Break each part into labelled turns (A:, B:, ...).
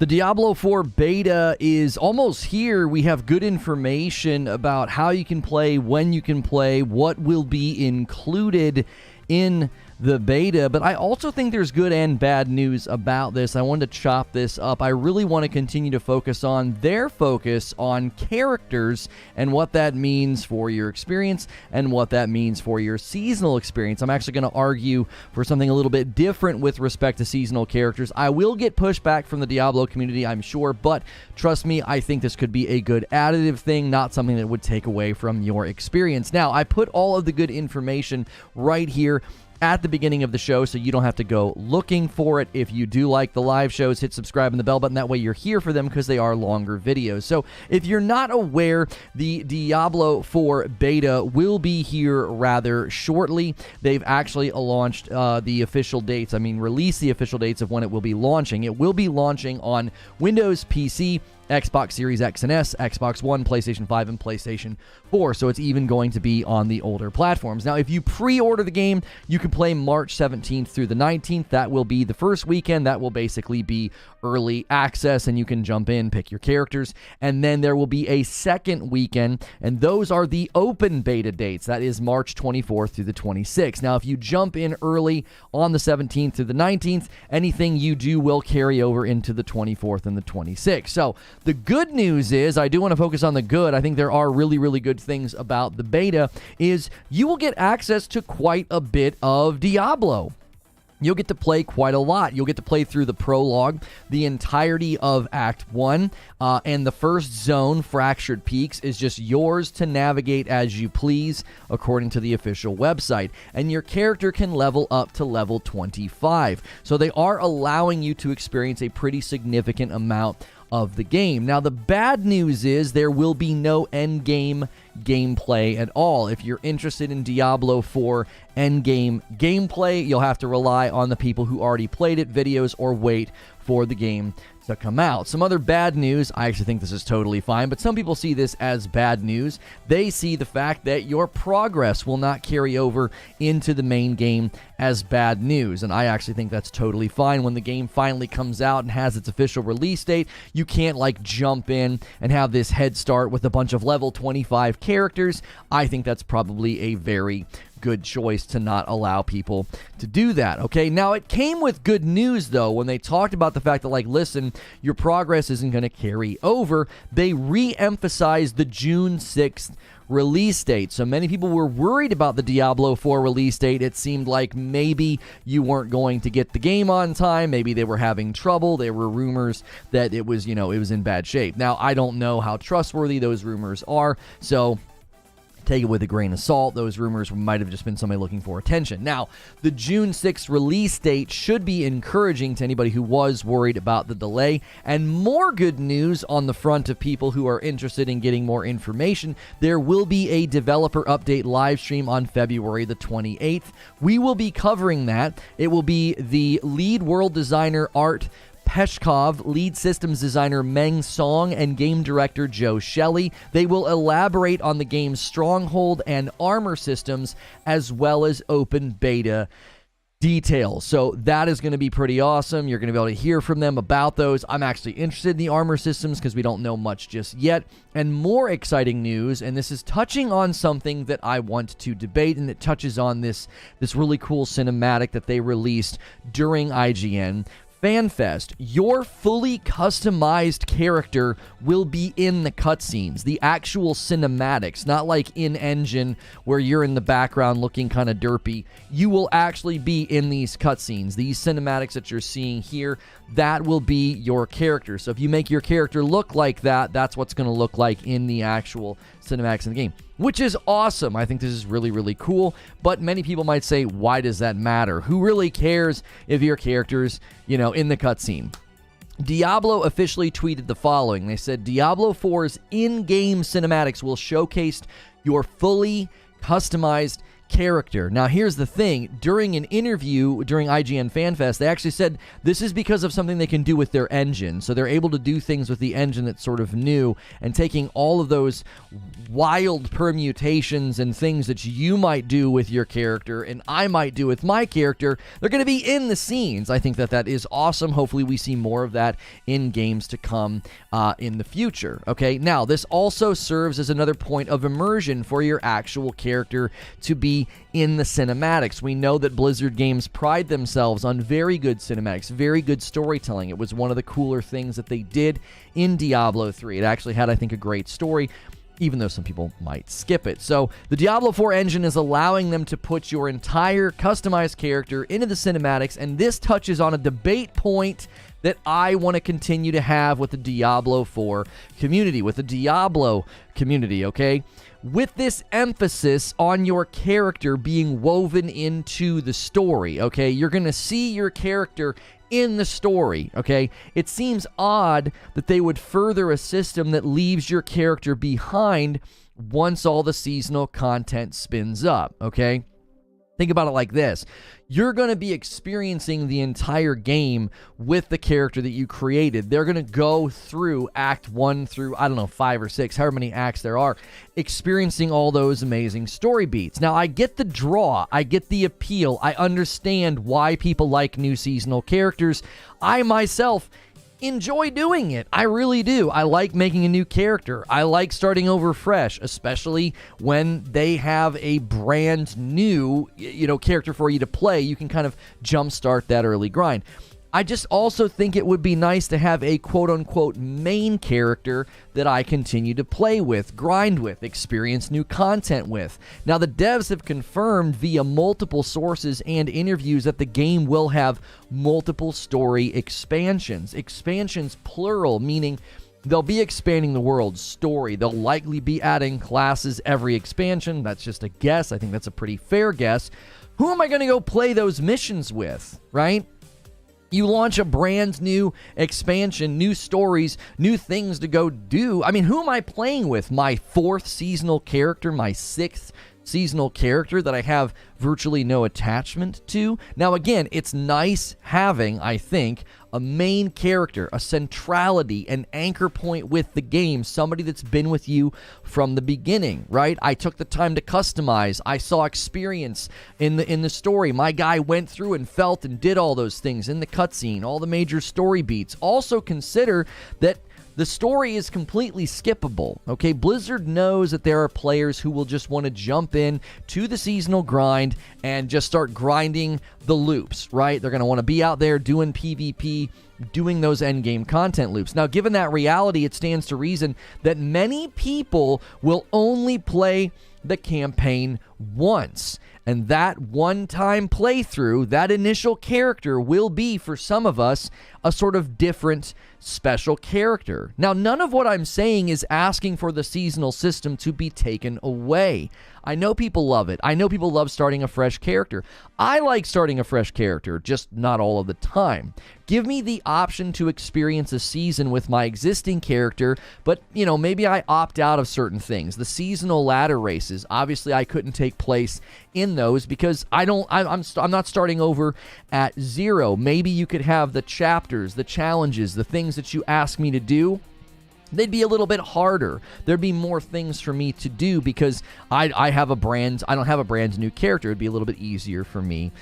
A: The Diablo IV beta is almost here. We have good information about how you can play, when you can play, what will be included in the beta, but I also think there's good and bad news about this. I wanted to chop this up. I really want to continue to focus on their focus on characters and what that means for your experience and what that means for your seasonal experience. I'm actually going to argue for something a little bit different with respect to seasonal characters. I will get pushback from the Diablo community, I'm sure, but trust me, I think this could be a good additive thing, not something that would take away from your experience. Now, I put all of the good information right here at the beginning of the show, so you don't have to go looking for it. If you do like the live shows, hit subscribe and the bell button. That way you're here for them because they are longer videos. So if you're not aware, the Diablo IV beta will be here rather shortly. They've actually launched the official dates, released the official dates of when it will be launching. It will be launching on Windows, PC, Xbox Series X and S, Xbox One, PlayStation 5, and PlayStation 4, so it's even going to be on the older platforms. Now, if you pre-order the game, you can play March 17th through the 19th. That will be the first weekend. That will basically be early access, and you can jump in, pick your characters, and then there will be a second weekend, and those are the open beta dates. That is March 24th through the 26th. Now, if you jump in early on the 17th through the 19th, anything you do will carry over into the 24th and the 26th. So, the good news is, I do want to focus on the good. I think there are really, really good things about the beta, is you will get access to quite a bit of Diablo. You'll get to play quite a lot. You'll get to play through the prologue, the entirety of Act 1, and the first zone, Fractured Peaks, is just yours to navigate as you please, according to the official website. And your character can level up to level 25. So they are allowing you to experience a pretty significant amount of the game. Now, the bad news is there will be no endgame gameplay at all. If you're interested in Diablo IV endgame gameplay, you'll have to rely on the people who already played it, videos, or wait for the game to come out. Some other bad news, I actually think this is totally fine, but some people see this as bad news. They see the fact that your progress will not carry over into the main game as bad news, and I actually think that's totally fine. When the game finally comes out and has its official release date, you can't jump in and have this head start with a bunch of level 25 characters. I think that's probably a very good choice to not allow people to do that. Okay, now it came with good news though. When they talked about the fact that listen, your progress isn't going to carry over, they re-emphasized the June 6th release date. So many people were worried about the Diablo 4 release date. It seemed like maybe you weren't going to get the game on time. Maybe they were having trouble. There were rumors that it was, it was in bad shape. Now, I don't know how trustworthy those rumors are, so take it with a grain of salt. Those rumors might have just been somebody looking for attention. Now, the June 6th release date should be encouraging to anybody who was worried about the delay. And more good news on the front of people who are interested in getting more information. There will be a developer update live stream on February the 28th. We will be covering that. It will be the lead world designer Art Peshkov, lead systems designer Meng Song, and game director Joe Shelley. They will elaborate on the game's stronghold and armor systems, as well as open beta details. So that is going to be pretty awesome. You're going to be able to hear from them about those. I'm actually interested in the armor systems because we don't know much just yet. And more exciting news, and this is touching on something that I want to debate, and it touches on this really cool cinematic that they released during IGN FanFest. Your fully customized character will be in the cutscenes, the actual cinematics, not like in engine where you're in the background looking kind of derpy. You will actually be in these cutscenes. These cinematics that you're seeing here, that will be your character. So if you make your character look like that, that's what's going to look like in the actual cinematics in the game, which is awesome. I think this is really, really cool, but many people might say, why does that matter? Who really cares if your character's, in the cutscene? Diablo officially tweeted the following. They said, Diablo 4's in-game cinematics will showcase your fully customized character. Now, here's the thing. During an interview during IGN FanFest, they actually said this is because of something they can do with their engine. So they're able to do things with the engine that's sort of new, and taking all of those wild permutations and things that you might do with your character and I might do with my character, they're going to be in the scenes. I think that is awesome. Hopefully we see more of that in games to come in the future. Okay, now this also serves as another point of immersion for your actual character to be in the cinematics. We know that Blizzard games pride themselves on very good cinematics, very good storytelling. It was one of the cooler things that they did in Diablo 3. It actually had, I think, a great story, even though some people might skip it. So the Diablo 4 engine is allowing them to put your entire customized character into the cinematics, and this touches on a debate point that I want to continue to have with the Diablo 4 community, with the Diablo community, okay? With this emphasis on your character being woven into the story, okay? You're going to see your character in the story, okay? It seems odd that they would further a system that leaves your character behind once all the seasonal content spins up, okay? Think about it like this. You're going to be experiencing the entire game with the character that you created. They're going to go through Act 1 through, 5 or 6, however many acts there are, experiencing all those amazing story beats. Now, I get the draw. I get the appeal. I understand why people like new seasonal characters. I myself enjoy doing it. I really do. I like making a new character. I like starting over fresh, especially when they have a brand new, character for you to play. You can kind of jumpstart that early grind. I just also think it would be nice to have a quote-unquote main character that I continue to play with, grind with, experience new content with. Now, the devs have confirmed via multiple sources and interviews that the game will have multiple story expansions. Expansions plural, meaning they'll be expanding the world's story. They'll likely be adding classes every expansion. That's just a guess. I think that's a pretty fair guess. Who am I going to go play those missions with, right? You launch a brand new expansion, new stories, new things to go do. I mean, who am I playing with? My 4th seasonal character, my 6th seasonal character that I have virtually no attachment to? Now, again, it's nice having, I think, a main character, a centrality, an anchor point with the game, somebody that's been with you from the beginning, right? I took the time to customize. I saw experience in the story. My guy went through and felt and did all those things in the cutscene, all the major story beats. Also consider that the story is completely skippable, okay? Blizzard knows that there are players who will just want to jump in to the seasonal grind and just start grinding the loops, right? They're going to want to be out there doing PvP, doing those endgame content loops. Now, given that reality, it stands to reason that many people will only play the campaign once. And that one-time playthrough, that initial character will be, for some of us, a sort of different special character. Now, none of what I'm saying is asking for the seasonal system to be taken away. I know people love it. I know people love starting a fresh character. I like starting a fresh character, just not all of the time. Give me the option to experience a season with my existing character, but, maybe I opt out of certain things. The seasonal ladder races, obviously I couldn't take place in those because I'm not starting over at 0. Maybe you could have the chapters, the challenges, the things that you ask me to do. They'd be a little bit harder. There'd be more things for me to do because I don't have a brand new character. It'd be a little bit easier for me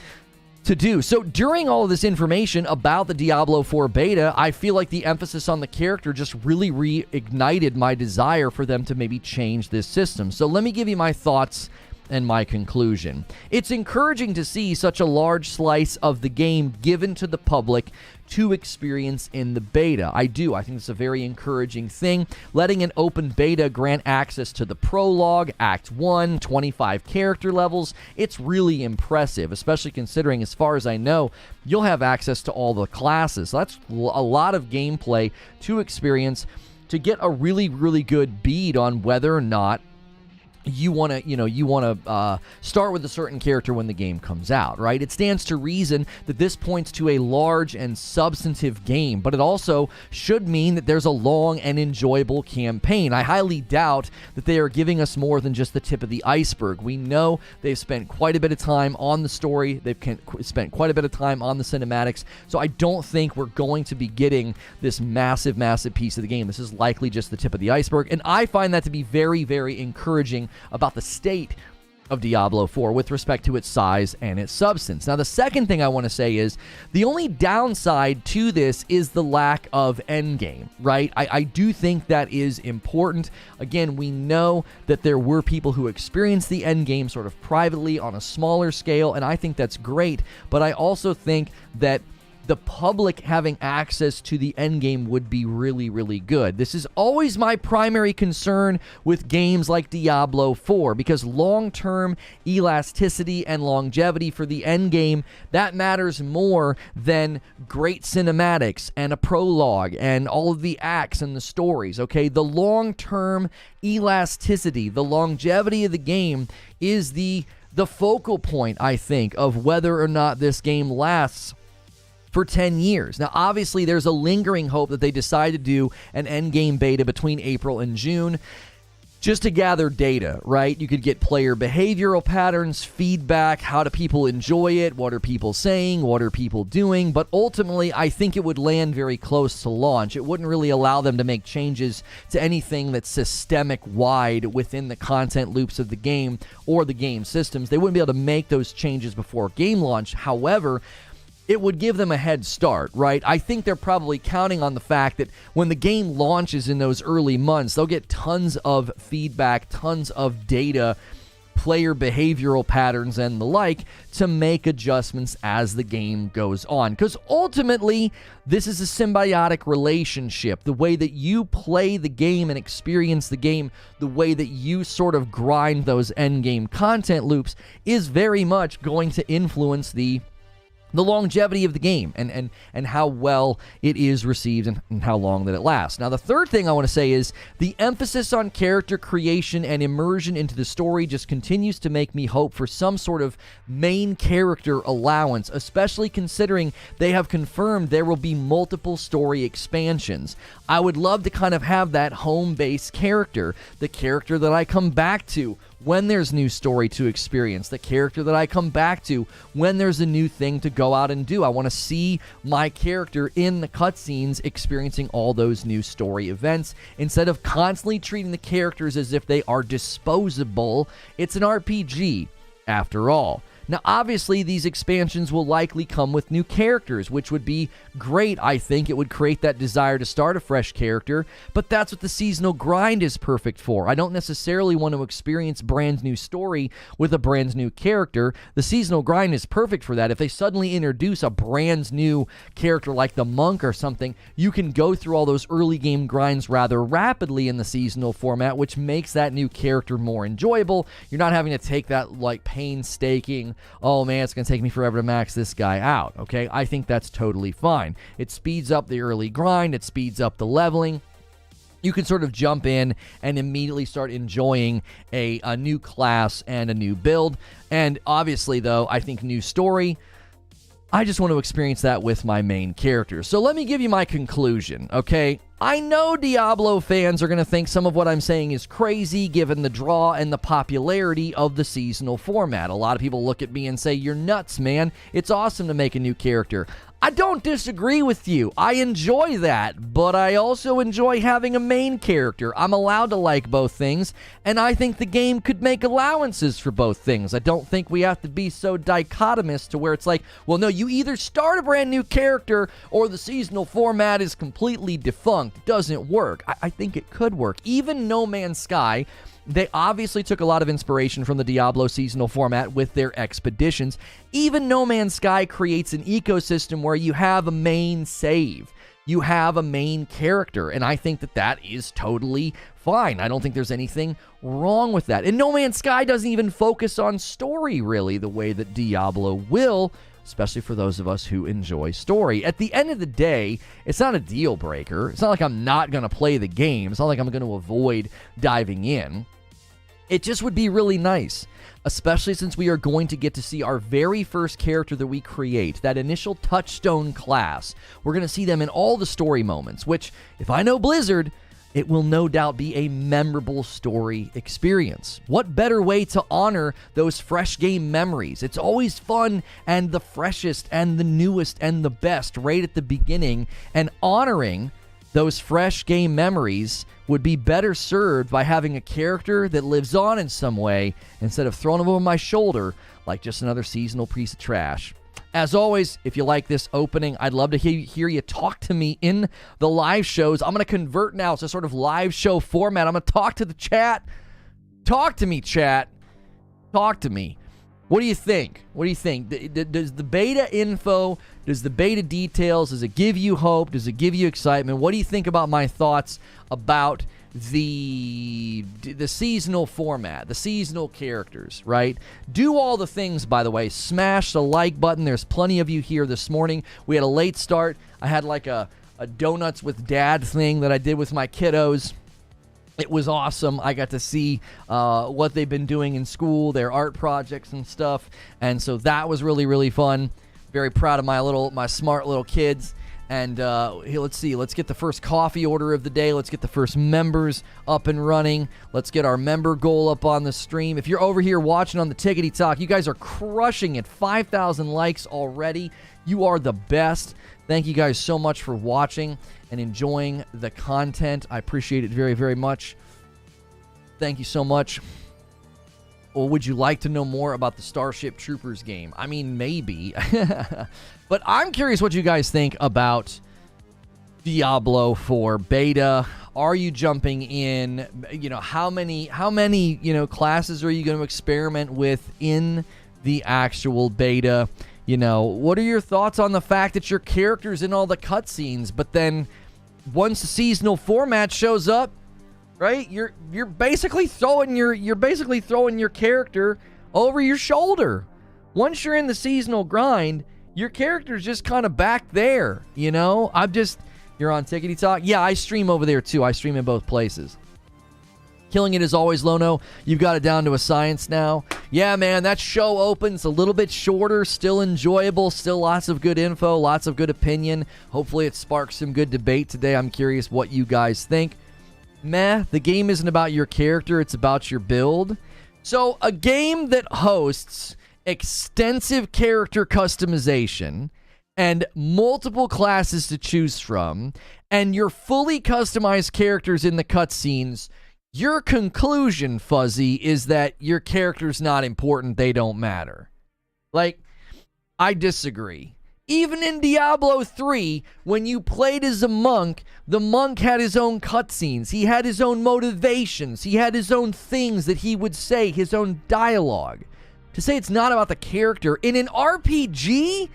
A: to do. So during all of this information about the Diablo 4 beta, I feel like the emphasis on the character just really reignited my desire for them to maybe change this system. So let me give you my thoughts and my conclusion. It's encouraging to see such a large slice of the game given to the public to experience in the beta. I think it's a very encouraging thing. Letting an open beta grant access to the prologue, Act 1, 25 character levels, it's really impressive, especially considering, as far as I know, you'll have access to all the classes. So that's a lot of gameplay to experience to get a really, really good bead on whether or not you want to start with a certain character when the game comes out, right? It stands to reason that this points to a large and substantive game, but it also should mean that there's a long and enjoyable campaign. I highly doubt that they are giving us more than just the tip of the iceberg. We know they've spent quite a bit of time on the story. They've spent quite a bit of time on the cinematics, so I don't think we're going to be getting this massive piece of the game. This is likely just the tip of the iceberg, and I find that to be very, very encouraging about the state of Diablo IV with respect to its size and its substance. Now, the second thing I want to say is the only downside to this is the lack of endgame, right? I do think that is important. Again, we know that there were people who experienced the endgame sort of privately on a smaller scale, and I think that's great, but I also think that the public having access to the endgame would be really, really good. This is always my primary concern with games like Diablo IV, because long-term elasticity and longevity for the endgame, that matters more than great cinematics and a prologue and all of the acts and the stories, okay? The long-term elasticity, the longevity of the game is the focal point, I think, of whether or not this game lasts for 10 years. Now, obviously, there's a lingering hope that they decide to do an endgame beta between April and June just to gather data, right? You could get player behavioral patterns, feedback, how do people enjoy it, what are people saying, what are people doing, but ultimately, I think it would land very close to launch. It wouldn't really allow them to make changes to anything that's systemic-wide within the content loops of the game or the game systems. They wouldn't be able to make those changes before game launch. However, it would give them a head start, right? I think they're probably counting on the fact that when the game launches in those early months, they'll get tons of feedback, tons of data, player behavioral patterns, and the like to make adjustments as the game goes on. Because ultimately, this is a symbiotic relationship. The way that you play the game and experience the game, the way that you sort of grind those endgame content loops is very much going to influence the longevity of the game and how well it is received and how long that it lasts. Now, the third thing I want to say is the emphasis on character creation and immersion into the story just continues to make me hope for some sort of main character allowance, especially considering they have confirmed there will be multiple story expansions. I would love to kind of have that home-based character, the character that I come back to when there's new story to experience, the character that I come back to when there's a new thing to go out and do. I want to see my character in the cutscenes experiencing all those new story events instead of constantly treating the characters as if they are disposable. It's an RPG, after all. Now, obviously, these expansions will likely come with new characters, which would be great. I think it would create that desire to start a fresh character, but that's what the seasonal grind is perfect for. I don't necessarily want to experience brand new story with a brand new character. The seasonal grind is perfect for that. If they suddenly introduce a brand new character like the monk or something, you can go through all those early game grinds rather rapidly in the seasonal format, which makes that new character more enjoyable. You're not having to take that like painstaking, oh man, it's going to take me forever to max this guy out, okay? I think that's totally fine. It speeds up the early grind. It speeds up the leveling. You can sort of jump in and immediately start enjoying a new class and a new build. And obviously, though, I think new story, I just want to experience that with my main character. So let me give you my conclusion, okay? I know Diablo fans are going to think some of what I'm saying is crazy given the draw and the popularity of the seasonal format. A lot of people look at me and say, you're nuts, man. It's awesome to make a new character. I don't disagree with you. I enjoy that, but I also enjoy having a main character. I'm allowed to like both things, and I think the game could make allowances for both things. I don't think we have to be so dichotomous to where it's like, well, no, you either start a brand new character or the seasonal format is completely defunct. It doesn't work. I think it could work. Even No Man's Sky, they obviously took a lot of inspiration from the Diablo seasonal format with their expeditions. Even No Man's Sky creates an ecosystem where you have a main save. You have a main character, and I think that that is totally fine. I don't think there's anything wrong with that. And No Man's Sky doesn't even focus on story, really, the way that Diablo will, especially for those of us who enjoy story. At the end of the day, it's not a deal breaker. It's not like I'm not going to play the game. It's not like I'm going to avoid diving in. It just would be really nice, especially since we are going to get to see our very first character that we create, that initial touchstone class. We're going to see them in all the story moments, which, if I know Blizzard, it will no doubt be a memorable story experience. What better way to honor those fresh game memories? It's always fun and the freshest and the newest and the best right at the beginning, and honoring those fresh game memories would be better served by having a character that lives on in some way instead of throwing them over my shoulder like just another seasonal piece of trash. As always, if you like this opening, I'd love to hear you talk to me in the live shows. I'm going to convert now to sort of live show format. I'm going to talk to the chat. Talk to me, chat. Talk to me. What do you think? What do you think? Does the beta info, does the beta details, does it give you hope? Does it give you excitement? What do you think about my thoughts about the seasonal format, the seasonal characters, right? Do all the things, by the way. Smash the like button. There's plenty of you here this morning. We had a late start. I had like a donuts with dad thing that I did with my kiddos. It was awesome. I got to see what they've been doing in school, their art projects and stuff, and so that was really, really fun. Very proud of my smart little kids. And here, let's see. Let's get the first coffee order of the day. Let's get the first members up and running. Let's get our member goal up on the stream. If you're over here watching on the Tickety Talk, you guys are crushing it. 5,000 likes already. You are the best. Thank you guys so much for watching and enjoying the content. I appreciate it very, very much. Thank you so much. Or would you like to know more about the Starship Troopers game? I mean, maybe. But I'm curious what you guys think about Diablo IV beta. Are you jumping in? You know, how many classes are you going to experiment with in the actual beta? You know, what are your thoughts on the fact that your character's in all the cutscenes, but then once the seasonal format shows up, right? You're basically throwing your character over your shoulder. Once you're in the seasonal grind, your character's just kind of back there, you know? You're on Tickety Talk? Yeah, I stream over there too. I stream in both places. Killing it as always, Lono. You've got it down to a science now. Yeah, man, that show opens a little bit shorter, still enjoyable, still lots of good info, lots of good opinion. Hopefully it sparks some good debate today. I'm curious what you guys think. Meh, the game isn't about your character, it's about your build. So a game that hosts extensive character customization and multiple classes to choose from, and your fully customized characters in the cutscenes, your conclusion, Fuzzy, is that your character's not important, they don't matter. Like, I disagree. Even in Diablo 3, when you played as a monk, the monk had his own cutscenes. He had his own motivations. He had his own things that he would say, his own dialogue. To say it's not about the character in an RPG,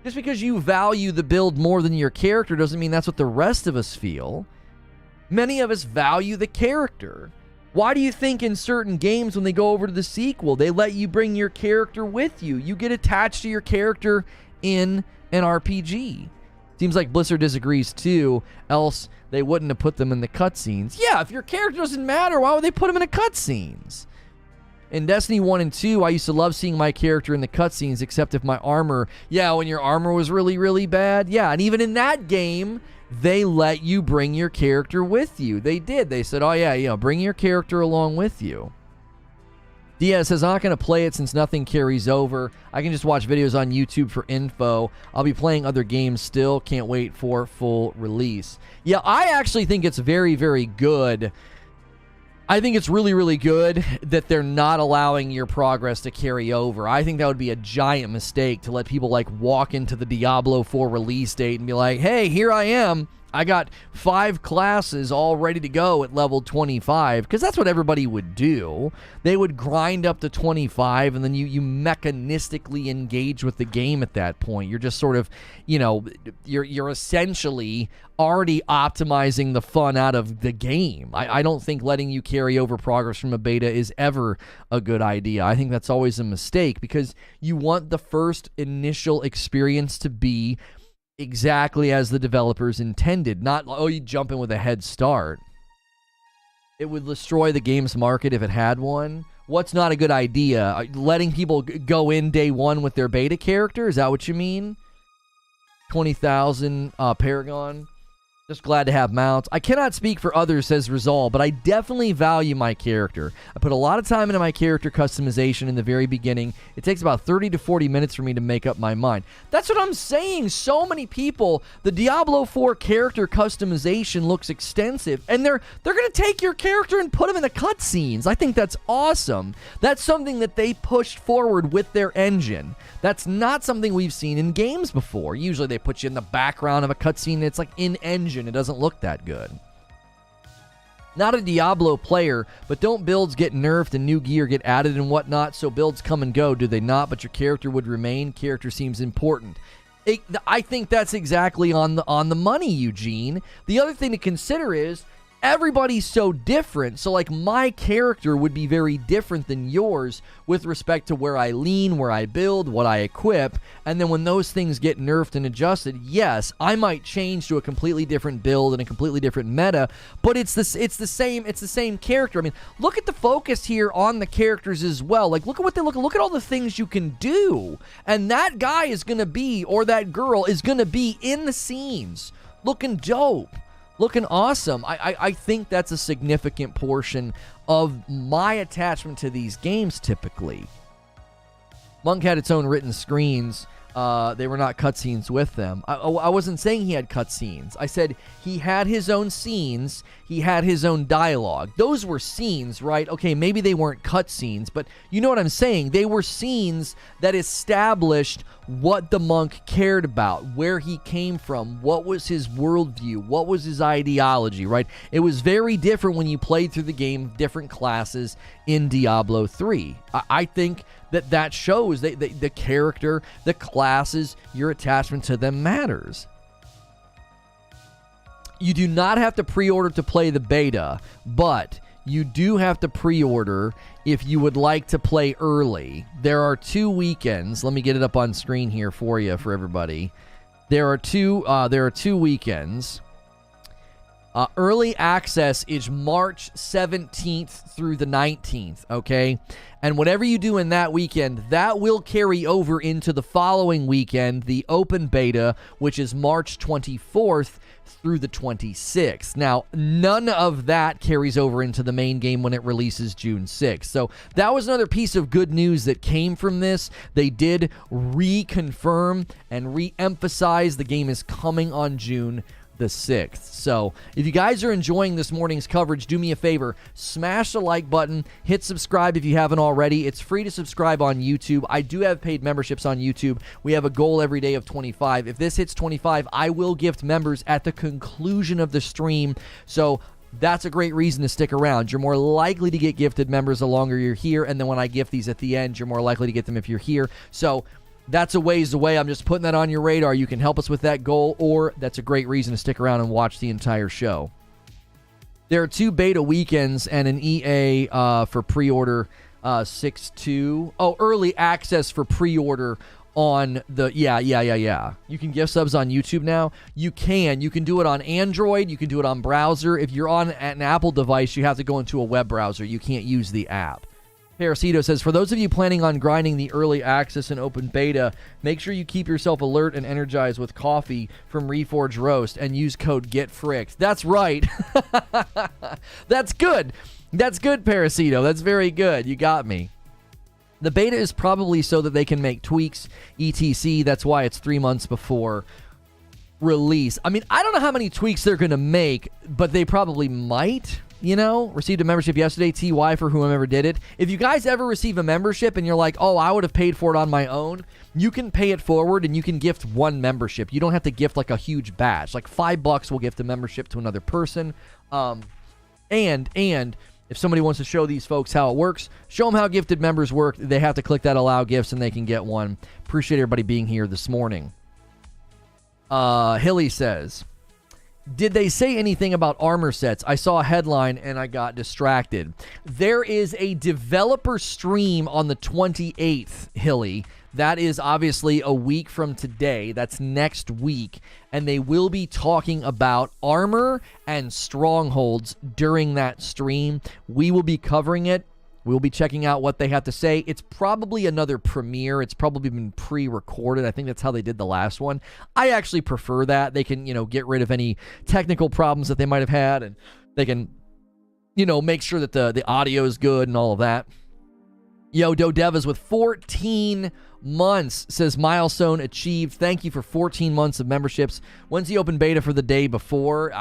A: just because you value the build more than your character doesn't mean that's what the rest of us feel. Many of us value the character. Why do you think in certain games when they go over to the sequel, they let you bring your character with you? You get attached to your character in an RPG. Seems like Blizzard disagrees too, else they wouldn't have put them in the cutscenes. Yeah, if your character doesn't matter, why would they put them in the cutscenes? In Destiny 1 and 2, I used to love seeing my character in the cutscenes, except if my armor... Yeah, when your armor was really, really bad. Yeah, and even in that game, they let you bring your character with you. They did. They said, oh yeah, bring your character along with you. Diaz says, I'm not going to play it since nothing carries over. I can just watch videos on YouTube for info. I'll be playing other games still. Can't wait for full release. Yeah, I actually think it's very, very good. I think it's really, really good that they're not allowing your progress to carry over. I think that would be a giant mistake to let people like walk into the Diablo 4 release date and be like, hey, here I am. I got 5 classes all ready to go at level 25, because that's what everybody would do. They would grind up to 25, and then you mechanistically engage with the game at that point. You're just sort of, you're essentially already optimizing the fun out of the game. I don't think letting you carry over progress from a beta is ever a good idea. I think that's always a mistake, because you want the first initial experience to be exactly as the developers intended, not, oh, you jump in with a head start. It would destroy the game's market if it had one. What's not a good idea? Letting people go in day one with their beta character? Is that what you mean? 20,000 Paragon. Just glad to have mounts. I cannot speak for others, says Resolve, but I definitely value my character. I put a lot of time into my character customization in the very beginning. It takes about 30 to 40 minutes for me to make up my mind. That's what I'm saying. So many people, the Diablo IV character customization looks extensive, and they're going to take your character and put them in the cutscenes. I think that's awesome. That's something that they pushed forward with their engine. That's not something we've seen in games before. Usually they put you in the background of a cutscene, and it's like in-engine. It doesn't look that good. Not a Diablo player, but don't builds get nerfed and new gear get added and whatnot, so builds come and go, do they not? But your character would remain. Character seems important. I think that's exactly on the money, Eugene. The other thing to consider is everybody's so different. So, like, my character would be very different than yours with respect to where I lean, where I build, what I equip. And then when those things get nerfed and adjusted, yes, I might change to a completely different build and a completely different meta, but it's the same character. I mean, look at the focus here on the characters as well. Like, look at what they look at all the things you can do. And that guy is going to be, or that girl is going to be in the scenes looking dope. Looking awesome. I think that's a significant portion of my attachment to these games typically. Monk had its own written screens. They were not cutscenes with them. I wasn't saying he had cutscenes. I said he had his own scenes. He had his own dialogue. Those were scenes, right? Okay, maybe they weren't cutscenes, but you know what I'm saying. They were scenes that established what the monk cared about, where he came from, what was his worldview, what was his ideology, right? It was very different when you played through the game, different classes in Diablo 3. I think that shows the character, the classes, your attachment to them matters. You do not have to pre-order to play the beta, but you do have to pre-order if you would like to play early. There are 2 weekends. Let me get it up on screen here for you, for everybody. There are two weekends. Early access is March 17th through the 19th, okay? And whatever you do in that weekend, that will carry over into the following weekend, the open beta, which is March 24th through the 26th. Now, none of that carries over into the main game when it releases June 6th. So that was another piece of good news that came from this. They did reconfirm and re-emphasize the game is coming on June the 6th. So if you guys are enjoying this morning's coverage, do me a favor, smash the like button, hit subscribe if you haven't already. It's free to subscribe on YouTube. I do have paid memberships on YouTube. We have a goal every day of 25. If this hits 25, I will gift members at the conclusion of the stream. So that's a great reason to stick around. You're more likely to get gifted members the longer you're here, and then when I gift these at the end, you're more likely to get them if you're here. So that's a ways away. I'm just putting that on your radar. You can help us with that goal, or that's a great reason to stick around and watch the entire show. There are 2 beta weekends and an EA for pre-order 6/2. Oh, early access for pre-order on the... Yeah. You can gift subs on YouTube now. You can do it on Android. You can do it on browser. If you're on an Apple device, you have to go into a web browser. You can't use the app. Parasito says, for those of you planning on grinding the early access and open beta, make sure you keep yourself alert and energized with coffee from Reforge Roast and use code GETFRICKED. That's right. That's good. That's good, Parasito. That's very good. You got me. The beta is probably so that they can make tweaks, etc. That's why it's 3 months before release. I mean, I don't know how many tweaks they're going to make, but they probably might. You know, received a membership yesterday, TY for whomever did it. If you guys ever receive a membership and you're like, oh, I would have paid for it on my own, you can pay it forward and you can gift 1 membership. You don't have to gift like a huge batch. Like $5 will gift a membership to another person. And if somebody wants to show these folks how it works, show them how gifted members work. They have to click that allow gifts and they can get one. Appreciate everybody being here this morning. Hilly says, Did they say anything about armor sets? I saw a headline and I got distracted. There is a developer stream on the 28th, Hilly. That is obviously a week from today. That's next week. And they will be talking about armor and strongholds during that stream. We will be covering it. We'll be checking out what they have to say. It's probably another premiere. It's probably been pre-recorded. I think that's how they did the last one. I actually prefer that. They can, get rid of any technical problems that they might have had, and they can, make sure that the audio is good and all of that. Yo, Dodeva's with 14 months, says milestone achieved. Thank you for 14 months of memberships. When's the open beta for the day before?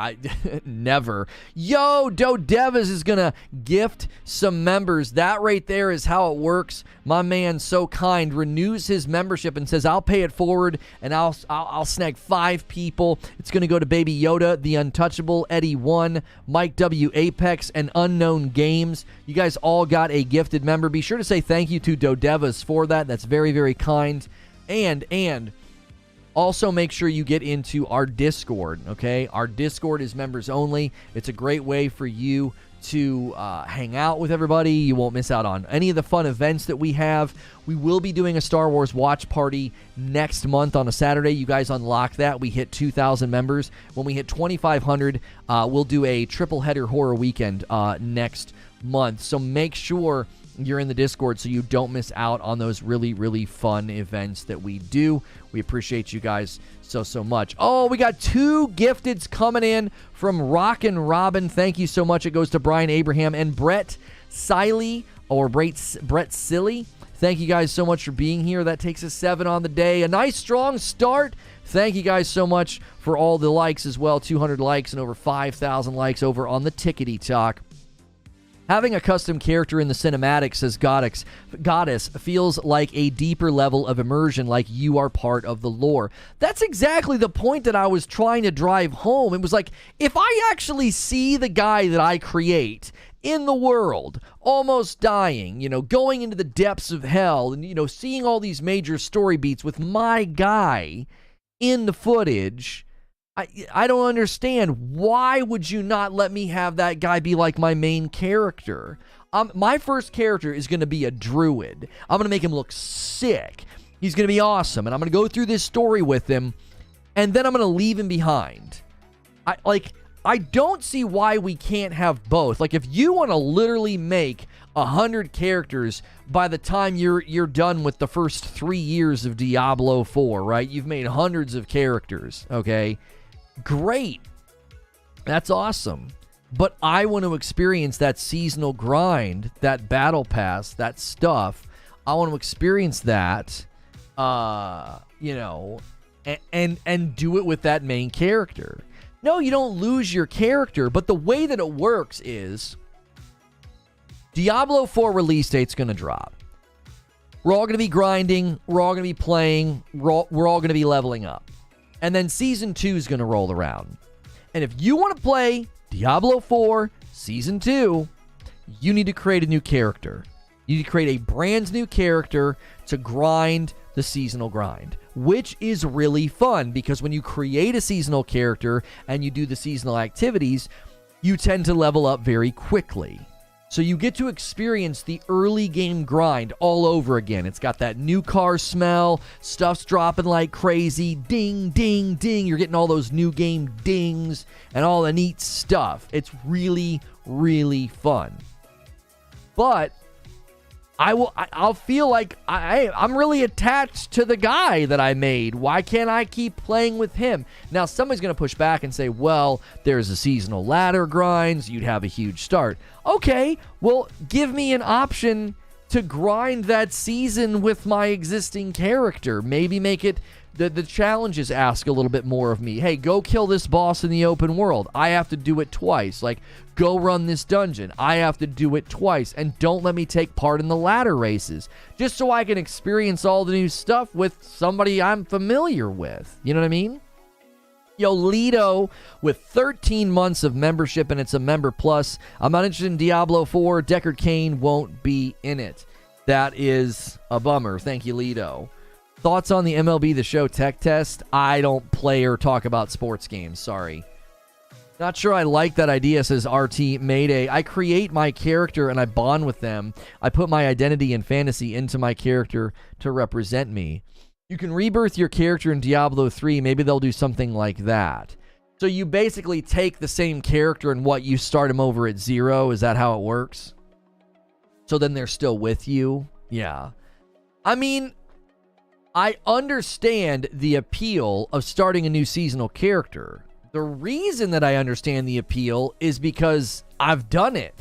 A: Never. Yo, Dodevas is gonna gift some members. That right there is how it works. My man, so kind, renews his membership and says, I'll pay it forward and I'll snag 5 people. It's gonna go to Baby Yoda, The Untouchable, Eddie 1, Mike W, Apex, and Unknown Games. You guys all got a gifted member. Be sure to say thank you to Dodevas for that. That's very, very kind. And also make sure you get into our Discord, okay? Our Discord is members only. It's a great way for you to hang out with everybody. You won't miss out on any of the fun events that we have. We will be doing a Star Wars watch party next month on a Saturday. You guys unlock that. We hit 2,000 members. When we hit 2,500, we'll do a triple header horror weekend next month. So make sure you're in the Discord so you don't miss out on those really, really fun events that we do. We appreciate you guys so much. Oh, we got 2 gifteds coming in from Rockin' Robin. Thank you so much. It goes to Brian Abraham and Brett Siley, or Brett Silly. Thank you guys so much for being here. That takes us 7 on the day. A nice, strong start. Thank you guys so much for all the likes as well. 200 likes and over 5,000 likes over on the Tickety Talk. Having a custom character in the cinematic, says Goddess, feels like a deeper level of immersion, like you are part of the lore. That's exactly the point that I was trying to drive home. It was like, if I actually see the guy that I create in the world, almost dying, going into the depths of hell, and, seeing all these major story beats with my guy in the footage, I don't understand. Why would you not let me have that guy be like my main character? My first character is going to be a druid. I'm going to make him look sick. He's going to be awesome. And I'm going to go through this story with him. And then I'm going to leave him behind. I don't see why we can't have both. Like, if you want to literally make 100 characters by the time you're done with the first 3 years of Diablo IV, right? You've made hundreds of characters, okay? Great. That's awesome. But I want to experience that seasonal grind, that battle pass, that stuff. I want to experience that, and do it with that main character. No, you don't lose your character, but the way that it works is Diablo 4 release date's going to drop. We're all going to be grinding. We're all going to be playing. We're all going to be leveling up. And then Season 2 is going to roll around. And if you want to play Diablo 4 Season 2, you need to create a new character. You need to create a brand new character to grind the seasonal grind, which is really fun because when you create a seasonal character and you do the seasonal activities, you tend to level up very quickly. So you get to experience the early game grind all over again. It's got that new car smell, stuff's dropping like crazy, ding, ding, ding. You're getting all those new game dings and all the neat stuff. It's really, really fun. But I'll feel like I'm really attached to the guy that I made. Why can't I keep playing with him? Now, somebody's going to push back and say, well, there's a seasonal ladder grind, so you'd have a huge start. Okay, well, give me an option to grind that season with my existing character. Maybe make it the challenges ask a little bit more of me. Hey, go kill this boss in the open world. I have to do it twice. Like, go run this dungeon. I have to do it twice. And don't let me take part in the ladder races. Just so I can experience all the new stuff with somebody I'm familiar with. You know what I mean? Yo, Lido with 13 months of membership, and it's a member plus. I'm not interested in Diablo 4. Deckard Cain won't be in it. That is a bummer. Thank you, Lido. Thoughts on the MLB The Show tech test? I don't play or talk about sports games. Sorry. Not sure I like that idea, says RT Mayday. I create my character and I bond with them. I put my identity and fantasy into my character to represent me. You can rebirth your character in Diablo 3. Maybe they'll do something like that. So you basically take the same character and what you start him over at 0. Is that how it works? So then they're still with you? Yeah. I mean, I understand the appeal of starting a new seasonal character. The reason that I understand the appeal is because I've done it,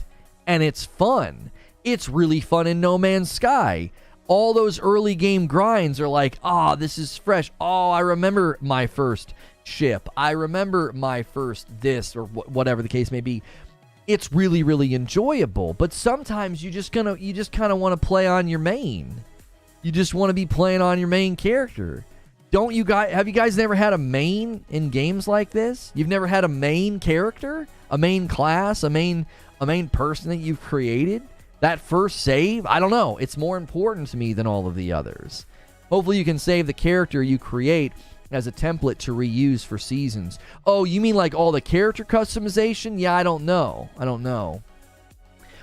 A: and it's fun. It's really fun in No Man's Sky. All those early game grinds are like, this is fresh. I remember my first ship. I remember my first this, or whatever the case may be. It's really, really enjoyable. But sometimes you just kind of want to play on your main. You just want to be playing on your main character. Have you guys never had a main in games like this? You've never had a main character, a main class, a main person that you've created? That first save? I don't know. It's more important to me than all of the others. Hopefully you can save the character you create as a template to reuse for seasons. Oh, you mean like all the character customization? Yeah, I don't know.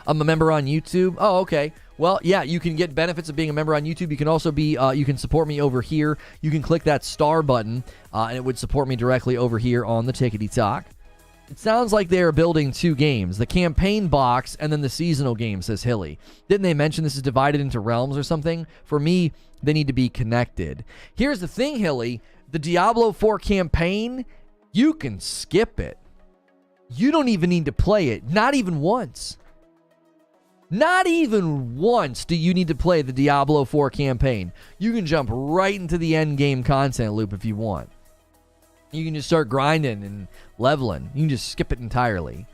A: I'm a member on YouTube. Oh, okay. Well, yeah, you can get benefits of being a member on YouTube. You can also be, you can support me over here. You can click that star button, and it would support me directly over here on the Tickety Talk. It sounds like they are building 2 games, the campaign box and then the seasonal game, says Hilly. Didn't they mention this is divided into realms or something? For me, they need to be connected. Here's the thing, Hilly. The Diablo IV campaign, you can skip it. You don't even need to play it. Not even once. Not even once do you need to play the Diablo IV campaign. You can jump right into the endgame content loop if you want. You can just start grinding and leveling. You can just skip it entirely.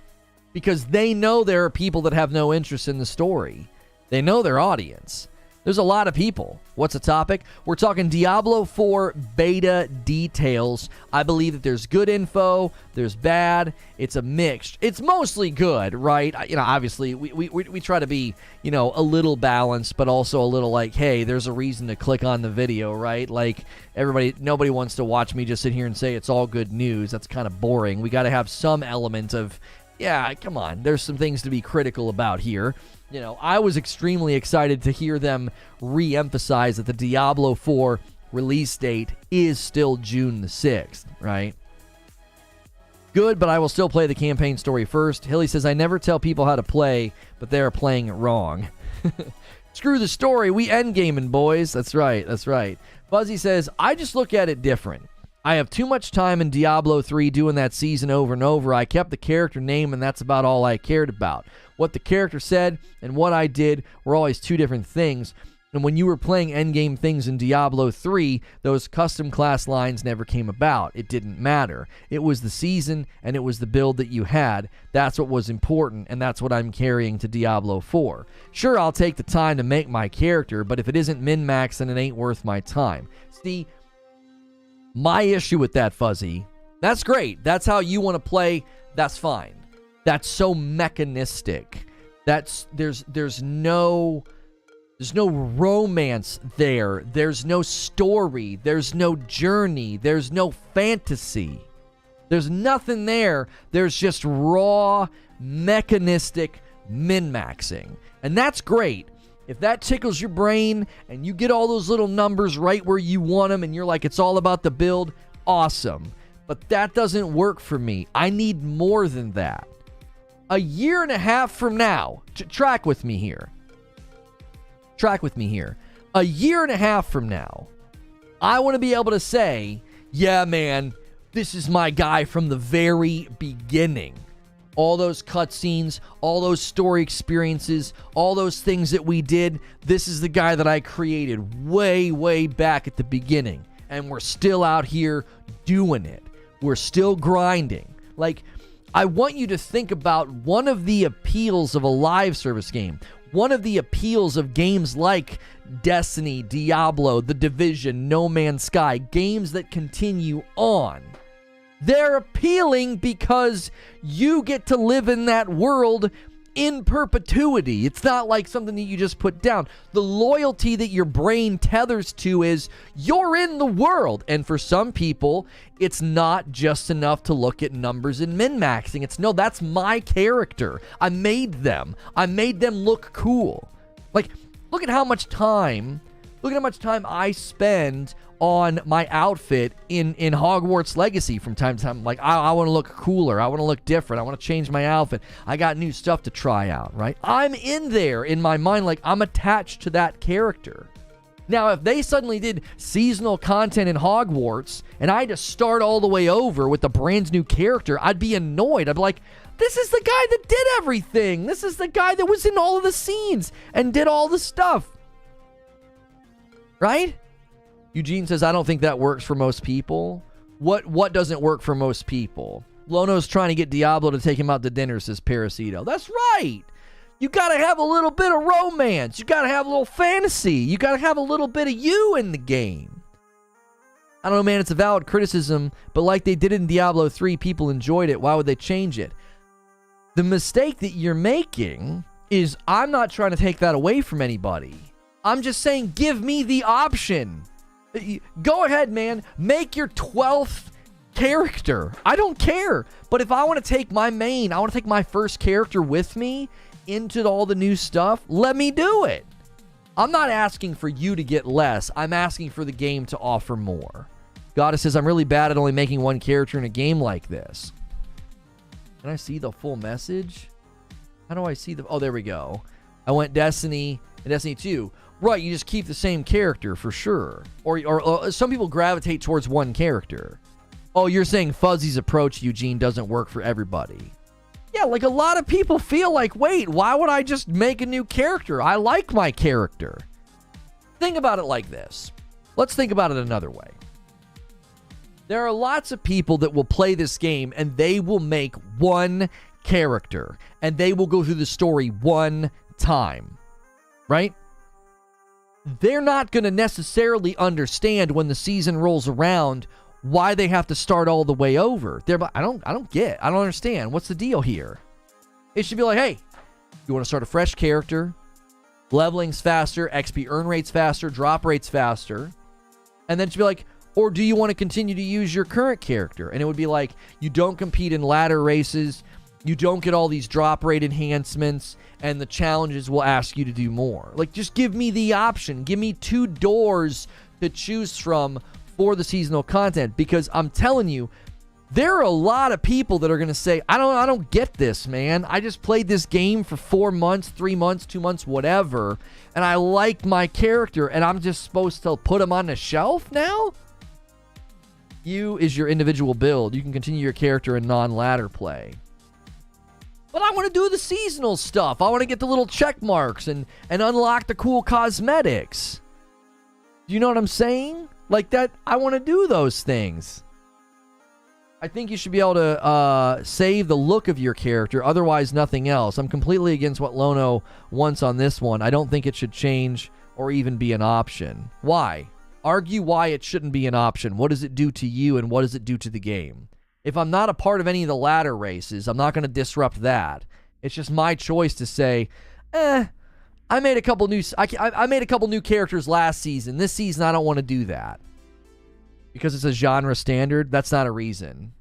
A: Because they know there are people that have no interest in the story. They know their audience. There's a lot of people. What's the topic? We're talking Diablo 4 beta details. I believe that there's good info, there's bad, it's a mix. It's mostly good, right? Obviously, we try to be, a little balanced, but also a little like, hey, there's a reason to click on the video, right? Like, nobody wants to watch me just sit here and say it's all good news. That's kind of boring. We got to have some element of, yeah, come on, there's some things to be critical about here. I was extremely excited to hear them re-emphasize that the Diablo 4 release date is still June the 6th, right? Good, but I will still play the campaign story first. Hilly says, I never tell people how to play, but they are playing it wrong. Screw the story, we endgaming, boys. That's right. Fuzzy says, I just look at it different. I have too much time in Diablo 3 doing that season over and over. I kept the character name, and that's about all I cared about. What the character said and what I did were always 2 different things. And when you were playing endgame things in Diablo 3, those custom class lines never came about. It didn't matter. It was the season, and it was the build that you had. That's what was important, and that's what I'm carrying to Diablo 4. Sure, I'll take the time to make my character, but if it isn't min-max, then it ain't worth my time. See, my issue with that, Fuzzy, that's great. That's how you want to play. That's fine. That's so mechanistic. There's no romance there. There's no story. There's no journey. There's no fantasy. There's nothing there. There's just raw mechanistic min-maxing. And that's great. If that tickles your brain and you get all those little numbers right where you want them and you're like, it's all about the build, awesome. But that doesn't work for me. I need more than that. A year and a half from now, track with me here. A year and a half from now, I want to be able to say, yeah, man, this is my guy from the very beginning. All those cutscenes, all those story experiences, all those things that we did, this is the guy that I created way, way back at the beginning. And we're still out here doing it. We're still grinding. Like, I want you to think about one of the appeals of a live service game. One of the appeals of games like Destiny, Diablo, The Division, No Man's Sky, games that continue on. They're appealing because you get to live in that world in perpetuity. It's not like something that you just put down. The loyalty that your brain tethers to is you're in the world. And for some people, it's not just enough to look at numbers and min-maxing. It's no, that's my character. I made them. I made them look cool. Like, look at how much time I spend on my outfit in Hogwarts Legacy from time to time. Like, I want to look cooler. I want to look different. I want to change my outfit. I got new stuff to try out, right? I'm in there in my mind, like I'm attached to that character. Now, if they suddenly did seasonal content in Hogwarts and I had to start all the way over with a brand new character, I'd be annoyed. I'd be like, this is the guy that did everything. This is the guy that was in all of the scenes and did all the stuff. Right? Eugene says, I don't think that works for most people. What doesn't work for most people? Lono's trying to get Diablo to take him out to dinner, says Parasito. That's right. You got to have a little bit of romance. You got to have a little fantasy. You got to have a little bit of you in the game. I don't know, man. It's a valid criticism, but like they did in Diablo 3, people enjoyed it. Why would they change it? The mistake that you're making is I'm not trying to take that away from anybody. I'm just saying, give me the option. Go ahead, man. Make your 12th character. I don't care. But if I want to take my main, I want to take my first character with me into all the new stuff, let me do it. I'm not asking for you to get less. I'm asking for the game to offer more. Goddess says, I'm really bad at only making one character in a game like this. Can I see the full message? How do I see the... Oh, there we go. I went Destiny and Destiny 2. Right, you just keep the same character for sure. Or some people gravitate towards one character. Oh, you're saying Fuzzy's approach, Eugene, doesn't work for everybody. Yeah, like a lot of people feel like, wait, why would I just make a new character? I like my character. Think about it like this. Let's think about it another way. There are lots of people that will play this game and they will make one character and they will go through the story one time, right? They're not going to necessarily understand when the season rolls around why they have to start all the way over. I don't understand. What's the deal here? It should be like, hey, you want to start a fresh character, leveling's faster, XP earn rates faster, drop rates faster, and then it should be like, or do you want to continue to use your current character? And it would be like, you don't compete in ladder races, you don't get all these drop rate enhancements, and the challenges will ask you to do more. Like, just give me the option. Give me 2 doors to choose from for the seasonal content, because I'm telling you, there are a lot of people that are going to say, I don't get this, man. I just played this game for 4 months, 3 months, 2 months, whatever, and I like my character, and I'm just supposed to put him on the shelf now? You is your individual build. You can continue your character in non-ladder play. But I want to do the seasonal stuff. I want to get the little check marks and unlock the cool cosmetics. Do you know what I'm saying? Like that, I want to do those things. I think you should be able to save the look of your character, otherwise nothing else. I'm completely against what Lono wants on this one. I don't think it should change or even be an option. Why? Argue why it shouldn't be an option. What does it do to you and what does it do to the game? If I'm not a part of any of the ladder races, I'm not going to disrupt that. It's just my choice to say, I made a couple new characters last season. This season, I don't want to do that. Because it's a genre standard, that's not a reason.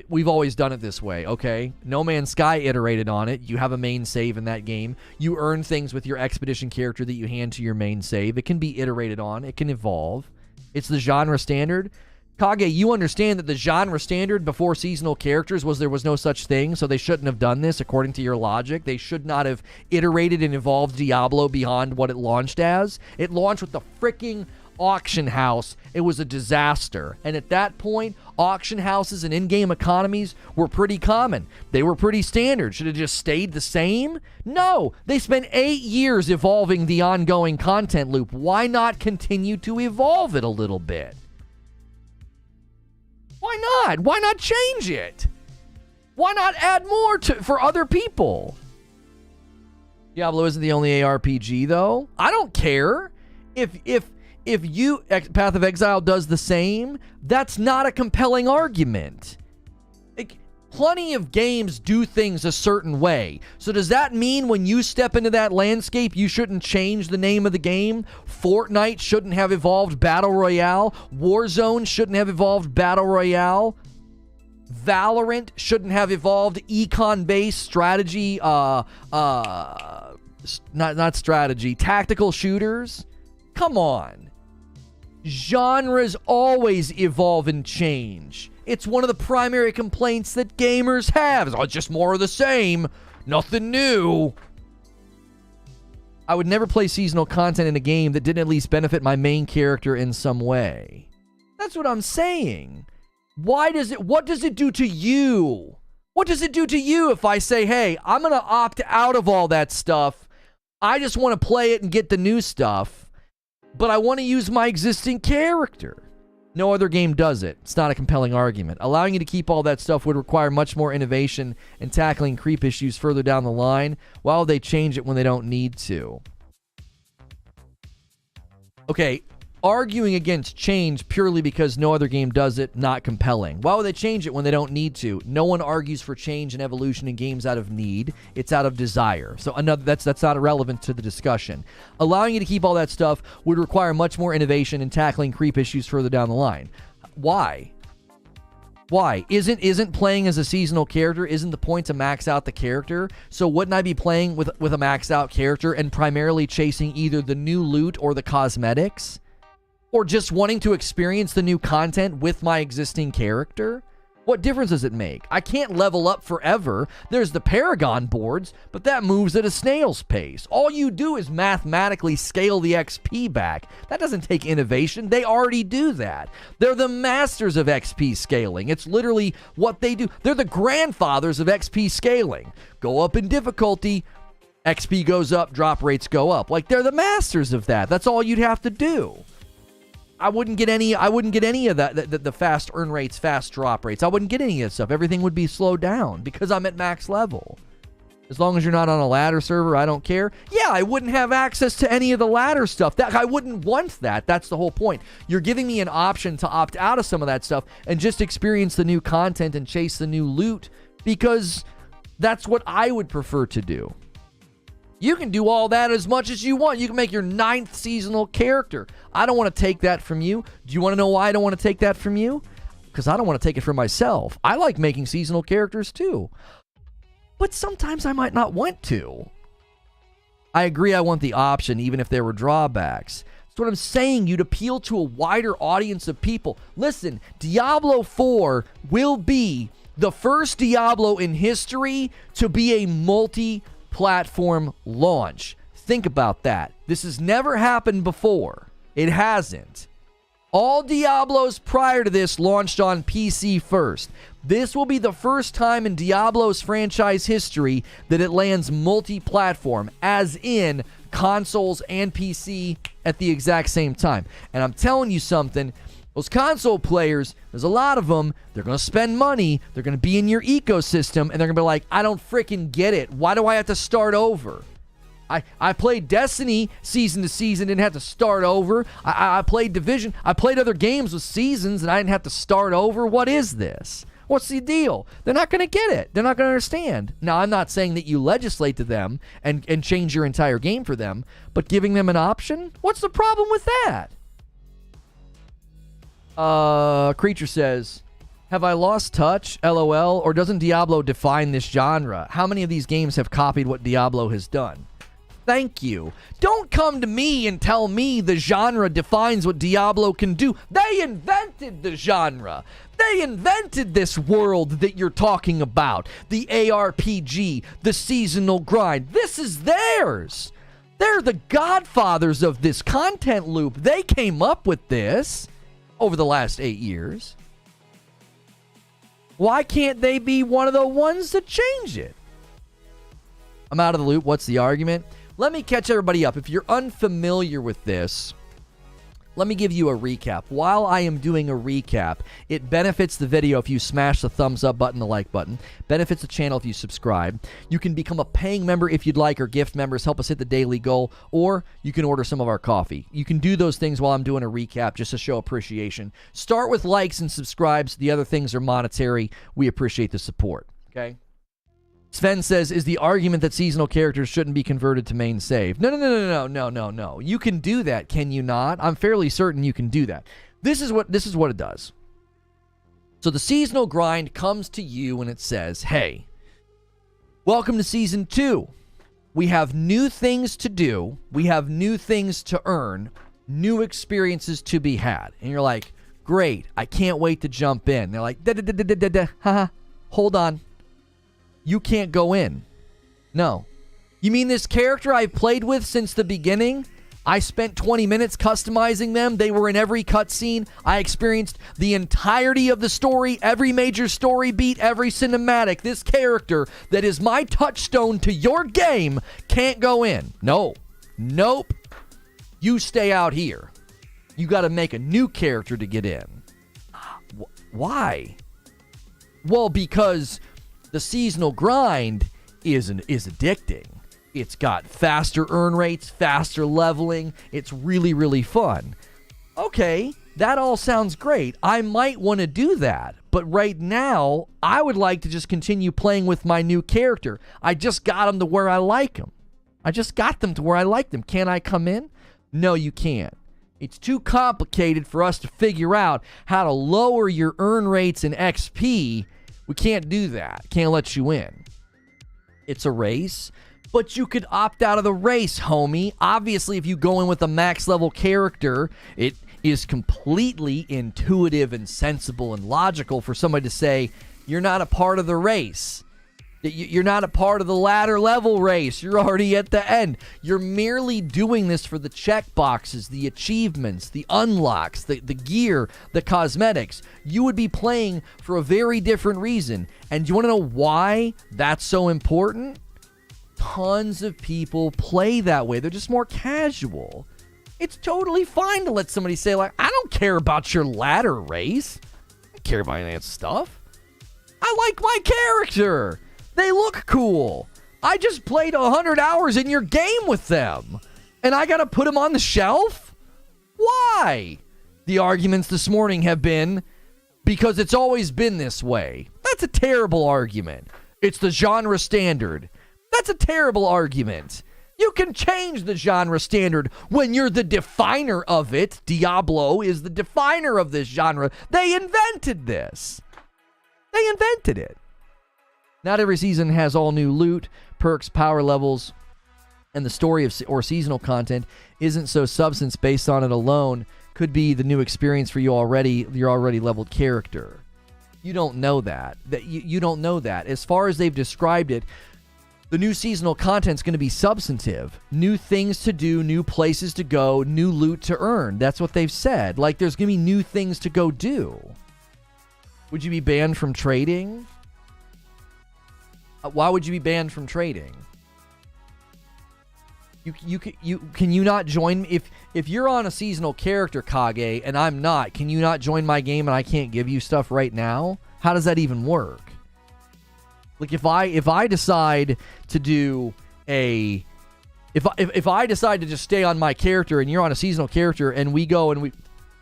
A: We've always done it this way, okay? No Man's Sky iterated on it. You have a main save in that game. You earn things with your expedition character that you hand to your main save. It can be iterated on. It can evolve. It's the genre standard. Kage, you understand that the genre standard before seasonal characters was there was no such thing, so they shouldn't have done this according to your logic. They should not have iterated and evolved Diablo beyond what it launched as. It launched with the freaking auction house. It was a disaster. And at that point, auction houses and in-game economies were pretty common. They were pretty standard. Should have just stayed the same? No. They spent 8 years evolving the ongoing content loop. Why not continue to evolve it a little bit? Why not? Why not change it? Why not add more for other people? Diablo isn't the only ARPG, though. I don't care. If you Path of Exile does the same, that's not a compelling argument. Plenty of games do things a certain way. So does that mean when you step into that landscape, you shouldn't change the name of the game? Fortnite shouldn't have evolved Battle Royale. Warzone shouldn't have evolved Battle Royale. Valorant shouldn't have evolved econ-based strategy, not strategy, tactical shooters. Come on. Genres always evolve and change. It's one of the primary complaints that gamers have. It's just more of the same. Nothing new. I would never play seasonal content in a game that didn't at least benefit my main character in some way. That's what I'm saying. What does it do to you? What does it do to you if I say, hey, I'm going to opt out of all that stuff. I just want to play it and get the new stuff, but I want to use my existing character. No other game does it. It's not a compelling argument. Allowing you to keep all that stuff would require much more innovation and tackling creep issues further down the line. Why would they change it when they don't need to? Okay, arguing against change purely because no other game does it, not compelling. Why would they change it when they don't need to? No one argues for change and evolution in games out of need. It's out of desire. So that's not irrelevant to the discussion. Allowing you to keep all that stuff would require much more innovation in tackling creep issues further down the line. Why? Why? Isn't playing as a seasonal character, isn't the point to max out the character? So wouldn't I be playing with a maxed out character and primarily chasing either the new loot or the cosmetics? Or just wanting to experience the new content with my existing character? What difference does it make? I can't level up forever. There's the Paragon boards, but that moves at a snail's pace. All you do is mathematically scale the XP back. That doesn't take innovation. They already do that. They're the masters of XP scaling. It's literally what they do. They're the grandfathers of XP scaling. Go up in difficulty, XP goes up, drop rates go up. Like, they're the masters of that. That's all you'd have to do. I wouldn't get any of that, the fast earn rates, fast drop rates. I wouldn't get any of that stuff. Everything would be slowed down because I'm at max level. As long as you're not on a ladder server, I don't care. Yeah, I wouldn't have access to any of the ladder stuff. I wouldn't want that. That's the whole point. You're giving me an option to opt out of some of that stuff and just experience the new content and chase the new loot because that's what I would prefer to do. You can do all that as much as you want. You can make your 9th seasonal character. I don't want to take that from you. Do you want to know why I don't want to take that from you? Because I don't want to take it from myself. I like making seasonal characters too. But sometimes I might not want to. I agree I want the option even if there were drawbacks. That's what I'm saying. You'd appeal to a wider audience of people. Listen, Diablo IV will be the first Diablo in history to be a multi-platform launch. Think about that. This has never happened before. It hasn't. All Diablos prior to this launched on PC first. This will be the first time in Diablo's franchise history that it lands multi-platform, as in consoles and PC at the exact same time. And I'm telling you something, those console players, there's a lot of them, they're going to spend money, they're going to be in your ecosystem, and they're going to be like, I don't freaking get it. Why do I have to start over? I played Destiny season to season, didn't have to start over. I played Division. I played other games with seasons, and I didn't have to start over. What is this? What's the deal? They're not going to get it. They're not going to understand. Now, I'm not saying that you legislate to them and change your entire game for them, but giving them an option? What's the problem with that? Creature says, have I lost touch? LOL. Or doesn't Diablo define this genre? How many of these games have copied what Diablo has done? Thank you. Don't come to me and tell me the genre defines what Diablo can do. They invented the genre. They invented this world that you're talking about. The ARPG, the seasonal grind. This is theirs. They're the godfathers of this content loop. They came up with this over the last 8 years. Why can't they be one of the ones that change it? I'm out of the loop. What's the argument? Let me catch everybody up. If you're unfamiliar with this, let me give you a recap. While I am doing a recap, it benefits the video if you smash the thumbs up button, the like button. Benefits the channel if you subscribe. You can become a paying member if you'd like, or gift members, help us hit the daily goal, or you can order some of our coffee. You can do those things while I'm doing a recap just to show appreciation. Start with likes and subscribes. The other things are monetary. We appreciate the support, okay? Sven says, is the argument that seasonal characters shouldn't be converted to main save? No. You can do that, can you not? I'm fairly certain you can do that. This is what it does. So the seasonal grind comes to you and it says, hey, welcome to Season 2. We have new things to do. We have new things to earn. New experiences to be had. And you're like, great. I can't wait to jump in. They're like, hold on. You can't go in. No. You mean this character I've played with since the beginning? I spent 20 minutes customizing them. They were in every cutscene. I experienced the entirety of the story, every major story beat, every cinematic. This character that is my touchstone to your game can't go in. No. Nope. You stay out here. You got to make a new character to get in. Why? Well, because the seasonal grind is addicting. It's got faster earn rates, faster leveling. It's really, really fun. Okay, that all sounds great. I might want to do that. But right now, I would like to just continue playing with my new character. I just got them to where I like them. Can I come in? No, you can't. It's too complicated for us to figure out how to lower your earn rates and XP. We can't do that. Can't let you in. It's a race, but you could opt out of the race, homie. Obviously, if you go in with a max level character, it is completely intuitive and sensible and logical for somebody to say, you're not a part of the race. You're not a part of the ladder level race. You're already at the end. You're merely doing this for the checkboxes, the achievements, the unlocks, the gear, the cosmetics. You would be playing for a very different reason. And you want to know why that's so important? Tons of people play that way. They're just more casual. It's totally fine to let somebody say, like, I don't care about your ladder race. I don't care about any of that stuff. I like my character. They look cool. I just played 100 hours in your game with them. And I got to put them on the shelf? Why? The arguments this morning have been, because it's always been this way. That's a terrible argument. It's the genre standard. That's a terrible argument. You can change the genre standard when you're the definer of it. Diablo is the definer of this genre. They invented this. They invented it. Not every season has all new loot, perks, power levels, and the story of or seasonal content isn't so substance based on it alone. Could be the new experience for your already leveled character. You don't know that. You don't know that. As far as they've described it, the new seasonal content's going to be substantive. New things to do, new places to go, new loot to earn. That's what they've said. Like, there's going to be new things to go do. Would you be banned from trading? Why would you be banned from trading? Can you not join if you're on a seasonal character, Kage, and I'm not? Can you not join my game and I can't give you stuff right now? How does that even work? Like, if I decide to do a if I decide to just stay on my character and you're on a seasonal character and we go and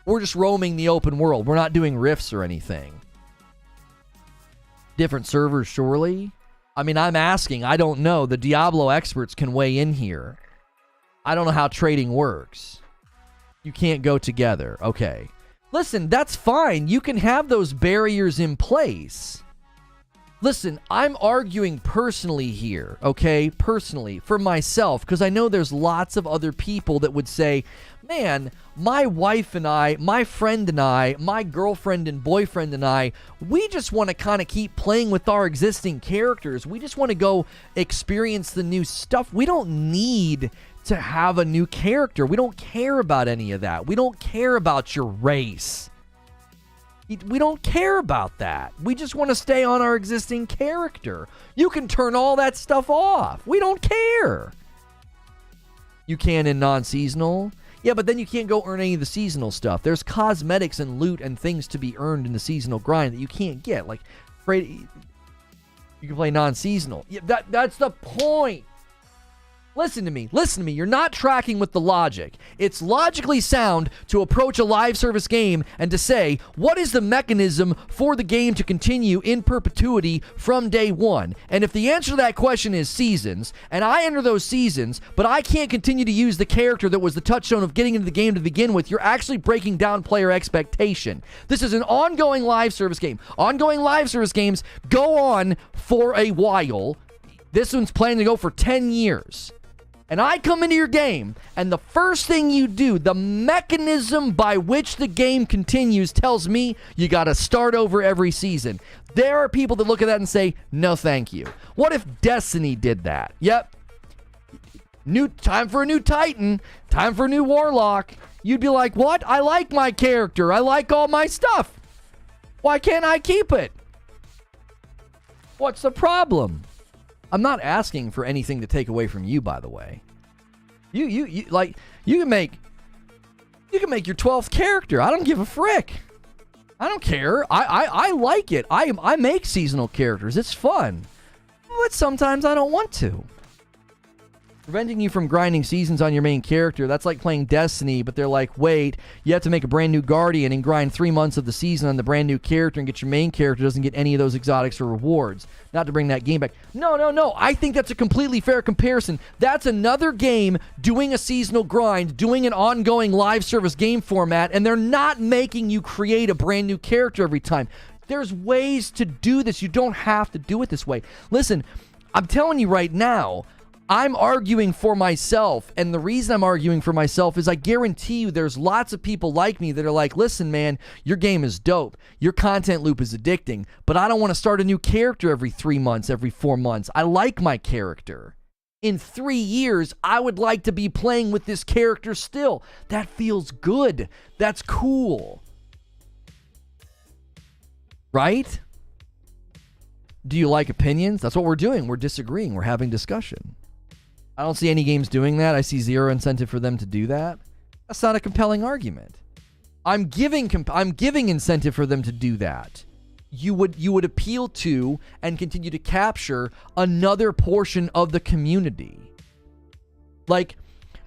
A: we're just roaming the open world, we're not doing rifts or anything. Different servers, surely. I mean, I'm asking. I don't know. The Diablo experts can weigh in here. I don't know how trading works. You can't go together. Okay. Listen, that's fine. You can have those barriers in place. Listen, I'm arguing personally here, okay? Personally, for myself, because I know there's lots of other people that would say, man, my wife and I, my friend and I, my girlfriend and boyfriend and I, we just want to kind of keep playing with our existing characters. We just want to go experience the new stuff. We don't need to have a new character. We don't care about any of that. We don't care about your race. We don't care about that. We just want to stay on our existing character. You can turn all that stuff off. We don't care. You can in non-seasonal. Yeah, but then you can't go earn any of the seasonal stuff. There's cosmetics and loot and things to be earned in the seasonal grind that you can't get. Like, you can play non-seasonal. Yeah, that's the point. Listen to me. You're not tracking with the logic. It's logically sound to approach a live service game and to say, what is the mechanism for the game to continue in perpetuity from day one? And if the answer to that question is seasons, and I enter those seasons, but I can't continue to use the character that was the touchstone of getting into the game to begin with, you're actually breaking down player expectation. This is an ongoing live service game. Ongoing live service games go on for a while. This one's planning to go for 10 years. And I come into your game, and the first thing you do, the mechanism by which the game continues tells me you got to start over every season. There are people that look at that and say, no thank you. What if Destiny did that? Yep. Time for a new Titan. Time for a new Warlock. You'd be like, what? I like my character. I like all my stuff. Why can't I keep it? What's the problem? I'm not asking for anything to take away from you, by the way. You can make your 12th character. I don't give a frick. I don't care. I like it. I make seasonal characters. It's fun. But sometimes I don't want to. Preventing you from grinding seasons on your main character, that's like playing Destiny, but they're like, wait, you have to make a brand new Guardian and grind 3 months of the season on the brand new character and get your main character doesn't get any of those exotics or rewards. Not to bring that game back. No. I think that's a completely fair comparison. That's another game doing a seasonal grind, doing an ongoing live service game format, and they're not making you create a brand new character every time. There's ways to do this. You don't have to do it this way. Listen, I'm telling you right now, I'm arguing for myself, and the reason I'm arguing for myself is I guarantee you there's lots of people like me that are like, listen, man, your game is dope. Your content loop is addicting, but I don't want to start a new character every 3 months, every 4 months. I like my character. In 3 years, I would like to be playing with this character still. That feels good. That's cool. Right? Do you like opinions? That's what we're doing. We're disagreeing. We're having discussion. I don't see any games doing that. I see zero incentive for them to do that. That's not a compelling argument. I'm giving incentive for them to do that. You would appeal to and continue to capture another portion of the community. Like,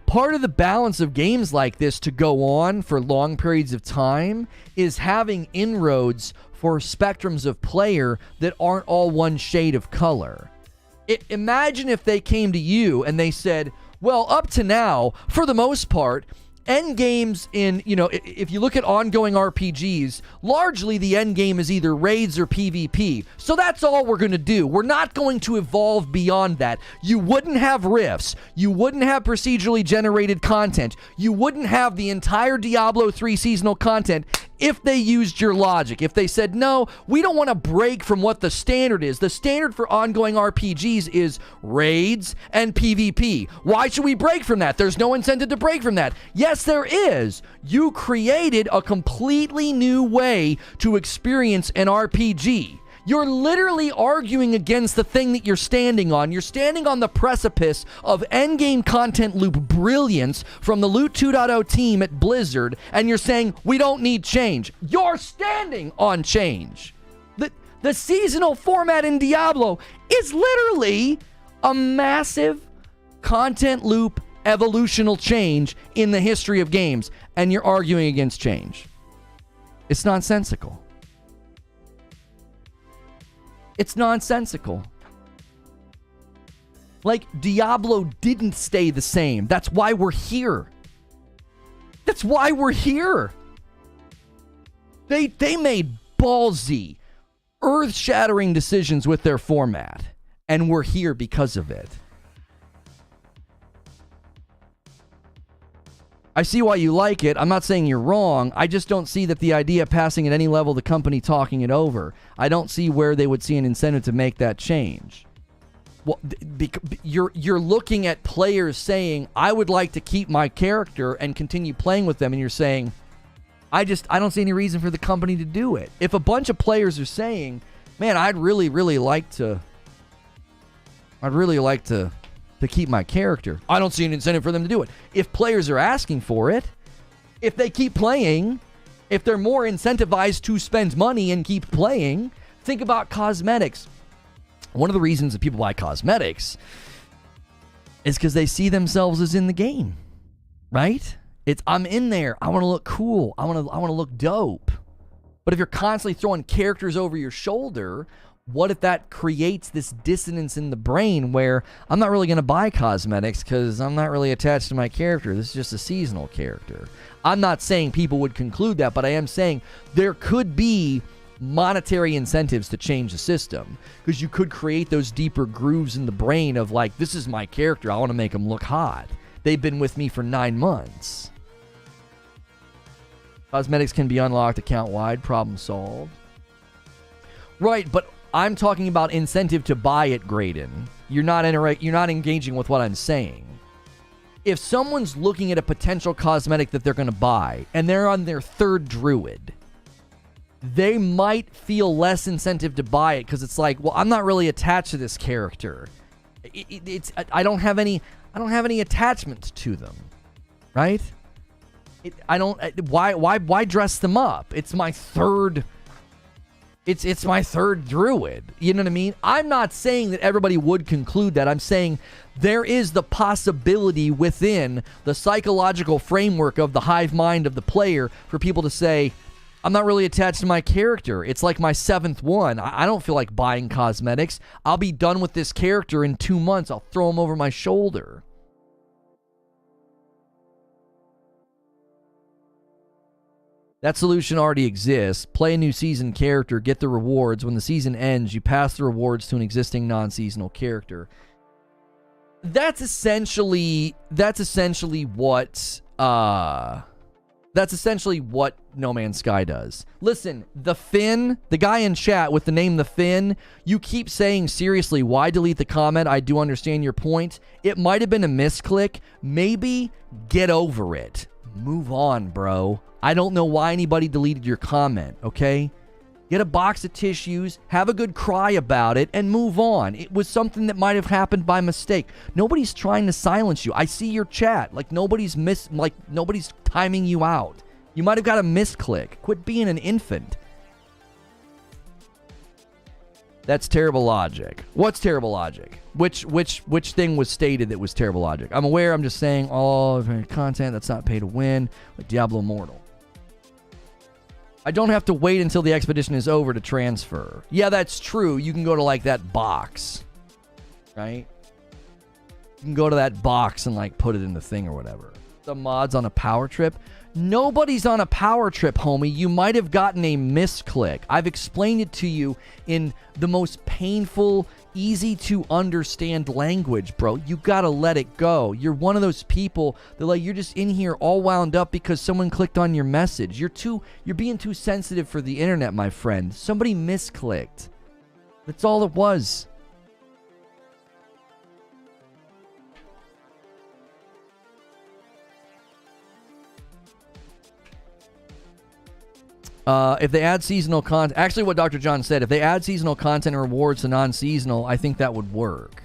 A: part of the balance of games like this to go on for long periods of time is having inroads for spectrums of player that aren't all one shade of color. Imagine if they came to you and they said, well, up to now, for the most part, endgames in, if you look at ongoing RPGs, largely the endgame is either raids or PvP. So that's all we're going to do. We're not going to evolve beyond that. You wouldn't have rifts. You wouldn't have procedurally generated content. You wouldn't have the entire Diablo 3 seasonal content if they used your logic. If they said, no, we don't want to break from what the standard is. The standard for ongoing RPGs is raids and PvP. Why should we break from that? There's no incentive to break from that. Yes, there is. You created a completely new way to experience an RPG. You're literally arguing against the thing that you're standing on. You're standing on the precipice of endgame content loop brilliance from the Loot 2.0 team at Blizzard, and you're saying, we don't need change. You're standing on change. The seasonal format in Diablo is literally a massive content loop evolutional change in the history of games, and you're arguing against change. It's nonsensical. It's nonsensical. Like, Diablo didn't stay the same. That's why we're here. That's why we're here. They made ballsy, earth-shattering decisions with their format, and we're here because of it. I see why you like it. I'm not saying you're wrong. I just don't see that the idea passing at any level the company talking it over. I don't see where they would see an incentive to make that change. Well, you're looking at players saying, I would like to keep my character and continue playing with them, and you're saying, I don't see any reason for the company to do it. If a bunch of players are saying, man, I'd really like to to keep my character. I don't see an incentive for them to do it. If players are asking for it, if they keep playing, if they're more incentivized to spend money and keep playing, think about cosmetics. One of the reasons that people buy cosmetics is because they see themselves as in the game, right? It's, I'm in there. I want to look cool. I want to look dope. But if you're constantly throwing characters over your shoulder, what if that creates this dissonance in the brain where I'm not really going to buy cosmetics because I'm not really attached to my character. This is just a seasonal character. I'm not saying people would conclude that, but I am saying there could be monetary incentives to change the system, because you could create those deeper grooves in the brain of like, this is my character. I want to make them look hot. They've been with me for 9 months. Cosmetics can be unlocked account-wide. Problem solved. Right, but I'm talking about incentive to buy it, Graydon. You're not engaging with what I'm saying. If someone's looking at a potential cosmetic that they're going to buy, and they're on their 3rd druid, they might feel less incentive to buy it because it's like, well, I'm not really attached to this character. I don't have any attachment to them, right? Why dress them up? It's my 3rd. It's my 3rd druid. You know what I mean? I'm not saying that everybody would conclude that. I'm saying there is the possibility within the psychological framework of the hive mind of the player for people to say, I'm not really attached to my character. It's like my 7th one. I don't feel like buying cosmetics. I'll be done with this character in 2 months. I'll throw him over my shoulder. That solution already exists. Play a new season character, get the rewards. When the season ends, you pass the rewards to an existing non-seasonal character. That's essentially what No Man's Sky does. Listen, the Finn, the guy in chat with the name The Finn, you keep saying, seriously, why delete the comment? I do understand your point. It might have been a misclick. Maybe get over it. Move on, bro. I don't know why anybody deleted your comment, okay? Get a box of tissues, have a good cry about it, and move on. It was something that might have happened by mistake. Nobody's trying to silence you. I see your chat. Like, nobody's timing you out. You might have got a misclick. Quit being an infant. That's terrible logic. What's terrible logic? Which thing was stated that was terrible logic? I'm aware, I'm just saying all content that's not pay to win, like Diablo Immortal. I don't have to wait until the expedition is over to transfer. Yeah, that's true. You can go to like that box, right? You can go to that box and like put it in the thing or whatever. The mods on a power trip. Nobody's on a power trip, homie. You might have gotten a misclick. I've explained it to you in the most painful, easy to understand language, bro. You gotta let it go. You're one of those people that like, you're just in here all wound up because someone clicked on your message. You're being too sensitive for the internet, my friend. Somebody misclicked. That's all it was. If they add seasonal content, actually what Dr. John said, if they add seasonal content and rewards to non-seasonal, I think that would work.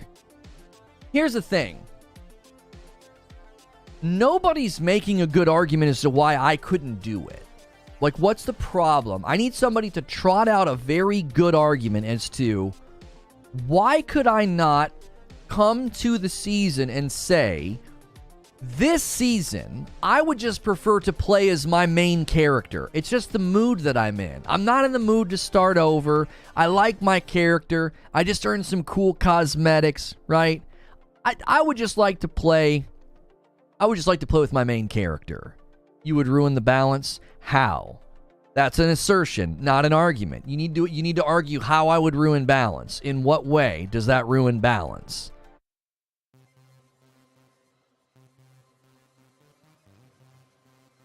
A: Here's the thing. Nobody's making a good argument as to why I couldn't do it. Like, what's the problem? I need somebody to trot out a very good argument as to why could I not come to the season and say, this season, I would just prefer to play as my main character. It's just the mood that I'm in. I'm not in the mood to start over. I like my character. I just earned some cool cosmetics, right? I would just like to play. I would just like to play with my main character. You would ruin the balance? How? That's an assertion, not an argument. You need to argue how I would ruin balance. In what way does that ruin balance?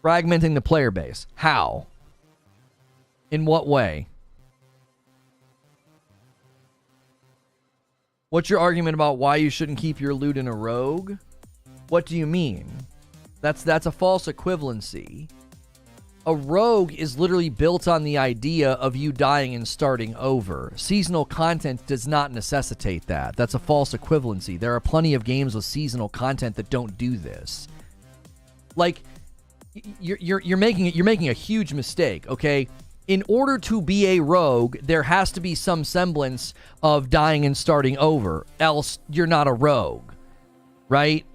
A: Fragmenting the player base. How? In what way? What's your argument about why you shouldn't keep your loot in a rogue? What do you mean? That's a false equivalency. A rogue is literally built on the idea of you dying and starting over. Seasonal content does not necessitate that. That's a false equivalency. There are plenty of games with seasonal content that don't do this. Like, you're making a huge mistake, okay? In order to be a rogue, there has to be some semblance of dying and starting over, else you're not a rogue, right?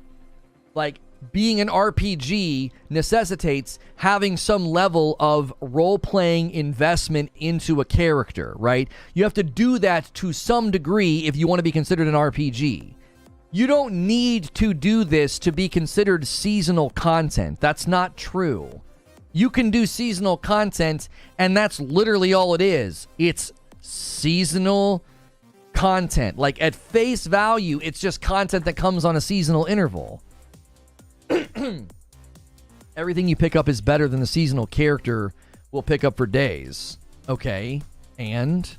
A: Like, being an RPG necessitates having some level of role-playing investment into a character, right? You have to do that to some degree if you want to be considered an RPG. You don't need to do this to be considered seasonal content. That's not true. You can do seasonal content, and that's literally all it is. It's seasonal content. Like, at face value, it's just content that comes on a seasonal interval. Everything you pick up is better than the seasonal character will pick up for days. Okay, and...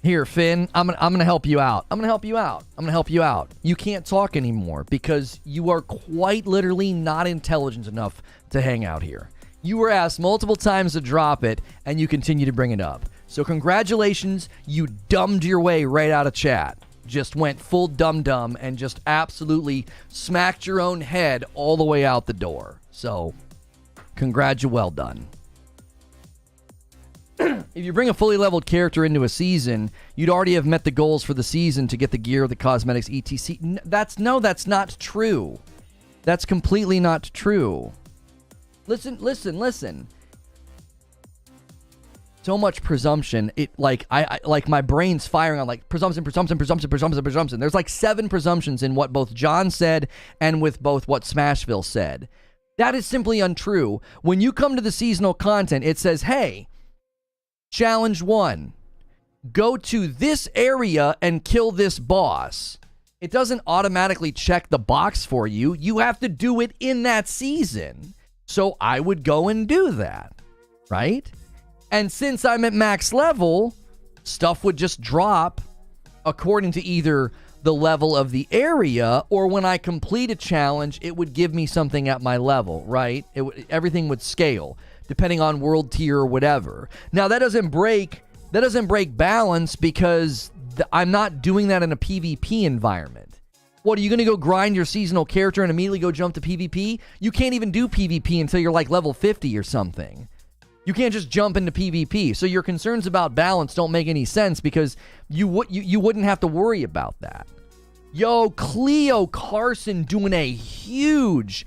A: Here, Finn, I'm gonna help you out. I'm gonna help you out. You can't talk anymore because you are quite literally not intelligent enough to hang out here. You were asked multiple times to drop it, and you continue to bring it up. So congratulations, you dumbed your way right out of chat. Just went full dum-dum and just absolutely smacked your own head all the way out the door. So, well done. If you bring a fully leveled character into a season, you'd already have met the goals for the season to get the gear, the cosmetics, etc. That's not true. That's completely not true. Listen. So much presumption. I like my brain's firing on like presumption. There's like 7 presumptions in what both John said and with both what Smashville said. That is simply untrue. When you come to the seasonal content, it says, hey, Challenge 1, go to this area and kill this boss. It doesn't automatically check the box for you. You have to do it in that season. So I would go and do that, right? And since I'm at max level, stuff would just drop according to either the level of the area or when I complete a challenge, it would give me something at my level, right? Everything would scale depending on world tier or whatever. Now, that doesn't break balance because I'm not doing that in a PvP environment. What, are you going to go grind your seasonal character and immediately go jump to PvP? You can't even do PvP until you're like level 50 or something. You can't just jump into PvP. So your concerns about balance don't make any sense because you wouldn't have to worry about that. Yo, Cleo Carson doing a huge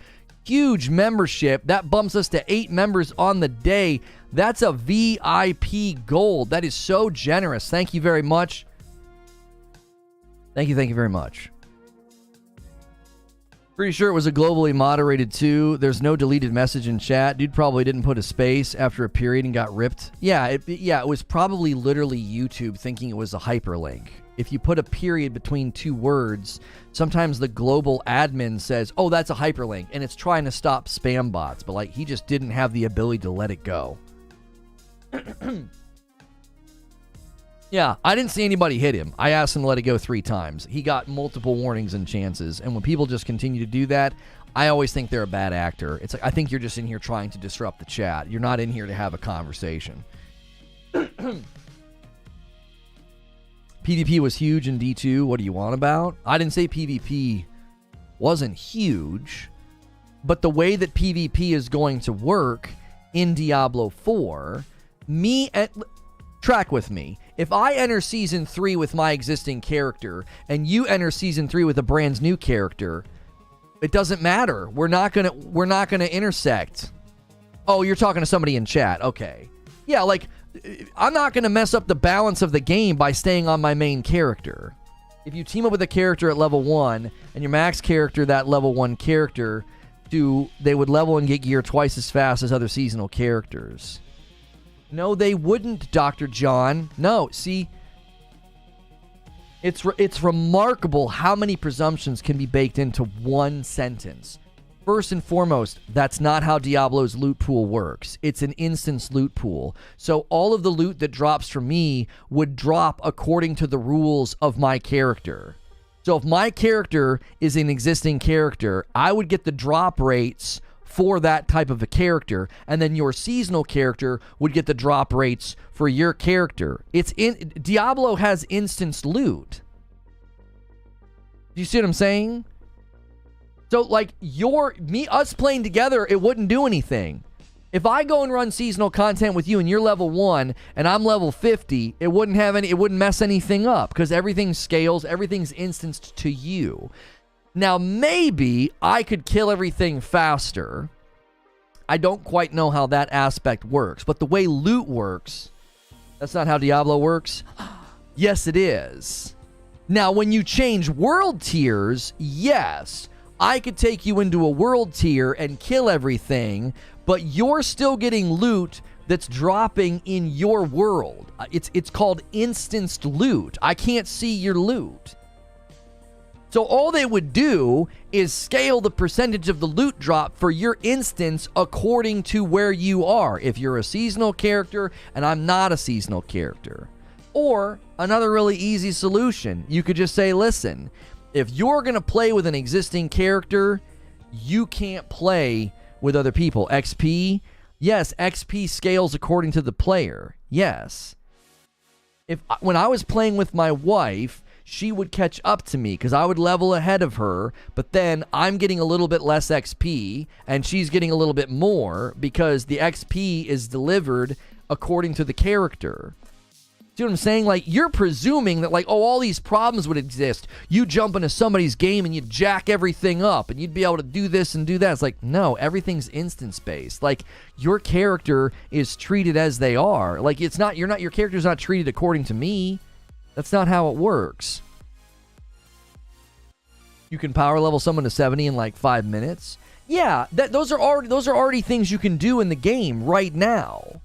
A: membership. That bumps us to 8 members on the day. That's a VIP gold. That is so generous. Thank you very much. Thank you very much. Pretty sure it was a globally moderated too. There's no deleted message in chat. Dude probably didn't put a space after a period and got ripped. Yeah, it was probably literally YouTube thinking it was a hyperlink. If you put a period between 2 words, sometimes the global admin says, oh, that's a hyperlink, and it's trying to stop spam bots, but like he just didn't have the ability to let it go. Yeah, I didn't see anybody hit him. I asked him to let it go 3 times. He got multiple warnings and chances, and when people just continue to do that, I always think they're a bad actor. It's like, I think you're just in here trying to disrupt the chat. You're not in here to have a conversation. PvP was huge in D2. What do you want about? I didn't say PvP wasn't huge, but the way that PvP is going to work in Diablo 4, track with me. If I enter Season 3 with my existing character, and you enter Season 3 with a brand new character, it doesn't matter. We're not gonna intersect. Oh, you're talking to somebody in chat. Okay. Yeah, like, I'm not going to mess up the balance of the game by staying on my main character. If you team up with a character at level 1 and your max character, that level 1 character, they would level and get gear twice as fast as other seasonal characters. No, they wouldn't, Dr. John. No, see, it's remarkable how many presumptions can be baked into one sentence. First and foremost, that's not how Diablo's loot pool works. It's an instance loot pool. So all of the loot that drops from me would drop according to the rules of my character. So if my character is an existing character, I would get the drop rates for that type of a character, and then your seasonal character would get the drop rates for your character. Diablo has instance loot. Do you see what I'm saying? So like us playing together, it wouldn't do anything. If I go and run seasonal content with you and you're level 1 and I'm level 50, it wouldn't mess anything up because everything scales, everything's instanced to you. Now, maybe I could kill everything faster. I don't quite know how that aspect works, but the way loot works, that's not how Diablo works. Yes, it is. Now, when you change world tiers, yes, I could take you into a world tier and kill everything, but you're still getting loot that's dropping in your world. It's called instanced loot. I can't see your loot. So all they would do is scale the percentage of the loot drop for your instance according to where you are. If you're a seasonal character and I'm not a seasonal character. Or another really easy solution, you could just say, listen, if you're going to play with an existing character, you can't play with other people. XP, yes, XP scales according to the player. Yes. When I was playing with my wife, she would catch up to me because I would level ahead of her, but then I'm getting a little bit less XP and she's getting a little bit more because the XP is delivered according to the character. See what I'm saying? Like, you're presuming that, like, oh, all these problems would exist. You jump into somebody's game and you jack everything up and you'd be able to do this and do that. It's like, no, everything's instance-based. Like, your character is treated as they are. Like, your character's not treated according to me. That's not how it works. You can power level someone to 70 in like 5 minutes. Yeah, those are already things you can do in the game right now.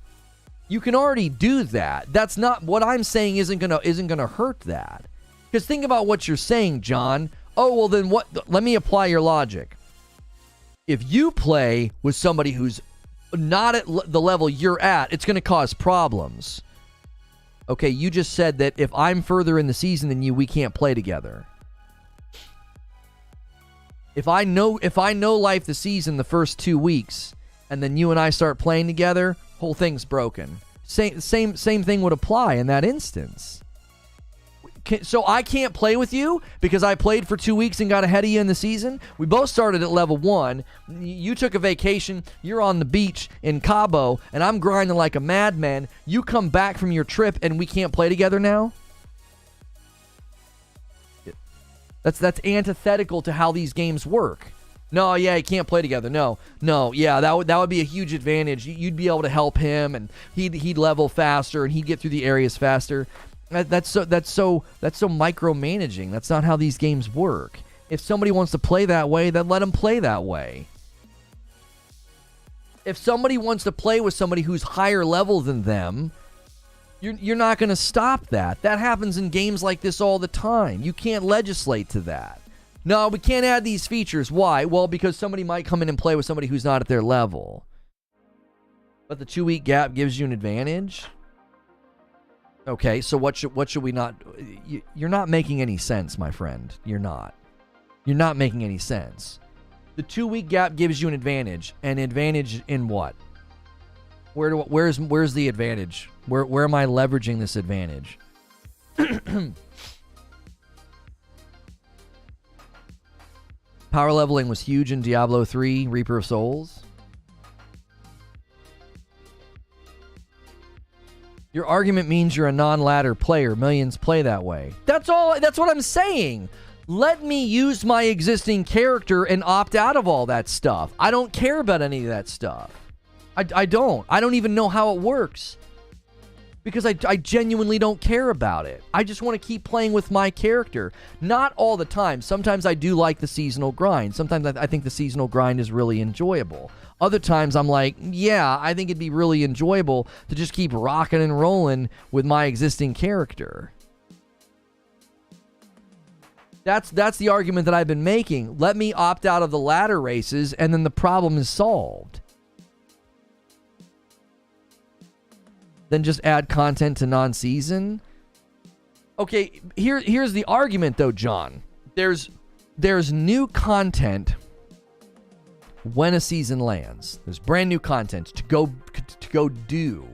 A: You can already do that. That's not what I'm saying. Isn't gonna hurt that. Because think about what you're saying, John. Oh, well then what? Let me apply your logic. If you play with somebody who's not at the level you're at, it's gonna cause problems. Okay, you just said that if I'm further in the season than you, we can't play together. If I know life the season the first 2 weeks, and then you and I start playing together, whole thing's broken. Same thing would apply in that instance. So I can't play with you because I played for 2 weeks and got ahead of you in the season? We both started at level 1. You took a vacation. You're on the beach in Cabo, and I'm grinding like a madman. You come back from your trip, and we can't play together now? That's antithetical to how these games work. No, yeah, you can't play together. No, yeah, that would be a huge advantage. You'd be able to help him, and he'd level faster, and he'd get through the areas faster. That's so micromanaging. That's not how these games work. If somebody wants to play that way, then let them play that way. If somebody wants to play with somebody who's higher level than them, you're not going to stop that. That happens in games like this all the time. You can't legislate to that. No, we can't add these features. Why? Well, because somebody might come in and play with somebody who's not at their level. But the 2 week gap gives you an advantage? Okay, so what should we not... You're not making any sense, my friend. You're not. You're not making any sense. The 2 week gap gives you an advantage. An advantage in what? Where's the advantage? Where am I leveraging this advantage? Power leveling was huge in Diablo 3, Reaper of Souls. Your argument means you're a non-ladder player. Millions play that way. That's what I'm saying. Let me use my existing character and opt out of all that stuff. I don't care about any of that stuff. I don't. I don't even know how it works. Because I genuinely don't care about it. I just want to keep playing with my character. Not all the time. Sometimes I do like the seasonal grind. Sometimes I think the seasonal grind is really enjoyable. Other times I'm like, yeah, I think it'd be really enjoyable to just keep rocking and rolling with my existing character. That's the argument that I've been making. Let me opt out of the ladder races and then the problem is solved. Then just add content to non-season. Okay, here's the argument though, John. There's new content when a season lands. There's brand new content to go do,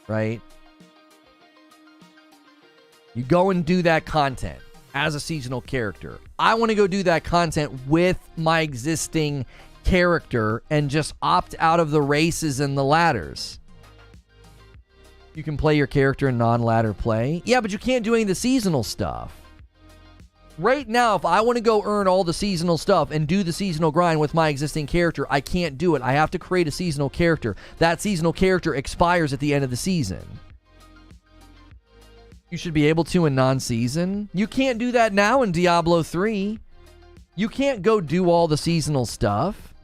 A: right? You go and do that content as a seasonal character. I want to go do that content with my existing character and just opt out of the races and the ladders. You can play your character in non-ladder play. Yeah, but you can't do any of the seasonal stuff. Right now, if I want to go earn all the seasonal stuff and do the seasonal grind with my existing character, I can't do it. I have to create a seasonal character. That seasonal character expires at the end of the season. You should be able to in non-season. You can't do that now in Diablo 3. You can't go do all the seasonal stuff.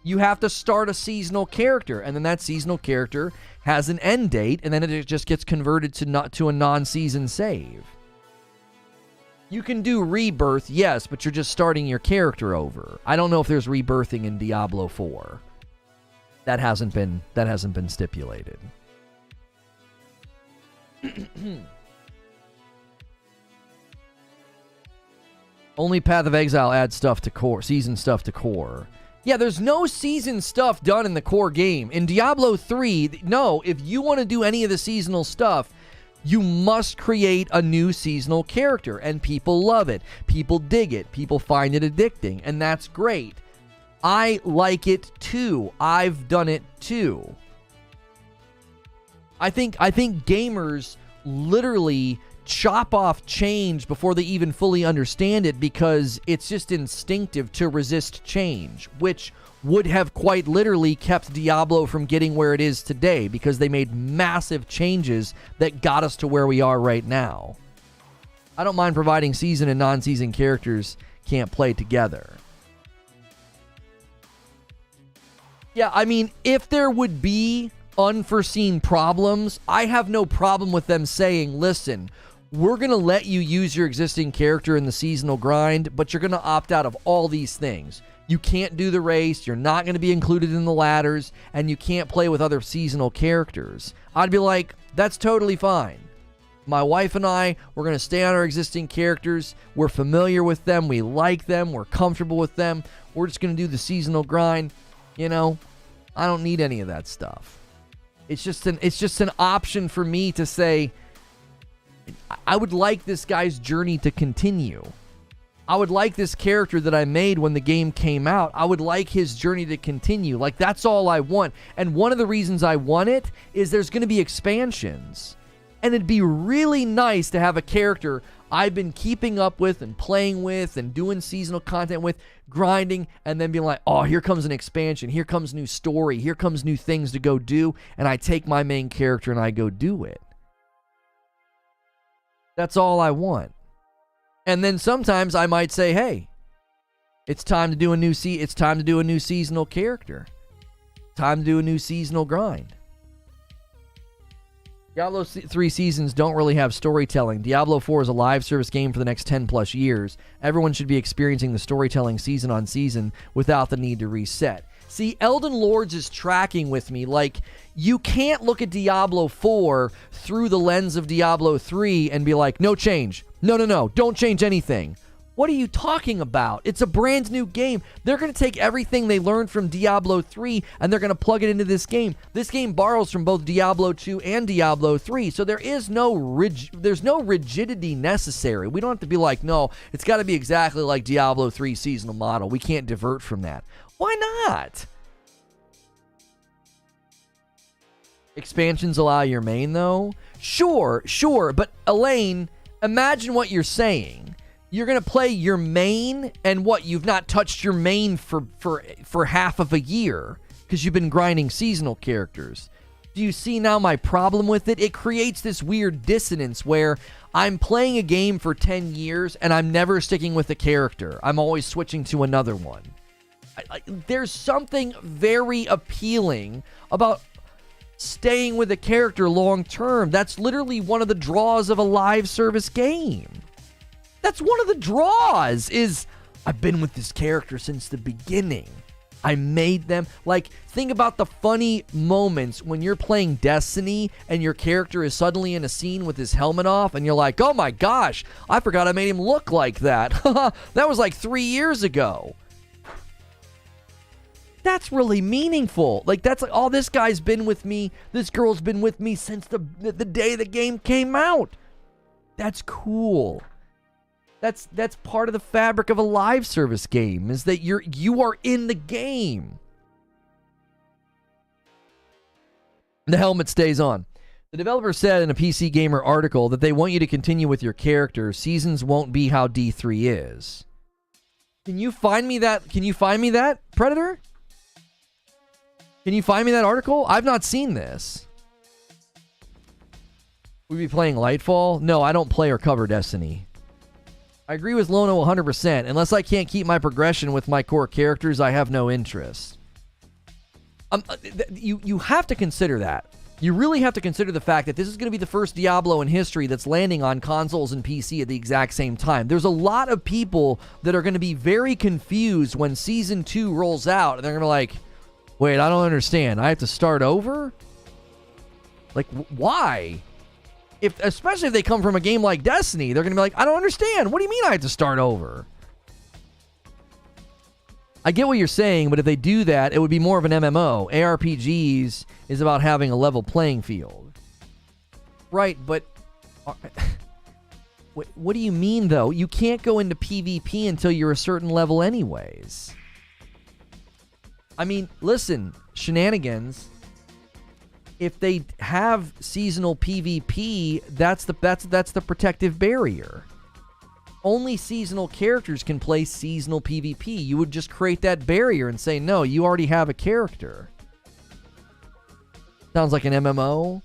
A: You have to start a seasonal character, and then that seasonal character has an end date, and then it just gets converted to a non-season save. You can do rebirth, yes, but you're just starting your character over. I don't know if there's rebirthing in Diablo 4. That hasn't been stipulated. Only Path of Exile adds stuff to core, season stuff to core. Yeah, there's no season stuff done in the core game. In Diablo 3, no, if you want to do any of the seasonal stuff, you must create a new seasonal character, and people love it. People dig it. People find it addicting, and that's great. I like it too. I've done it too. I think gamers literally chop off change before they even fully understand it because it's just instinctive to resist change, which would have quite literally kept Diablo from getting where it is today because they made massive changes that got us to where we are right now. I don't mind providing season and non-season characters can't play together. Yeah, I mean, if there would be unforeseen problems, I have no problem with them saying, listen, we're going to let you use your existing character in the seasonal grind, but you're going to opt out of all these things. You can't do the race, you're not going to be included in the ladders, and you can't play with other seasonal characters. I'd be like, that's totally fine. My wife and I, we're going to stay on our existing characters. We're familiar with them, we like them, we're comfortable with them. We're just going to do the seasonal grind. You know, I don't need any of that stuff. It's just an option for me to say, I would like this guy's journey to continue. I would like this character that I made when the game came out. I would like his journey to continue. Like, that's all I want. And one of the reasons I want it is there's going to be expansions. And it'd be really nice to have a character I've been keeping up with and playing with and doing seasonal content with, grinding, and then being like, oh, here comes an expansion. Here comes new story. Here comes new things to go do. And I take my main character and I go do it. That's all I want. And then sometimes I might say, hey, it's time to do a new seasonal character. Time to do a new seasonal grind. Diablo 3 seasons don't really have storytelling. Diablo 4 is a live service game for the next 10 plus years. Everyone should be experiencing the storytelling season on season without the need to reset. See, Elden Lords is tracking with me. Like, you can't look at Diablo 4 through the lens of Diablo 3 and be like, no change. No, don't change anything. What are you talking about? It's a brand new game. They're going to take everything they learned from Diablo 3 and they're going to plug it into this game. This game borrows from both Diablo 2 and Diablo 3, so there's no rigidity necessary. We don't have to be like, no, it's got to be exactly like Diablo 3 seasonal model. We can't divert from that. Why not? Expansions allow your main, though? Sure, but Elaine, imagine what you're saying. You're going to play your main, and what, you've not touched your main for half of a year because you've been grinding seasonal characters. Do you see now my problem with it? It creates this weird dissonance where I'm playing a game for 10 years and I'm never sticking with a character. I'm always switching to another one. There's something very appealing about staying with a character long term. That's literally one of the draws of a live service game. That's one of the draws, is I've been with this character since the beginning. I made them. Like, think about the funny moments when you're playing Destiny and your character is suddenly in a scene with his helmet off and you're like, oh my gosh, I forgot I made him look like that. That was like 3 years ago. That's really meaningful. Like, that's like, oh, this guy's been with me. This girl's been with me since the day the game came out. That's cool. That's part of the fabric of a live service game, is that you are in the game. The helmet stays on. The developer said in a PC Gamer article that they want you to continue with your character. Seasons won't be how D3 is. Can you find me that? Can you find me that, Predator? Can you find me that article? I've not seen this. We be playing Lightfall? No, I don't play or cover Destiny. I agree with Lono 100%. Unless I can't keep my progression with my core characters, I have no interest. You have to consider that. You really have to consider the fact that this is going to be the first Diablo in history that's landing on consoles and PC at the exact same time. There's a lot of people that are going to be very confused when Season 2 rolls out, and they're going to be like, wait, I don't understand. I have to start over? Like, why? Especially if they come from a game like Destiny, they're going to be like, I don't understand. What do you mean I have to start over? I get what you're saying, but if they do that, it would be more of an MMO. ARPGs is about having a level playing field. Right, but... what do you mean, though? You can't go into PvP until you're a certain level anyways. I mean, listen, Shenanigans, if they have seasonal PvP, that's the protective barrier. Only seasonal characters can play seasonal PvP. You would just create that barrier and say, no, you already have a character. Sounds like an MMO.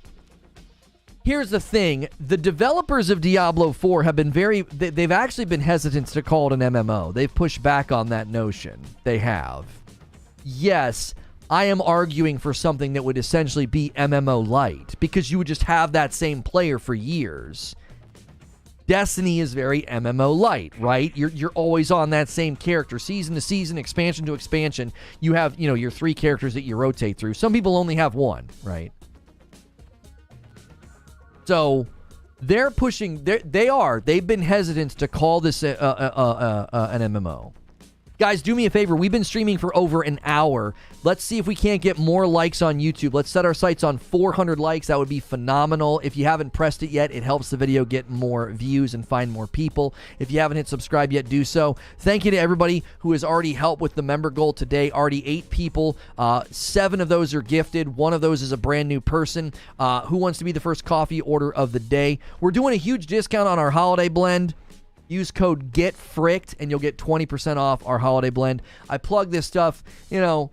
A: Here's the thing. The developers of Diablo IV have been they've actually been hesitant to call it an MMO. They've pushed back on that notion. They have. Yes, I am arguing for something that would essentially be MMO light, because you would just have that same player for years. Destiny is very MMO light, right? You're always on that same character, season to season, expansion to expansion. You have, your 3 characters that you rotate through. Some people only have 1, right? So they're pushing. They've been hesitant to call this an MMO. Guys, do me a favor. We've been streaming for over an hour. Let's see if we can't get more likes on YouTube. Let's set our sights on 400 likes. That would be phenomenal. If you haven't pressed it yet, it helps the video get more views and find more people. If you haven't hit subscribe yet, do so. Thank you to everybody who has already helped with the member goal today. Already 8 people. 7 of those are gifted. 1 of those is a brand new person who wants to be the first coffee order of the day. We're doing a huge discount on our holiday blend. Use code GETFRICKED and you'll get 20% off our holiday blend. I plug this stuff, I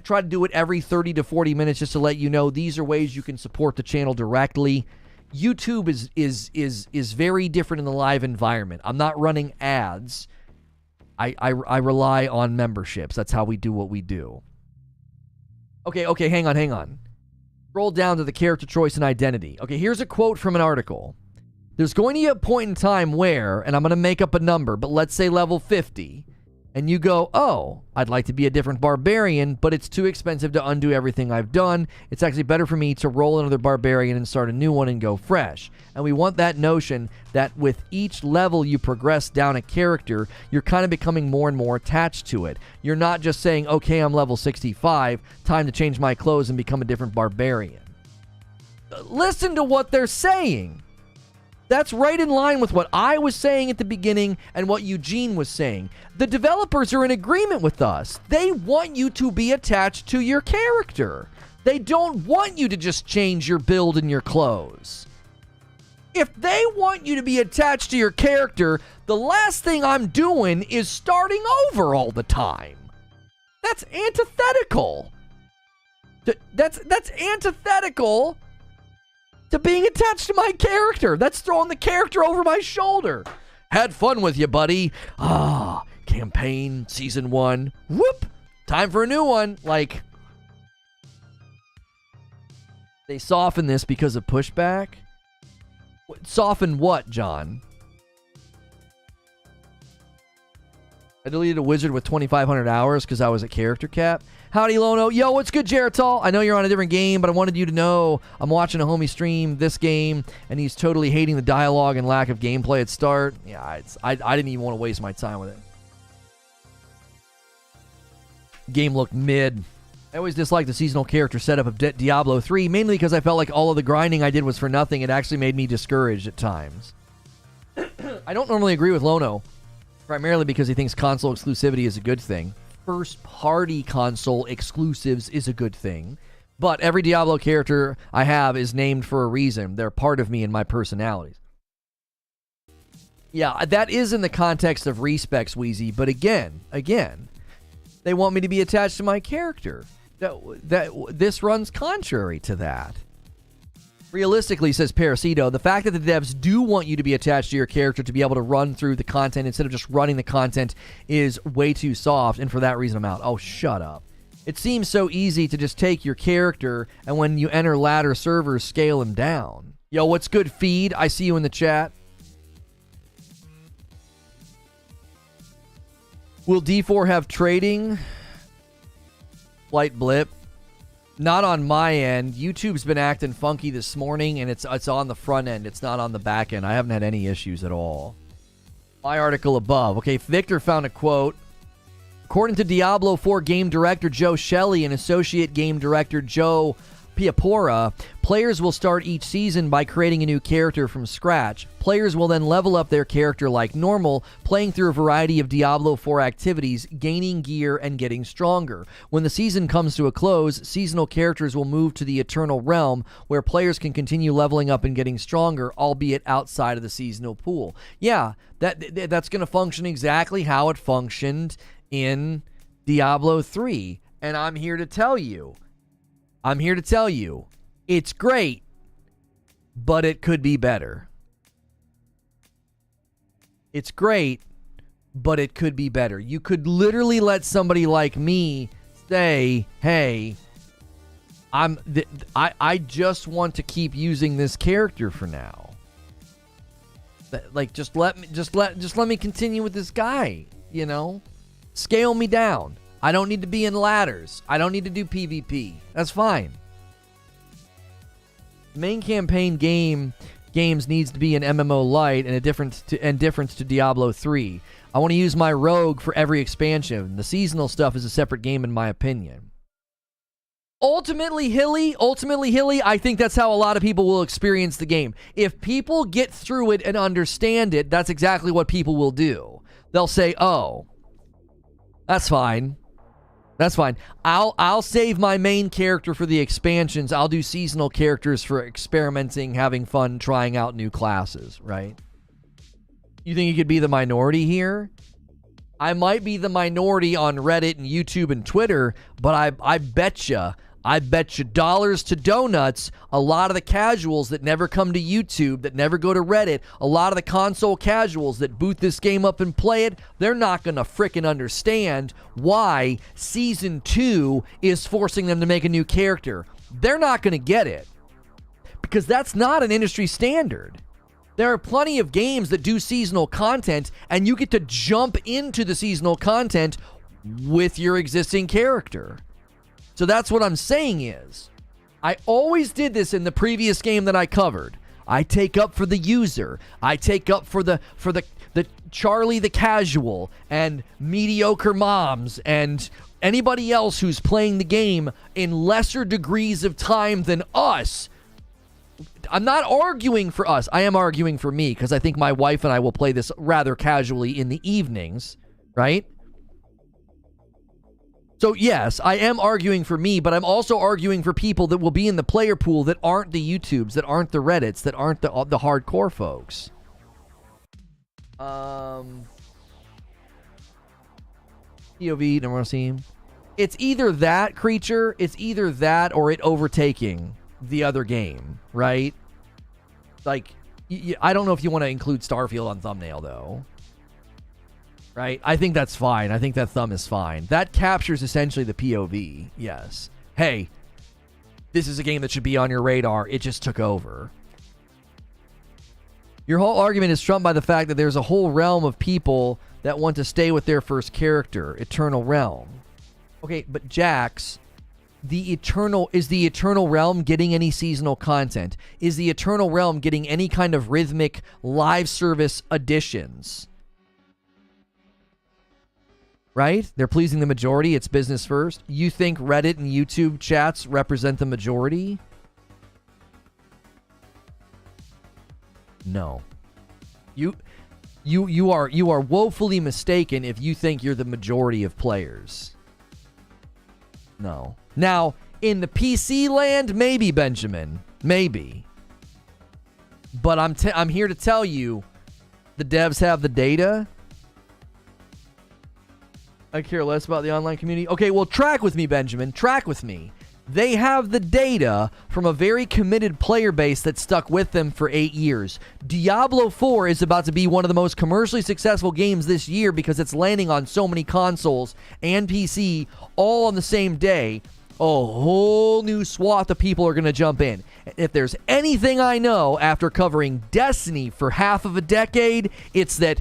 A: try to do it every 30 to 40 minutes just to let you know these are ways you can support the channel directly. YouTube is very different in the live environment. I'm not running ads. I rely on memberships. That's how we do what we do. Okay, hang on. Scroll down to the character choice and identity. Okay, here's a quote from an article. There's going to be a point in time where, and I'm going to make up a number, but let's say level 50, and you go, oh, I'd like to be a different barbarian, but it's too expensive to undo everything I've done. It's actually better for me to roll another barbarian and start a new one and go fresh. And we want that notion that with each level you progress down a character, you're kind of becoming more and more attached to it. You're not just saying, okay, I'm level 65, time to change my clothes and become a different barbarian. Listen to what they're saying. That's right in line with what I was saying at the beginning and what Eugene was saying. The developers are in agreement with us. They want you to be attached to your character. They don't want you to just change your build and your clothes. If they want you to be attached to your character, the last thing I'm doing is starting over all the time. That's antithetical. That's antithetical to being attached to my character. That's throwing the character over my shoulder. Had fun with you, buddy. Campaign season 1. Whoop. Time for a new one. Like, they soften this because of pushback? Soften what, John? I deleted a wizard with 2,500 hours because I was a character cap. Howdy, Lono. Yo, what's good, Geritol? I know you're on a different game, but I wanted you to know I'm watching a homie stream this game, and he's totally hating the dialogue and lack of gameplay at start. Yeah, I didn't even want to waste my time with it. Game looked mid. I always disliked the seasonal character setup of Diablo 3, mainly because I felt like all of the grinding I did was for nothing. It actually made me discouraged at times. I don't normally agree with Lono, primarily because he thinks console exclusivity is a good thing. First-party console exclusives is a good thing. But every Diablo character I have is named for a reason. They're part of me and my personalities. Yeah, that is in the context of respecs, Wheezy. But again, they want me to be attached to my character. This runs contrary to that. Realistically, says Parasito, the fact that the devs do want you to be attached to your character to be able to run through the content instead of just running the content is way too soft, and for that reason I'm out. Oh, shut up. It seems so easy to just take your character and when you enter ladder servers, scale him down. Yo, what's good, Feed? I see you in the chat. Will D4 have trading? Slight blip. Not on my end. YouTube's been acting funky this morning, and it's on the front end. It's not on the back end. I haven't had any issues at all. My article above. Okay, Victor found a quote. According to Diablo IV game director Joe Shelley and associate game director Joe Piapora, players will start each season by creating a new character from scratch. Players will then level up their character like normal, playing through a variety of Diablo IV activities, gaining gear, and getting stronger. When the season comes to a close, seasonal characters will move to the Eternal Realm, where players can continue leveling up and getting stronger, albeit outside of the seasonal pool. Yeah, that's going to function exactly how it functioned in Diablo 3. And I'm here to tell you, it's great, but it could be better. It's great, but it could be better. You could literally let somebody like me say, hey, I just want to keep using this character for now. Like, just let me continue with this guy, you know? Scale me down. I don't need to be in ladders. I don't need to do PvP. That's fine. Main campaign games needs to be an MMO light and a difference to Diablo 3. I want to use my rogue for every expansion. The seasonal stuff is a separate game in my opinion. Ultimately, Hilly, I think that's how a lot of people will experience the game. If people get through it and understand it, that's exactly what people will do. They'll say, oh, that's fine. That's fine. I'll save my main character for the expansions. I'll do seasonal characters for experimenting, having fun, trying out new classes, right? You think you could be the minority here? I might be the minority on Reddit and YouTube and Twitter, but I betcha dollars to donuts, a lot of the casuals that never come to YouTube, that never go to Reddit, a lot of the console casuals that boot this game up and play it, they're not going to frickin' understand why Season 2 is forcing them to make a new character. They're not going to get it. Because that's not an industry standard. There are plenty of games that do seasonal content, and you get to jump into the seasonal content with your existing character. So that's what I'm saying is, I always did this in the previous game that I covered. I take up for the user. I take up for the Charlie the casual and mediocre moms and anybody else who's playing the game in lesser degrees of time than us. I'm not arguing for us. I am arguing for me because I think my wife and I will play this rather casually in the evenings, right? So yes, I am arguing for me, but I'm also arguing for people that will be in the player pool that aren't the YouTubes, that aren't the Reddits, that aren't the hardcore folks. POV, never want to see him. It's either that, Creature, it's either that or it overtaking the other game, right? Like, I don't know if you want to include Starfield on thumbnail, though. Right? I think that's fine. I think that thumb is fine. That captures essentially the POV. Yes. Hey, this is a game that should be on your radar. It just took over. Your whole argument is trumped by the fact that there's a whole realm of people that want to stay with their first character, Eternal Realm. Okay, but Jax, is the Eternal Realm getting any seasonal content? Is the Eternal Realm getting any kind of rhythmic live service additions? right? They're pleasing the majority. It's business first. You think Reddit and YouTube chats represent the majority? No. You are woefully mistaken if you think you're the majority of players. No. Now, in the PC land, maybe, Benjamin. Maybe. But I'm here to tell you, the devs have the data. I care less about the online community. Okay, well, track with me, Benjamin. Track with me. They have the data from a very committed player base that stuck with them for 8 years. Diablo IV is about to be one of the most commercially successful games this year because it's landing on so many consoles and PC all on the same day. A whole new swath of people are going to jump in. If there's anything I know after covering Destiny for half of a decade, it's that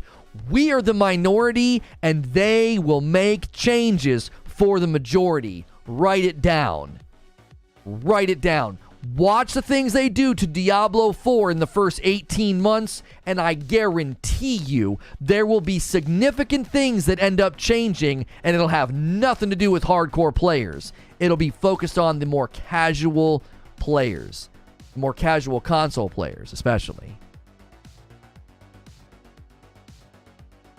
A: we are the minority and they will make changes for the majority. Write it down. Write it down. Watch the things they do to Diablo 4 in the first 18 months, and I guarantee you there will be significant things that end up changing, and it'll have nothing to do with hardcore players. It'll be focused on the more casual players, more casual console players especially.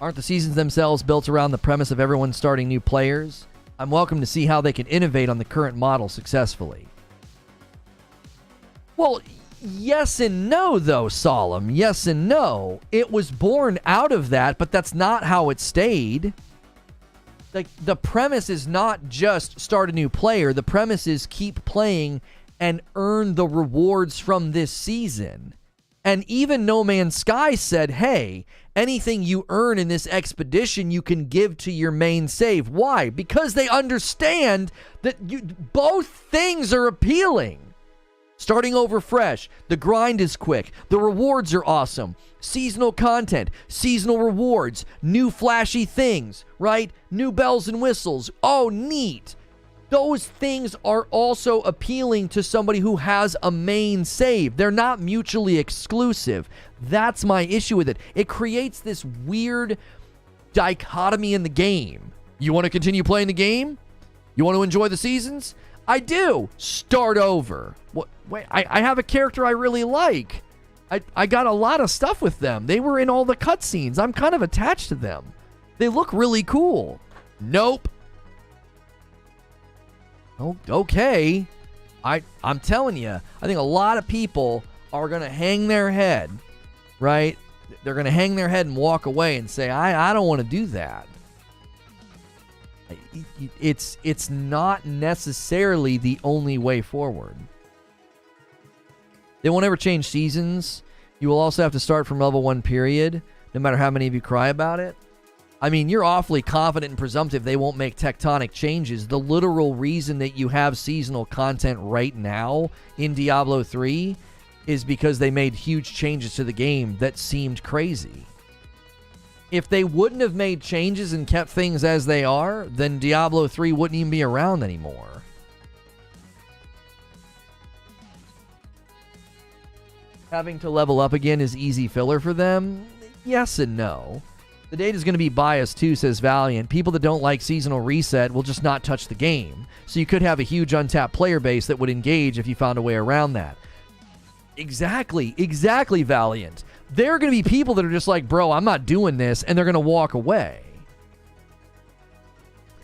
A: Aren't the seasons themselves built around the premise of everyone starting new players? I'm welcome to see how they can innovate on the current model successfully. Well, yes and no, though, Solemn. Yes and no. It was born out of that, but that's not how it stayed. Like, the premise is not just start a new player. The premise is keep playing and earn the rewards from this season. And even No Man's Sky said, hey, anything you earn in this expedition you can give to your main save. Why? Because they understand that both things are appealing. Starting over fresh, the grind is quick, the rewards are awesome, seasonal content, seasonal rewards, new flashy things, right? New bells and whistles. Oh, neat. Those things are also appealing to somebody who has a main save. They're not mutually exclusive. That's my issue with it. It creates this weird dichotomy in the game. You want to continue playing the game? You want to enjoy the seasons? I do. Start over. What? Wait, I have a character I really like. I got a lot of stuff with them. They were in all the cutscenes. I'm kind of attached to them. They look really cool. Nope. Oh, okay. I'm telling you, I think a lot of people are going to hang their head, right? They're going to hang their head and walk away and say, I don't want to do that. It's not necessarily the only way forward. They won't ever change seasons. You will also have to start from level 1 period, no matter how many of you cry about it. I mean, you're awfully confident and presumptive they won't make tectonic changes. The literal reason that you have seasonal content right now in Diablo 3 is because they made huge changes to the game that seemed crazy. If they wouldn't have made changes and kept things as they are, then Diablo 3 wouldn't even be around anymore. Having to level up again is easy filler for them? Yes and no. The data's going to be biased too, says Valiant. People that don't like seasonal reset will just not touch the game. So you could have a huge untapped player base that would engage if you found a way around that. Exactly, Valiant. There are going to be people that are just like, bro, I'm not doing this, and they're going to walk away.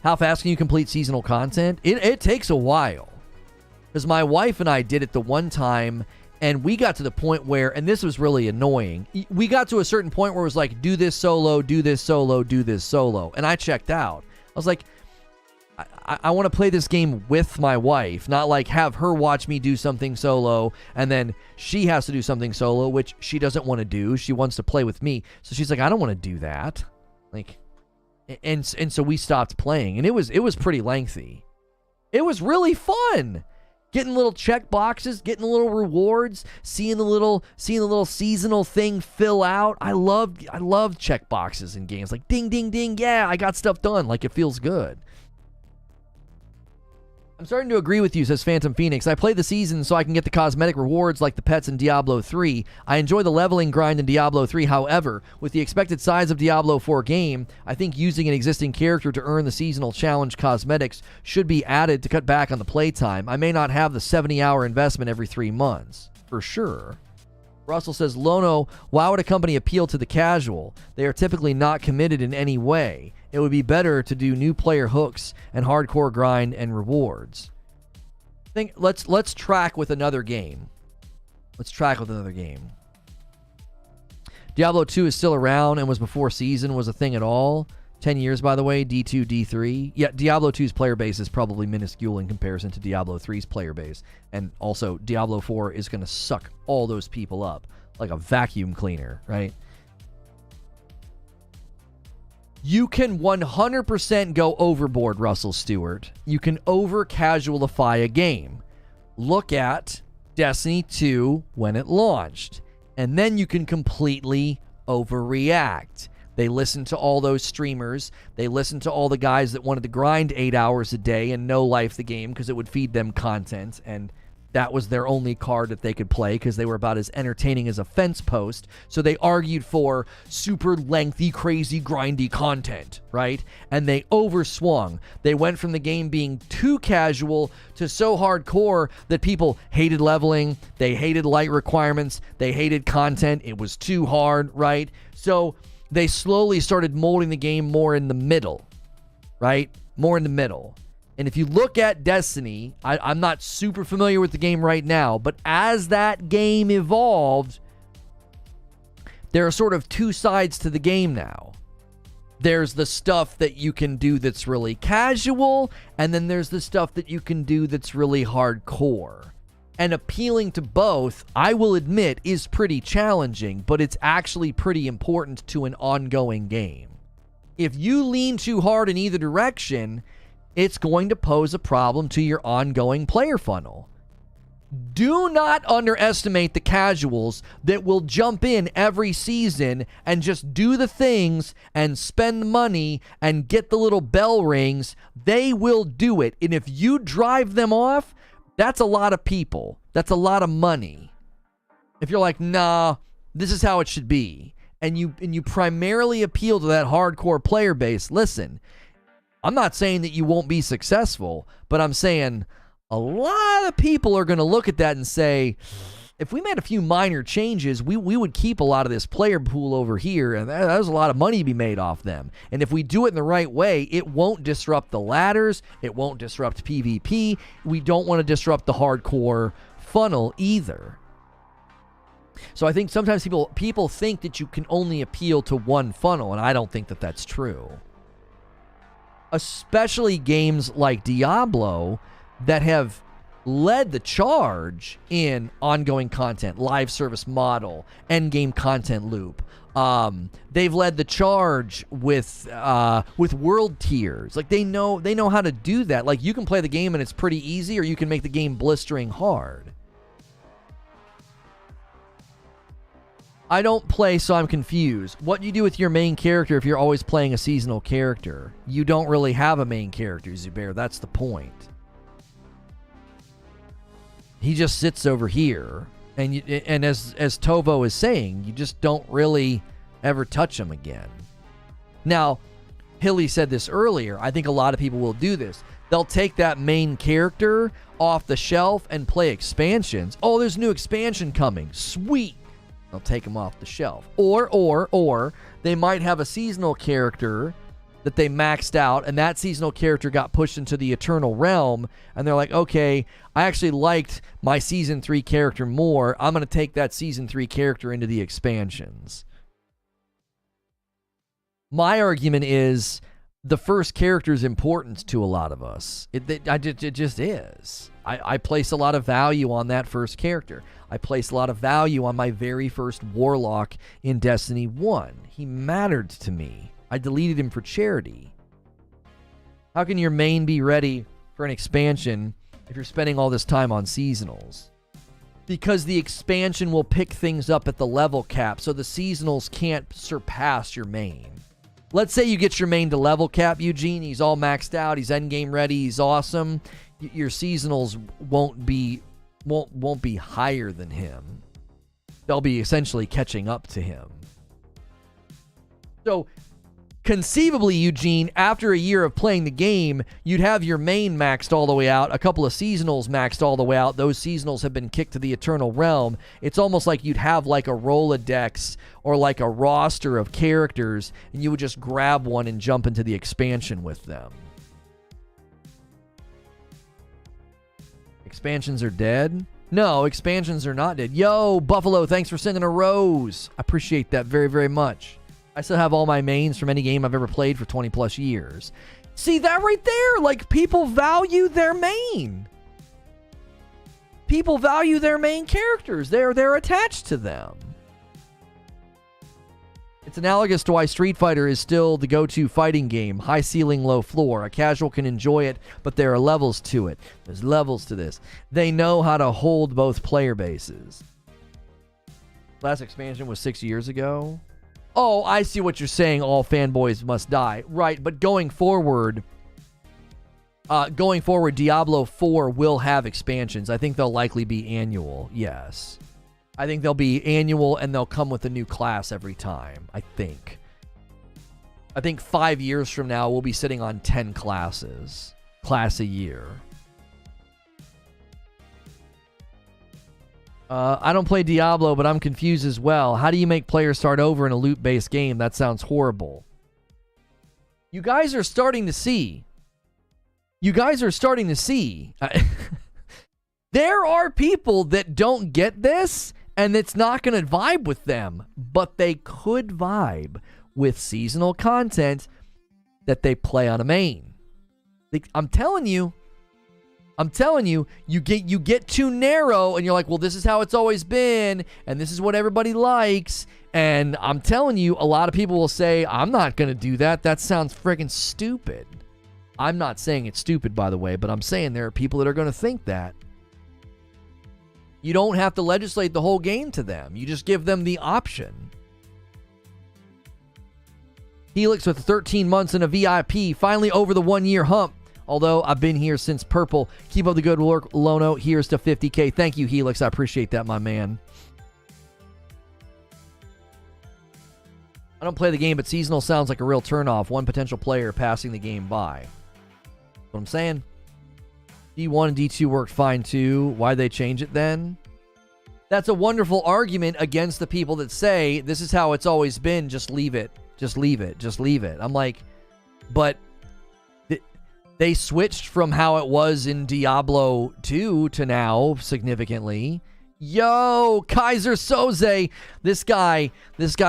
A: How fast can you complete seasonal content? It takes a while. Because my wife and I did it the one time, and we got to the point where, and this was really annoying, we got to a certain point where it was like, do this solo, do this solo, do this solo. And I checked out. I was like, I want to play this game with my wife, not like have her watch me do something solo and then she has to do something solo, which she doesn't want to do. She wants to play with me. So she's like, I don't want to do that. Like, and so we stopped playing, and it was pretty lengthy. It was really fun. Getting little check boxes, getting the little rewards, seeing the little seasonal thing fill out. I love check boxes in games. Like, ding, ding, ding. Yeah, I got stuff done. Like, it feels good. I'm starting to agree with you, says Phantom Phoenix. I play the season so I can get the cosmetic rewards like the pets in Diablo 3. I enjoy the leveling grind in Diablo 3. However, with the expected size of Diablo 4 game, I think using an existing character to earn the seasonal challenge cosmetics should be added to cut back on the playtime. I may not have the 70-hour investment every 3 months. For sure. Russell says, Lono, why would a company appeal to the casual? They are typically not committed in any way. It would be better to do new player hooks and hardcore grind and rewards. Let's track with another game. Diablo 2 is still around and was before season was a thing at all. 10 years, by the way, D2, D3. Yeah, Diablo 2's player base is probably minuscule in comparison to Diablo 3's player base. And also, Diablo 4 is going to suck all those people up like a vacuum cleaner, right? You can 100% go overboard, Russell Stewart. You can over-casualify a game. Look at Destiny 2 when it launched. And then you can completely overreact. They listened to all those streamers. They listened to all the guys that wanted to grind 8 hours a day and no life the game because it would feed them content. And that was their only card that they could play because they were about as entertaining as a fence post. So they argued for super lengthy, crazy, grindy content, right? And they overswung. They went from the game being too casual to so hardcore that people hated leveling. They hated light requirements. They hated content. It was too hard, right? So they slowly started molding the game more in the middle, right? More in the middle. And if you look at Destiny, I'm not super familiar with the game right now, but as that game evolved, there are sort of two sides to the game now. There's the stuff that you can do that's really casual, and then there's the stuff that you can do that's really hardcore. And appealing to both, I will admit, is pretty challenging, but it's actually pretty important to an ongoing game. If you lean too hard in either direction, it's going to pose a problem to your ongoing player funnel. Do not underestimate the casuals that will jump in every season and just do the things and spend money and get the little bell rings. They will do it. And if you drive them off, that's a lot of people. That's a lot of money. If you're like, nah, this is how it should be, and you primarily appeal to that hardcore player base, listen, I'm not saying that you won't be successful, but I'm saying a lot of people are going to look at that and say, if we made a few minor changes, we would keep a lot of this player pool over here, and there's a lot of money to be made off them. And if we do it in the right way, it won't disrupt the ladders. It won't disrupt PvP. We don't want to disrupt the hardcore funnel either. So I think sometimes people think that you can only appeal to one funnel, and I don't think that that's true. Especially games like Diablo that have led the charge in ongoing content, live service model, endgame content loop. They've led the charge with world tiers. Like they know how to do that. Like you can play the game and it's pretty easy, or you can make the game blistering hard. I don't play, so I'm confused. What do you do with your main character if you're always playing a seasonal character? You don't really have a main character, Zubair. That's the point. He just sits over here, and as Tovo is saying, you just don't really ever touch him again. Now, Hilly said this earlier. I think a lot of people will do this. They'll take that main character off the shelf and play expansions. Oh, there's a new expansion coming. Sweet. They'll take them off the shelf. Or they might have a seasonal character that they maxed out, and that seasonal character got pushed into the Eternal Realm, and they're like, okay, I actually liked my Season 3 character more. I'm going to take that Season 3 character into the expansions. My argument is the first character is important to a lot of us. It just is. I place a lot of value on that first character. I place a lot of value on my very first Warlock in Destiny 1. He mattered to me. I deleted him for charity. How can your main be ready for an expansion if you're spending all this time on seasonals? Because the expansion will pick things up at the level cap, so the seasonals can't surpass your main. Let's say you get your main to level cap, Eugene. He's all maxed out. He's endgame ready. He's awesome. your seasonals won't be higher than him. They'll be essentially catching up to him. So conceivably, Eugene, after a year of playing the game, you'd have your main maxed all the way out, a couple of seasonals maxed all the way out. Those seasonals have been kicked to the Eternal Realm. It's almost like you'd have like a Rolodex or like a roster of characters, and you would just grab one and jump into the expansion with them. Expansions are dead? No, expansions are not dead. Yo, Buffalo, thanks for sending a rose. I appreciate that very, very much. I still have all my mains from any game I've ever played for 20 plus years. See that right there? Like, people value their main. People value their main characters. They're attached to them. It's analogous to why Street Fighter is still the go-to fighting game. High ceiling, low floor. A casual can enjoy it, but there are levels to it. There's levels to this. They know how to hold both player bases. Last expansion was 6 years ago. Oh, I see what you're saying. All fanboys must die. Right, but going forward, Diablo 4 will have expansions. I think they'll likely be annual. Yes. I think they'll be annual, and they'll come with a new class every time, I think. I think 5 years from now, we'll be sitting on 10 classes. Class a year. I don't play Diablo, but I'm confused as well. How do you make players start over in a loot-based game? That sounds horrible. You guys are starting to see. There are people that don't get this, and it's not going to vibe with them, but they could vibe with seasonal content that they play on a main. I'm telling you, you get too narrow, and you're like, well, this is how it's always been, and this is what everybody likes. And I'm telling you, a lot of people will say, I'm not going to do that. That sounds friggin' stupid. I'm not saying it's stupid, by the way, but I'm saying there are people that are going to think that. You don't have to legislate the whole game to them. You just give them the option. Helix with 13 months in a VIP, finally over the 1 year hump. Although I've been here since Purple. Keep up the good work, Lono. Here's to 50K. Thank you, Helix. I appreciate that, my man. I don't play the game, but seasonal sounds like a real turnoff. One potential player passing the game by. That's what I'm saying. D1 and D2 worked fine too. Why'd they change it then? That's a wonderful argument against the people that say, this is how it's always been. Just leave it. Just leave it. Just leave it. I'm like, but they switched from how it was in Diablo 2 to now significantly. Yo, Kaiser Soze. This guy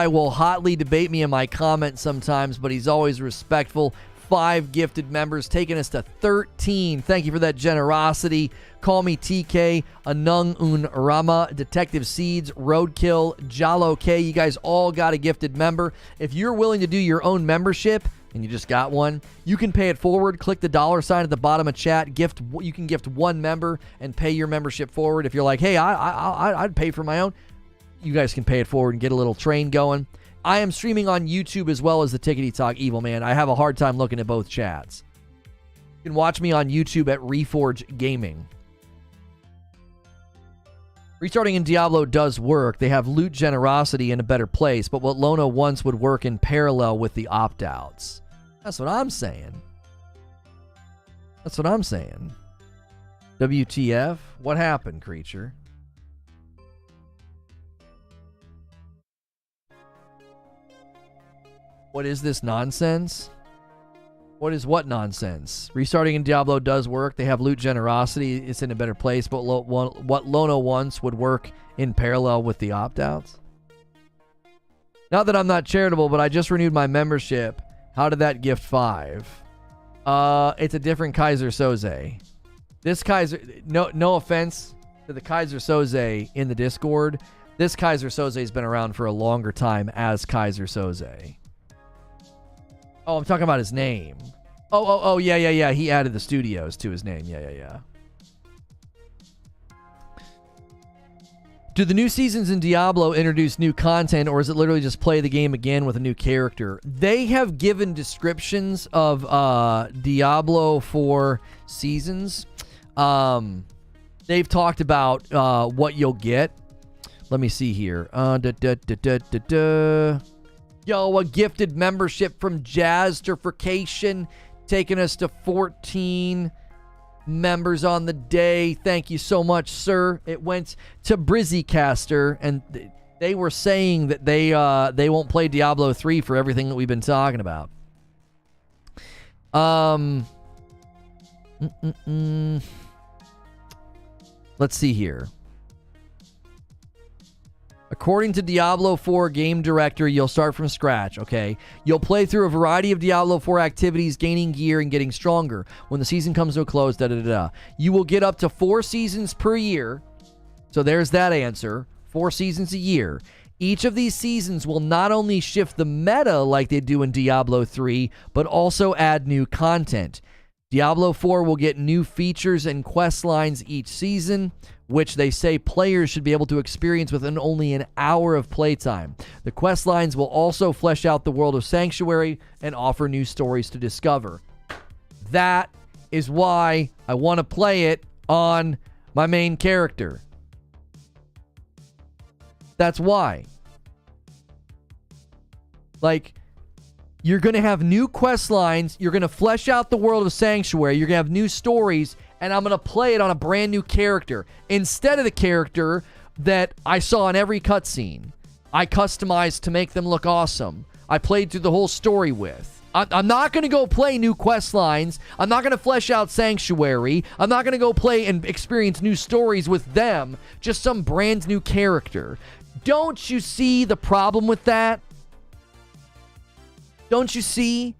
A: will hotly debate me in my comments sometimes, but he's always respectful. 5 gifted members, taking us to 13. Thank you for that generosity. Call me TK, Anung Un Rama, Detective Seeds, Roadkill, Jalo K. You guys all got a gifted member. If you're willing to do your own membership, and you just got one, you can pay it forward. Click the $sign at the bottom of chat. You can gift one member and pay your membership forward. If you're like, hey, I'd pay for my own, you guys can pay it forward and get a little train going. I am streaming on YouTube as well as the Tickety Talk Evil Man. I have a hard time looking at both chats. You can watch me on YouTube at Reforge Gaming. Restarting in Diablo does work. They have loot generosity in a better place, but what Lono wants would work in parallel with the opt-outs. That's what I'm saying. That's what I'm saying. WTF? What happened, creature? What is this nonsense? What is what nonsense? Restarting in Diablo does work. They have loot generosity. It's in a better place. But what Lono wants would work in parallel with the opt-outs. Not that I'm not charitable, but I just renewed my membership. How did that gift 5? It's a different Kaiser Soze. This Kaiser... No offense to the Kaiser Soze in the Discord. This Kaiser Soze has been around for a longer time as Kaiser Soze. Oh, I'm talking about his name. Oh, yeah. He added the studios to his name. Yeah. Do the new seasons in Diablo introduce new content, or is it literally just play the game again with a new character? They have given descriptions of Diablo 4 seasons. They've talked about what you'll get. Let me see here. Yo, a gifted membership from Jazzerfication, taking us to 14 members on the day. Thank you so much, sir. It went to Brizzycaster, and they were saying that they won't play Diablo 3 for everything that we've been talking about. Let's see here. According to Diablo IV game director, you'll start from scratch, okay? You'll play through a variety of Diablo IV activities, gaining gear and getting stronger. When the season comes to a close, da-da-da-da. You will get up to 4 seasons per year. So there's that answer. 4 seasons a year. Each of these seasons will not only shift the meta like they do in Diablo 3, but also add new content. Diablo 4 will get new features and quest lines each season, which they say players should be able to experience within only an hour of playtime. The quest lines will also flesh out the world of Sanctuary and offer new stories to discover. That is why I want to play it on my main character. That's why. Like, you're going to have new quest lines. You're going to flesh out the world of Sanctuary. You're going to have new stories. And I'm going to play it on a brand new character. Instead of the character that I saw in every cutscene. I customized to make them look awesome. I played through the whole story with. I'm not going to go play new quest lines. I'm not going to flesh out Sanctuary. I'm not going to go play and experience new stories with them. Just some brand new character. Don't you see the problem with that? Don't you see?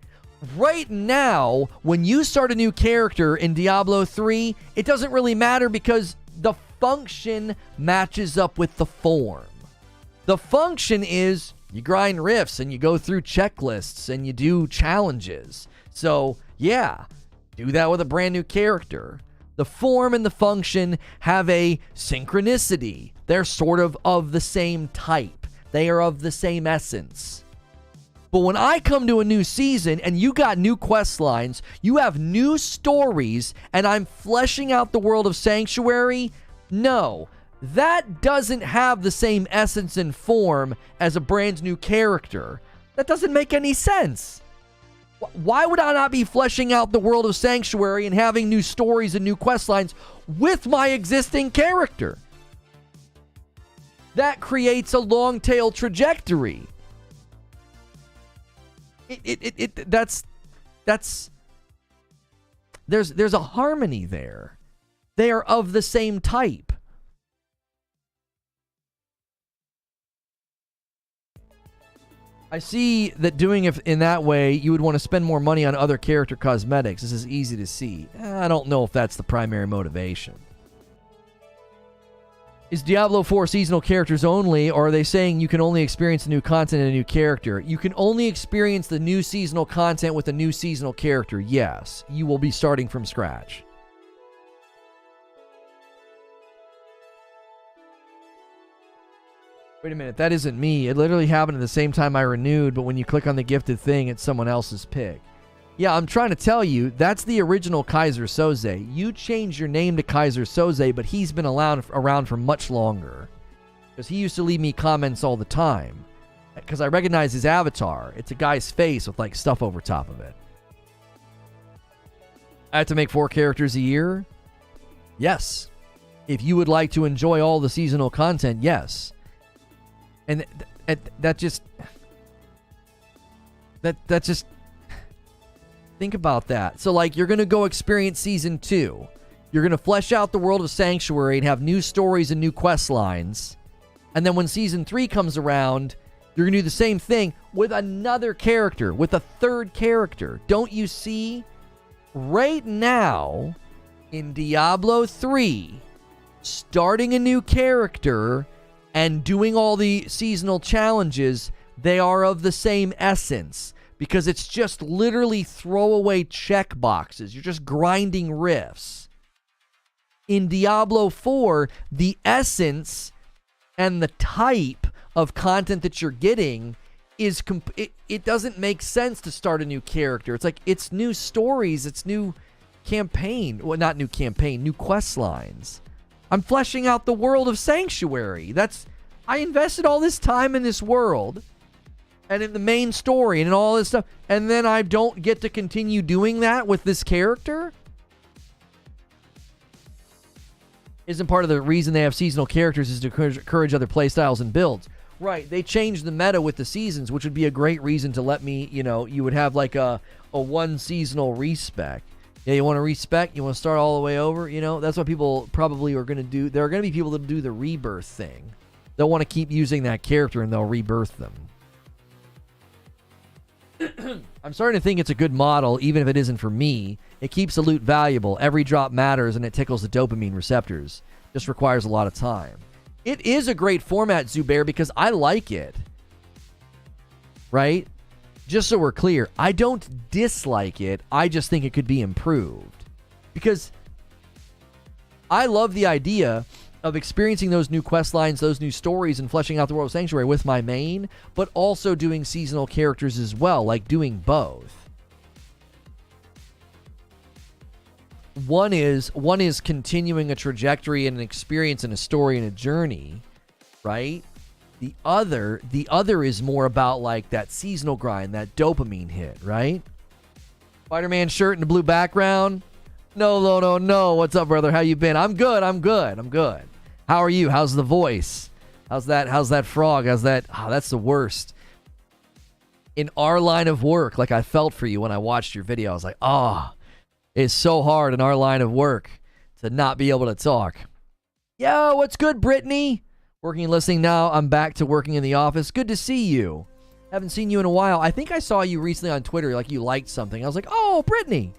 A: Right now, when you start a new character in Diablo 3, it doesn't really matter because the function matches up with the form. The function is you grind rifts and you go through checklists and you do challenges. So, yeah, do that with a brand new character. The form and the function have a synchronicity. They're sort of the same type. They are of the same essence. But when I come to a new season and you got new quest lines, you have new stories, and I'm fleshing out the world of Sanctuary, no, that doesn't have the same essence and form as a brand new character. That doesn't make any sense. Why would I not be fleshing out the world of Sanctuary and having new stories and new quest lines with my existing character? That creates a long tail trajectory. There's a harmony there. They are of the same type. I see that doing it in that way, you would want to spend more money on other character cosmetics. This is easy to see. I don't know if that's the primary motivation. Is Diablo 4 seasonal characters only, or are they saying you can only experience the new content and a new character? You can only experience the new seasonal content with a new seasonal character, yes. You will be starting from scratch. Wait a minute, that isn't me. It literally happened at the same time I renewed, but when you click on the gifted thing, it's someone else's pick. Yeah, I'm trying to tell you, that's the original Kaiser Soze. You changed your name to Kaiser Soze, but he's been around for much longer. Because he used to leave me comments all the time. Because I recognize his avatar. It's a guy's face with, like, stuff over top of it. I have to make 4 characters a year? Yes. If you would like to enjoy all the seasonal content, yes. And that just... That just... Think about that. So, like, you're going to go experience Season 2. You're going to flesh out the world of Sanctuary and have new stories and new quest lines. And then when Season 3 comes around, you're going to do the same thing with another character, with a third character. Don't you see? Right now, in Diablo 3, starting a new character and doing all the seasonal challenges, they are of the same essence. Because it's just literally throwaway check boxes. You're just grinding rifts. In Diablo 4, the essence and the type of content that you're getting is... it doesn't make sense to start a new character. It's like, it's new stories. It's new campaign. Well, not new campaign, new quest lines. I'm fleshing out the world of Sanctuary. I invested all this time in this world and in the main story and in all this stuff, and then I don't get to continue doing that with this character? Isn't part of the reason they have seasonal characters is to encourage other playstyles and builds. Right, they changed the meta with the seasons, which would be a great reason to let me, you would have like a one seasonal respec. Yeah, you want to respec, you want to start all the way over, that's what people probably are going to do. There are going to be people that do the rebirth thing. They'll want to keep using that character and they'll rebirth them. I'm starting to think it's a good model, even if it isn't for me. It keeps the loot valuable. Every drop matters, and it tickles the dopamine receptors. Just requires a lot of time. It is a great format, Zubair, because I like it. Right? Just so we're clear, I don't dislike it. I just think it could be improved. Because I love the idea of experiencing those new quest lines, those new stories, and fleshing out the world of Sanctuary with my main, but also doing seasonal characters as well, like doing both. One is continuing a trajectory and an experience and a story and a journey, right? The other is more about like that seasonal grind, that dopamine hit, right? Spider-Man shirt and a blue background. No. What's up, brother? How you been? I'm good. How are you? How's the voice? How's that frog? That's the worst. In our line of work, like I felt for you when I watched your video. I was like, it's so hard in our line of work to not be able to talk. Yo, what's good, Brittany? Working and listening now. I'm back to working in the office. Good to see you. Haven't seen you in a while. I think I saw you recently on Twitter, like you liked something. I was like, oh, Brittany.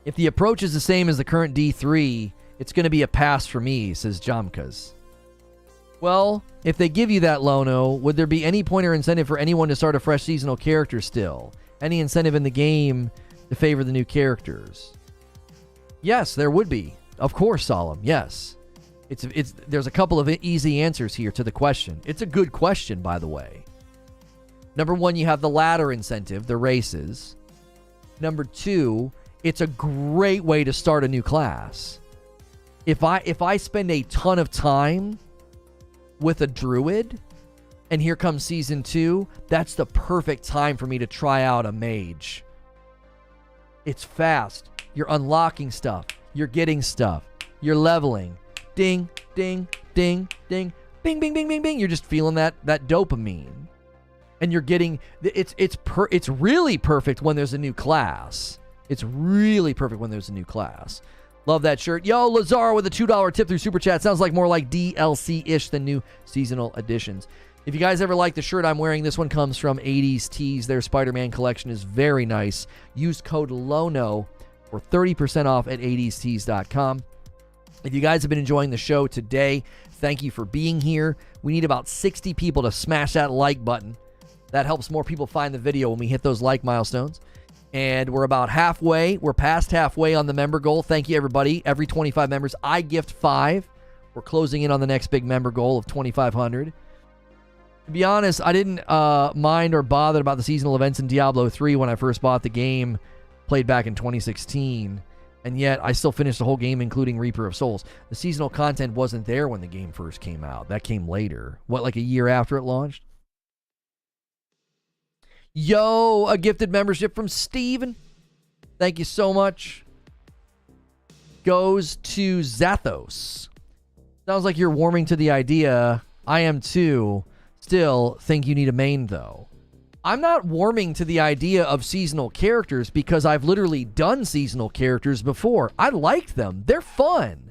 A: If the approach is the same as the current D3, it's going to be a pass for me, says Jamkas. Well, if they give you that, Lono, would there be any point or incentive for anyone to start a fresh seasonal character still? Any incentive in the game to favor the new characters? Yes, there would be. Of course, Solemn. Yes. There's a couple of easy answers here to the question. It's a good question, by the way. Number one, you have the ladder incentive, the races. Number two, it's a great way to start a new class. If I spend a ton of time with a druid, and here comes season 2, that's the perfect time for me to try out a mage. It's fast. You're unlocking stuff. You're getting stuff. You're leveling. Ding, ding, ding, ding. Bing, bing, bing, bing, bing. You're just feeling that dopamine. And you're getting... It's really perfect when there's a new class. It's really perfect when there's a new class. Love that shirt. Yo, Lazar with a $2 tip through Super Chat. Sounds like more like DLC-ish than new seasonal editions. If you guys ever like the shirt I'm wearing, this one comes from 80s Tees. Their Spider-Man collection is very nice. Use code LONO for 30% off at 80stees.com. If you guys have been enjoying the show today, thank you for being here. We need about 60 people to smash that like button. That helps more people find the video when we hit those like milestones. And we're about halfway. We're past halfway on the member goal. Thank you, everybody. Every 25 members, I gift 5. We're closing in on the next big member goal of 2,500. To be honest, I didn't mind or bother about the seasonal events in Diablo 3 when I first bought the game, played back in 2016. And yet, I still finished the whole game, including Reaper of Souls. The seasonal content wasn't there when the game first came out. That came later. What, like a year after it launched? Yo, a gifted membership from Steven. Thank you so much. Goes to Zathos. Sounds like you're warming to the idea. I am too. Still think you need a main, though. I'm not warming to the idea of seasonal characters because I've literally done seasonal characters before. I liked them. They're fun.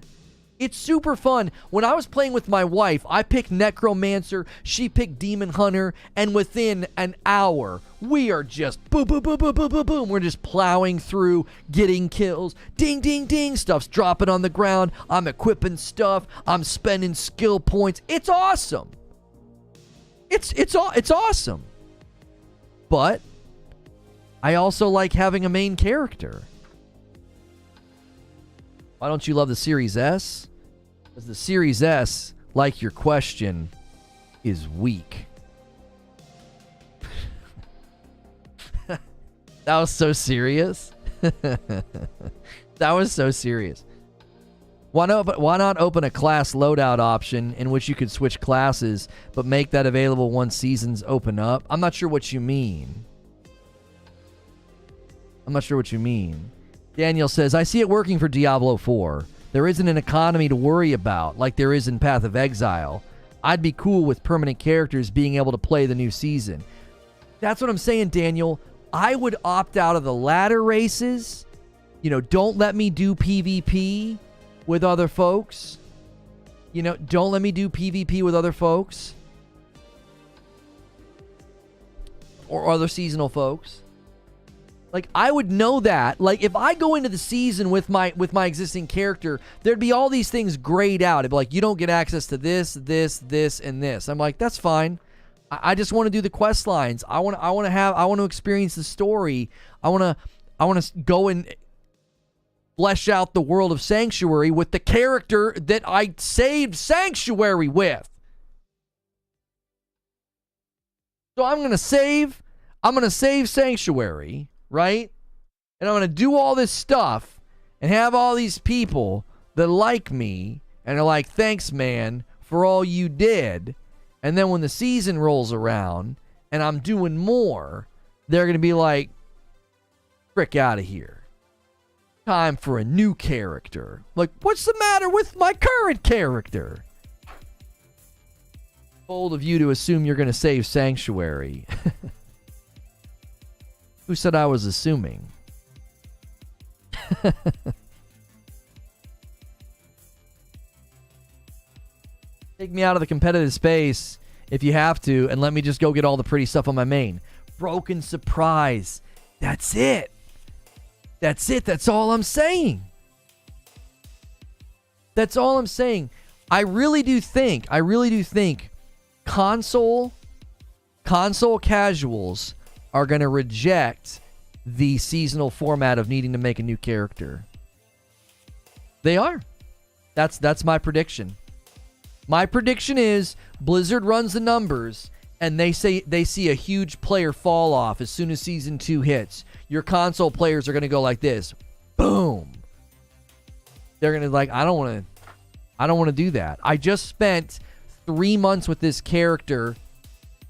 A: It's super fun. When I was playing with my wife, I picked Necromancer, she picked Demon Hunter, and within an hour, we are just boom, boom, boom, boom, boom, boom, boom. We're just plowing through, getting kills. Ding, ding, ding. Stuff's dropping on the ground. I'm equipping stuff. I'm spending skill points. It's awesome. It's awesome. But I also like having a main character. Why don't you love the Series S? Because the Series S, like your question, is weak. That was so serious. That was so serious. Why not open a class loadout option in which you could switch classes, but make that available once seasons open up? I'm not sure what you mean. Daniel says, I see it working for Diablo 4. There isn't an economy to worry about like there is in Path of Exile. I'd be cool with permanent characters being able to play the new season. That's what I'm saying, Daniel. I would opt out of the ladder races. You know, don't let me do PvP with other folks. You know, don't let me do PvP with other folks. Or other seasonal folks. Like, I would know that. Like, if I go into the season with my existing character, there'd be all these things grayed out. It'd be like, you don't get access to this, and this. I'm like, that's fine. I just want to do the quest lines. I want to experience the story. I want to go and flesh out the world of Sanctuary with the character that I saved Sanctuary with. So I'm going to save Sanctuary, right? And I'm going to do all this stuff and have all these people that like me and are like, thanks, man, for all you did. And then when the season rolls around and I'm doing more, they're going to be like, frick out of here. Time for a new character. Like, what's the matter with my current character? Bold of you to assume you're going to save Sanctuary. Who said I was assuming? Take me out of the competitive space if you have to, and let me just go get all the pretty stuff on my main. Broken surprise. That's it. That's it. That's all I'm saying. That's all I'm saying. I really do think console casuals are going to reject the seasonal format of needing to make a new character. They are. That's my prediction. My prediction is Blizzard runs the numbers and they see a huge player fall off as soon as season 2 hits. Your console players are going to go like this. Boom. They're going to like, I don't want to do that. I just spent 3 months with this character.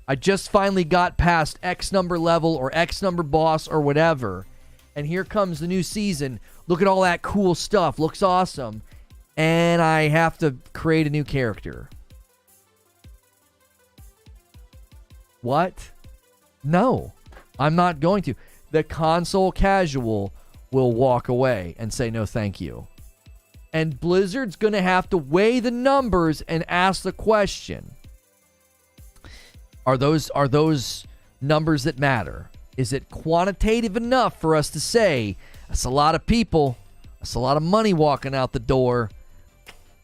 A: I just finally got past X number level or X number boss or whatever. And here comes the new season. Look at all that cool stuff. Looks awesome. And I have to create a new character. What? No, I'm not going to. The console casual will walk away and say no thank you. And Blizzard's going to have to weigh the numbers and ask the question. Are those numbers that matter? Is it quantitative enough for us to say, that's a lot of people, that's a lot of money walking out the door,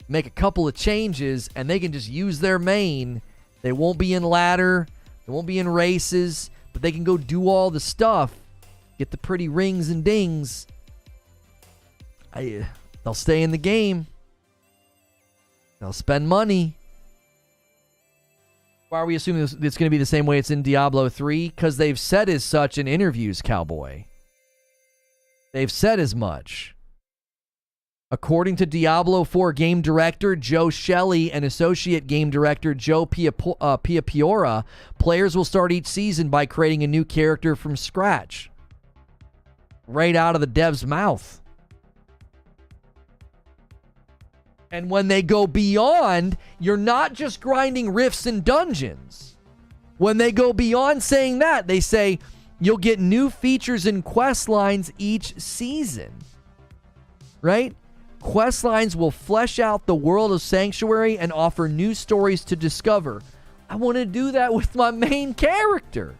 A: make a couple of changes, and they can just use their main. They won't be in ladder, they won't be in races, but they can go do all the stuff, get the pretty rings and dings. They'll stay in the game. They'll spend money. Why are we assuming it's going to be the same way it's in Diablo 3? Because they've said as such in interviews, Cowboy. They've said as much. According to Diablo 4 game director Joe Shelley and associate game director Joe Piapiora, players will start each season by creating a new character from scratch. Right out of the dev's mouth. And when they go beyond, you're not just grinding rifts and dungeons. When they go beyond saying that, they say you'll get new features and quest lines each season. Right? Quest lines will flesh out the world of Sanctuary and offer new stories to discover. I want to do that with my main character.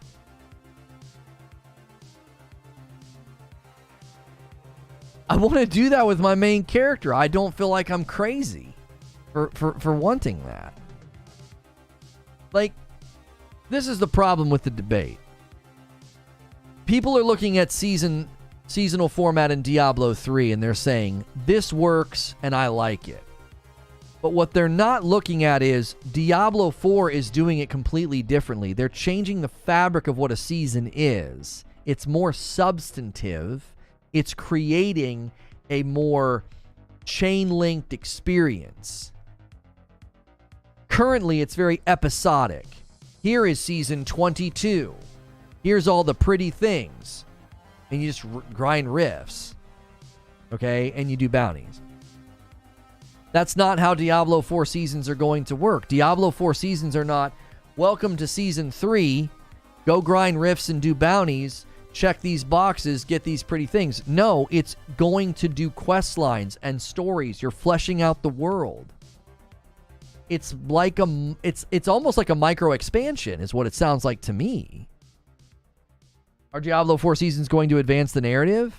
A: I want to do that with my main character. I don't feel like I'm crazy for wanting that. Like, this is the problem with the debate. People are looking at seasonal format in Diablo 3 and they're saying, this works and I like it. But what they're not looking at is Diablo 4 is doing it completely differently. They're changing the fabric of what a season is It's more substantive. It's creating a more chain-linked experience. Currently, it's very episodic. Here is season 22. Here's all the pretty things. And you just grind riffs. Okay? And you do bounties. That's not how Diablo 4 seasons are going to work. Diablo 4 seasons are not, welcome to season 3, go grind riffs and do bounties, check these boxes, get these pretty things. No, it's going to do quest lines and stories. You're fleshing out the world. It's like it's almost like a micro expansion is what it sounds like to me. Are Diablo 4 seasons going to advance the narrative?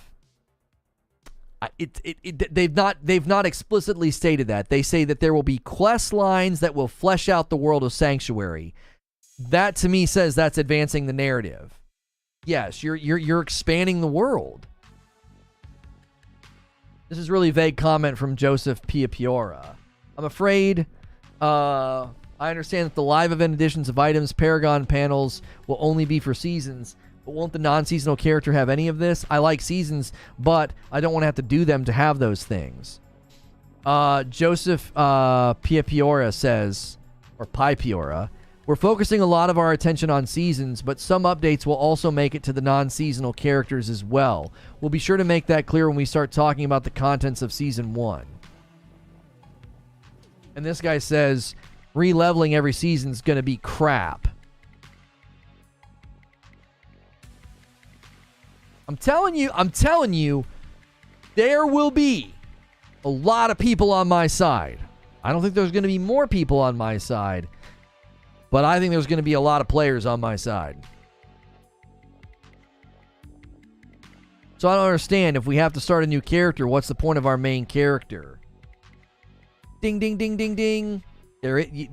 A: They've not explicitly stated that. They say that there will be quest lines that will flesh out the world of Sanctuary. That to me says that's advancing the narrative. Yes, you're expanding the world. This is really vague comment from Joseph Piapiora. I'm afraid I understand that the live event editions of items, Paragon panels will only be for seasons. But won't the non-seasonal character have any of this? I like seasons, but I don't want to have to do them to have those things. Joseph Piapiora says, or Piapiora, we're focusing a lot of our attention on seasons, but some updates will also make it to the non-seasonal characters as well. We'll be sure to make that clear when we start talking about the contents of Season 1. And this guy says, re-leveling every season is going to be crap. I'm telling you, there will be a lot of people on my side. I don't think there's going to be more people on my side, but I think there's going to be a lot of players on my side. So I don't understand, if we have to start a new character, what's the point of our main character? Ding, ding, ding, ding, ding.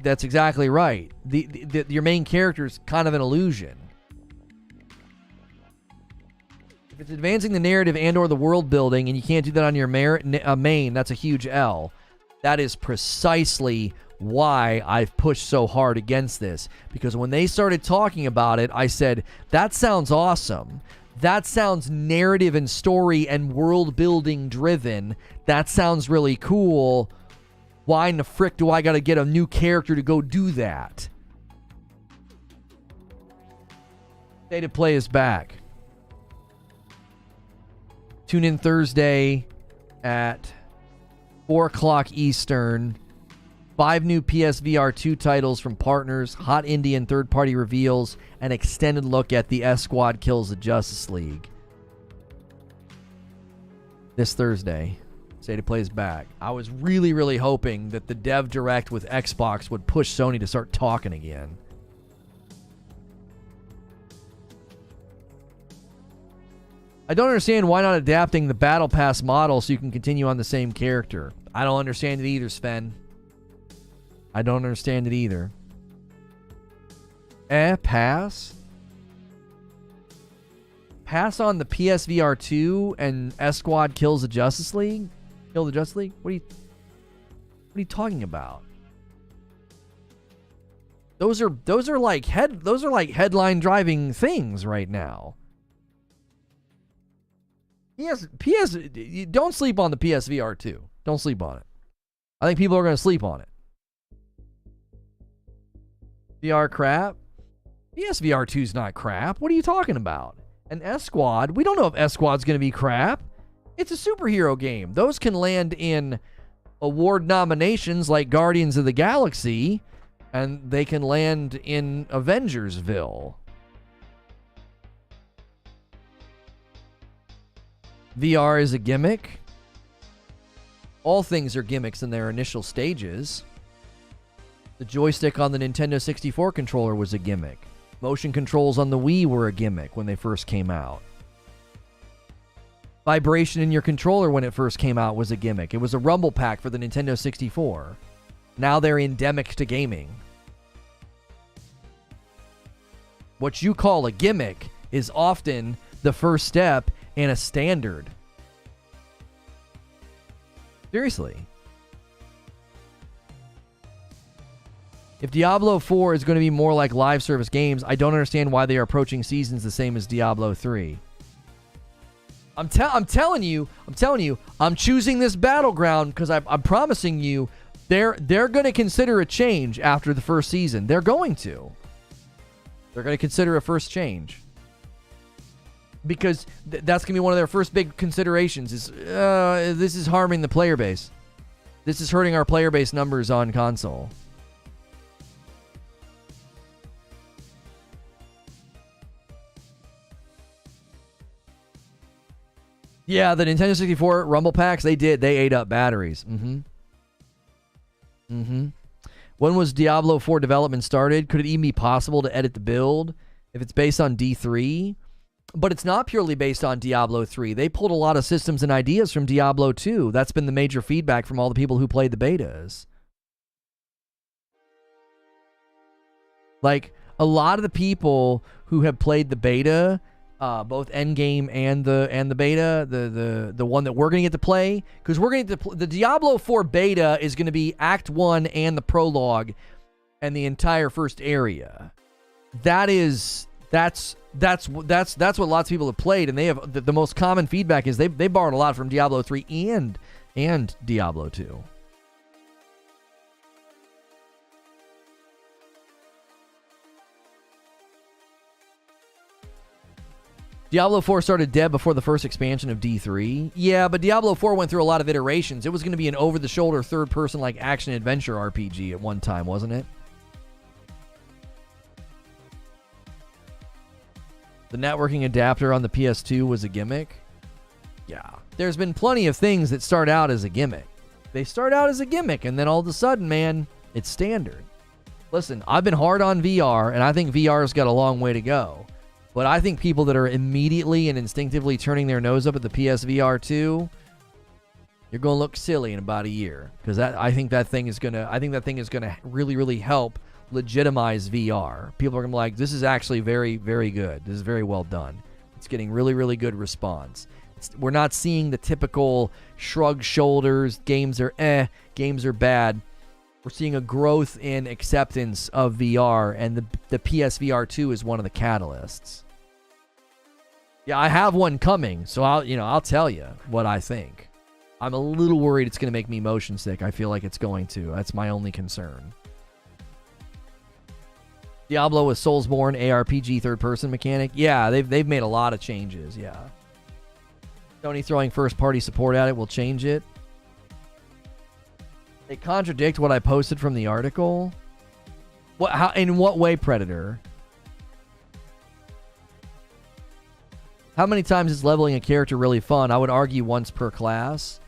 A: That's exactly right. Your main character is kind of an illusion. If it's advancing the narrative and or the world building and you can't do that on your main, that's a huge L. That is precisely why I've pushed so hard against this. Because when they started talking about it, I said, that sounds awesome. That sounds narrative and story and world building driven. That sounds really cool. Why in the frick do I got to get a new character to go do that? State of Play is back. Tune in Thursday at 4 o'clock Eastern. 5 new PSVR 2 titles from partners, hot indie and third-party reveals, an extended look at the S-Squad Kills the Justice League. This Thursday, State of Play is back. I was really, really hoping that the Dev Direct with Xbox would push Sony to start talking again. I don't understand why not adapting the Battle Pass model so you can continue on the same character. I don't understand it either, Sven. I don't understand it either. Pass? Pass on the PSVR 2 and S-Squad Kills the Justice League? Kill the Justice League? What are you talking about? Those are like headline driving things right now. Don't sleep on the PSVR 2. Don't sleep on it. I think people are going to sleep on it. VR crap? PSVR 2 is not crap. What are you talking about? An S-Squad? We don't know if S-Squad's going to be crap. It's a superhero game. Those can land in award nominations like Guardians of the Galaxy, and they can land in Avengersville. VR is a gimmick. All things are gimmicks in their initial stages. The joystick on the Nintendo 64 controller was a gimmick. Motion controls on the Wii were a gimmick when they first came out. Vibration in your controller when it first came out was a gimmick. It was a rumble pack for the Nintendo 64. Now they're endemic to gaming. What you call a gimmick is often the first step and a standard. Seriously. If Diablo 4 is going to be more like live service games, I don't understand why they are approaching seasons the same as Diablo 3. I'm telling you, I'm choosing this battleground because I'm promising you, they're going to consider a change after the first season. They're going to. They're going to consider a first change. Because that's going to be one of their first big considerations is, this is harming the player base. This is hurting our player base numbers on console. Yeah, the Nintendo 64 Rumble Packs, they ate up batteries. When was Diablo 4 development started? Could it even be possible to edit the build if it's based on D3? But it's not purely based on Diablo 3. They pulled a lot of systems and ideas from Diablo 2. That's been the major feedback from all the people who played the betas. Like, a lot of the people who have played the beta, both endgame and the beta, the one that we're going to get to play, because we're going to get to the Diablo 4 beta is going to be Act 1 and the prologue and the entire first area. That's what lots of people have played, and they have the most common feedback is they borrowed a lot from Diablo 3 and Diablo 2. Diablo 4 started dead before the first expansion of D3. Yeah, but Diablo 4 went through a lot of iterations. It was going to be an over-the-shoulder, third-person like action-adventure RPG at one time, wasn't it? The networking adapter on the PS2 was a gimmick. Yeah. There's been plenty of things that start out as a gimmick. They start out as a gimmick, and then all of a sudden, man, it's standard. Listen, I've been hard on VR, and I think VR's got a long way to go. But I think people that are immediately and instinctively turning their nose up at the PSVR 2, you're going to look silly in about a year. Because I think that thing is going to really, really help legitimize VR. People are going to be like, this is actually very, very good. This is very well done. It's getting really, really good response. We're not seeing the typical shrug shoulders, games are games are bad. We're seeing a growth in acceptance of VR, and the PSVR 2 is one of the catalysts. Yeah, I have one coming, so I'll tell you what I think. I'm a little worried it's going to make me motion sick. I feel like it's going to. That's my only concern. Diablo with Soulsborne ARPG third-person mechanic. Yeah, they've made a lot of changes. Yeah. Sony throwing first-party support at it will change it. They contradict what I posted from the article. In what way, Predator? How many times is leveling a character really fun? I would argue once per class.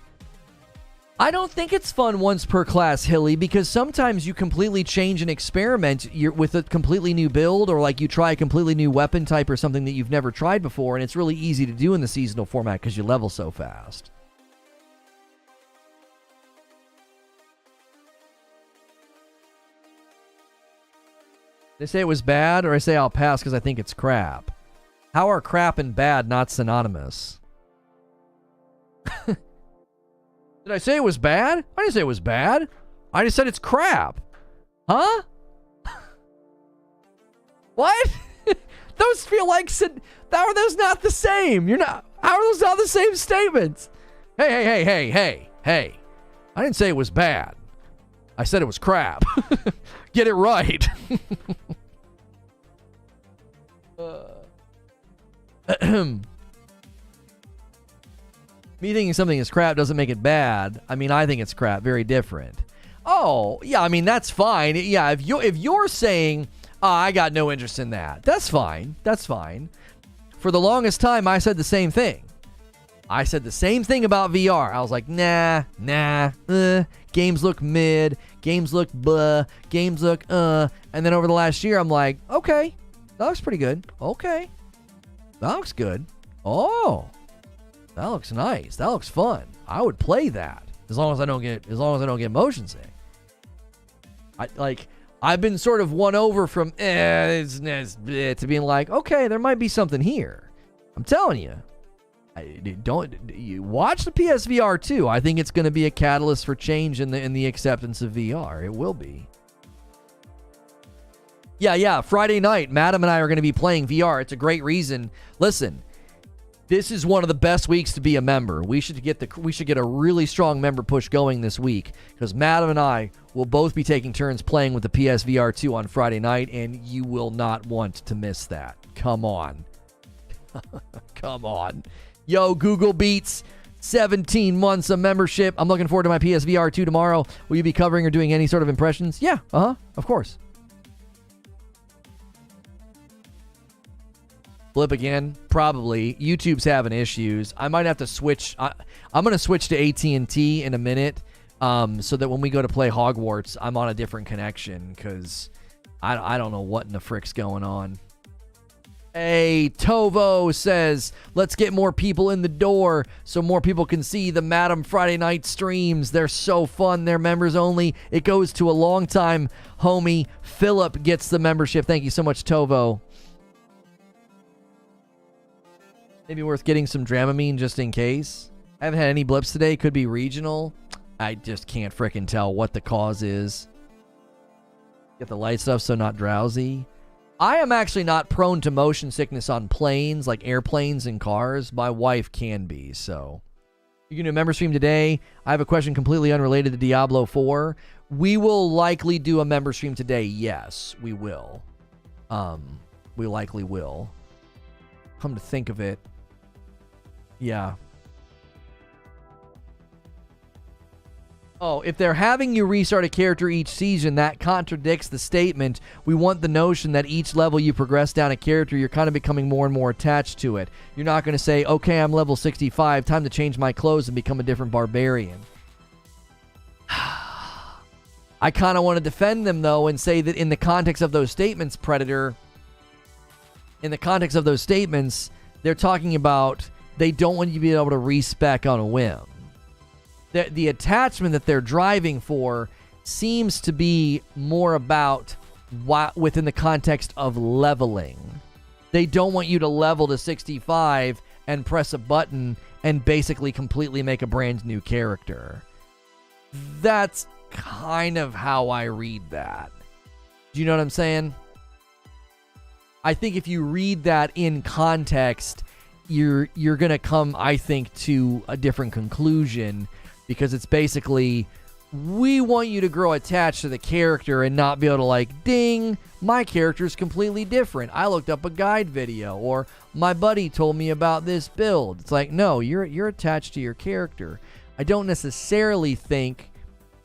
A: I don't think it's fun once per class, Hilly, because sometimes you completely change and experiment with a completely new build, or like you try a completely new weapon type or something that you've never tried before, and it's really easy to do in the seasonal format because you level so fast. They say it was bad, or I say I'll pass because I think it's crap. How are crap and bad not synonymous? Did I say it was bad? I didn't say it was bad. I just said it's crap. Huh? What? Those feel like... How are those not the same? How are those not the same statements? Hey. I didn't say it was bad. I said it was crap. Get it right. Me thinking something is crap doesn't make it bad. I mean, I think it's crap. Very different. Oh, yeah, I mean, that's fine. Yeah, if you're saying, I got no interest in that, that's fine. That's fine. For the longest time, I said the same thing. I said the same thing about VR. I was like, nah, games look mid, games look blah, games look and then over the last year, I'm like, okay, that looks pretty good. Okay, that looks good. Oh, that looks nice. That looks fun. I would play that as long as I don't get motion sick. I've been sort of won over from to being like, okay, there might be something here. I'm telling you. You watch the PSVR 2. I think it's going to be a catalyst for change in the acceptance of VR. It will be. Yeah. Friday night, Madam and I are going to be playing VR. It's a great reason. Listen, this is one of the best weeks to be a member. We should get a really strong member push going this week because Madam and I will both be taking turns playing with the PSVR 2 on Friday night, and you will not want to miss that. Come on. Come on. Yo, Google Beats, 17 months of membership. I'm looking forward to my PSVR 2 tomorrow. Will you be covering or doing any sort of impressions? Yeah, of course. Flip again? Probably. YouTube's having issues. I might have to switch. I'm going to switch to AT&T in a minute so that when we go to play Hogwarts, I'm on a different connection because I don't know what in the frick's going on. Hey, Tovo says, let's get more people in the door so more people can see the Madam Friday night streams. They're so fun. They're members only. It goes to a longtime homie. Philip gets the membership. Thank you so much, Tovo. Maybe worth getting some Dramamine just in case. I haven't had any blips today. Could be regional. I just can't frickin' tell what the cause is. Get the light stuff so not drowsy. I am actually not prone to motion sickness on planes, like airplanes and cars. My wife can be, so. You can do a member stream today. I have a question completely unrelated to Diablo 4. We will likely do a member stream today. Yes, we will. We likely will. Come to think of it. Yeah. Oh, if they're having you restart a character each season, that contradicts the statement. We want the notion that each level you progress down a character, you're kind of becoming more and more attached to it. You're not going to say, okay, I'm level 65, time to change my clothes and become a different barbarian. I kind of want to defend them, though, and say that in the context of those statements, Predator, in the context of those statements, they're talking about they don't want you to be able to respec on a whim. The attachment that they're driving for seems to be more about within the context of leveling. They don't want you to level to 65 and press a button and basically completely make a brand new character. That's kind of how I read that. Do you know what I'm saying? I think if you read that in context, you're going to come, I think, to a different conclusion. Because it's basically, we want you to grow attached to the character and not be able to like, ding, my character's completely different. I looked up a guide video, or my buddy told me about this build. It's like, no, you're attached to your character. I don't necessarily think,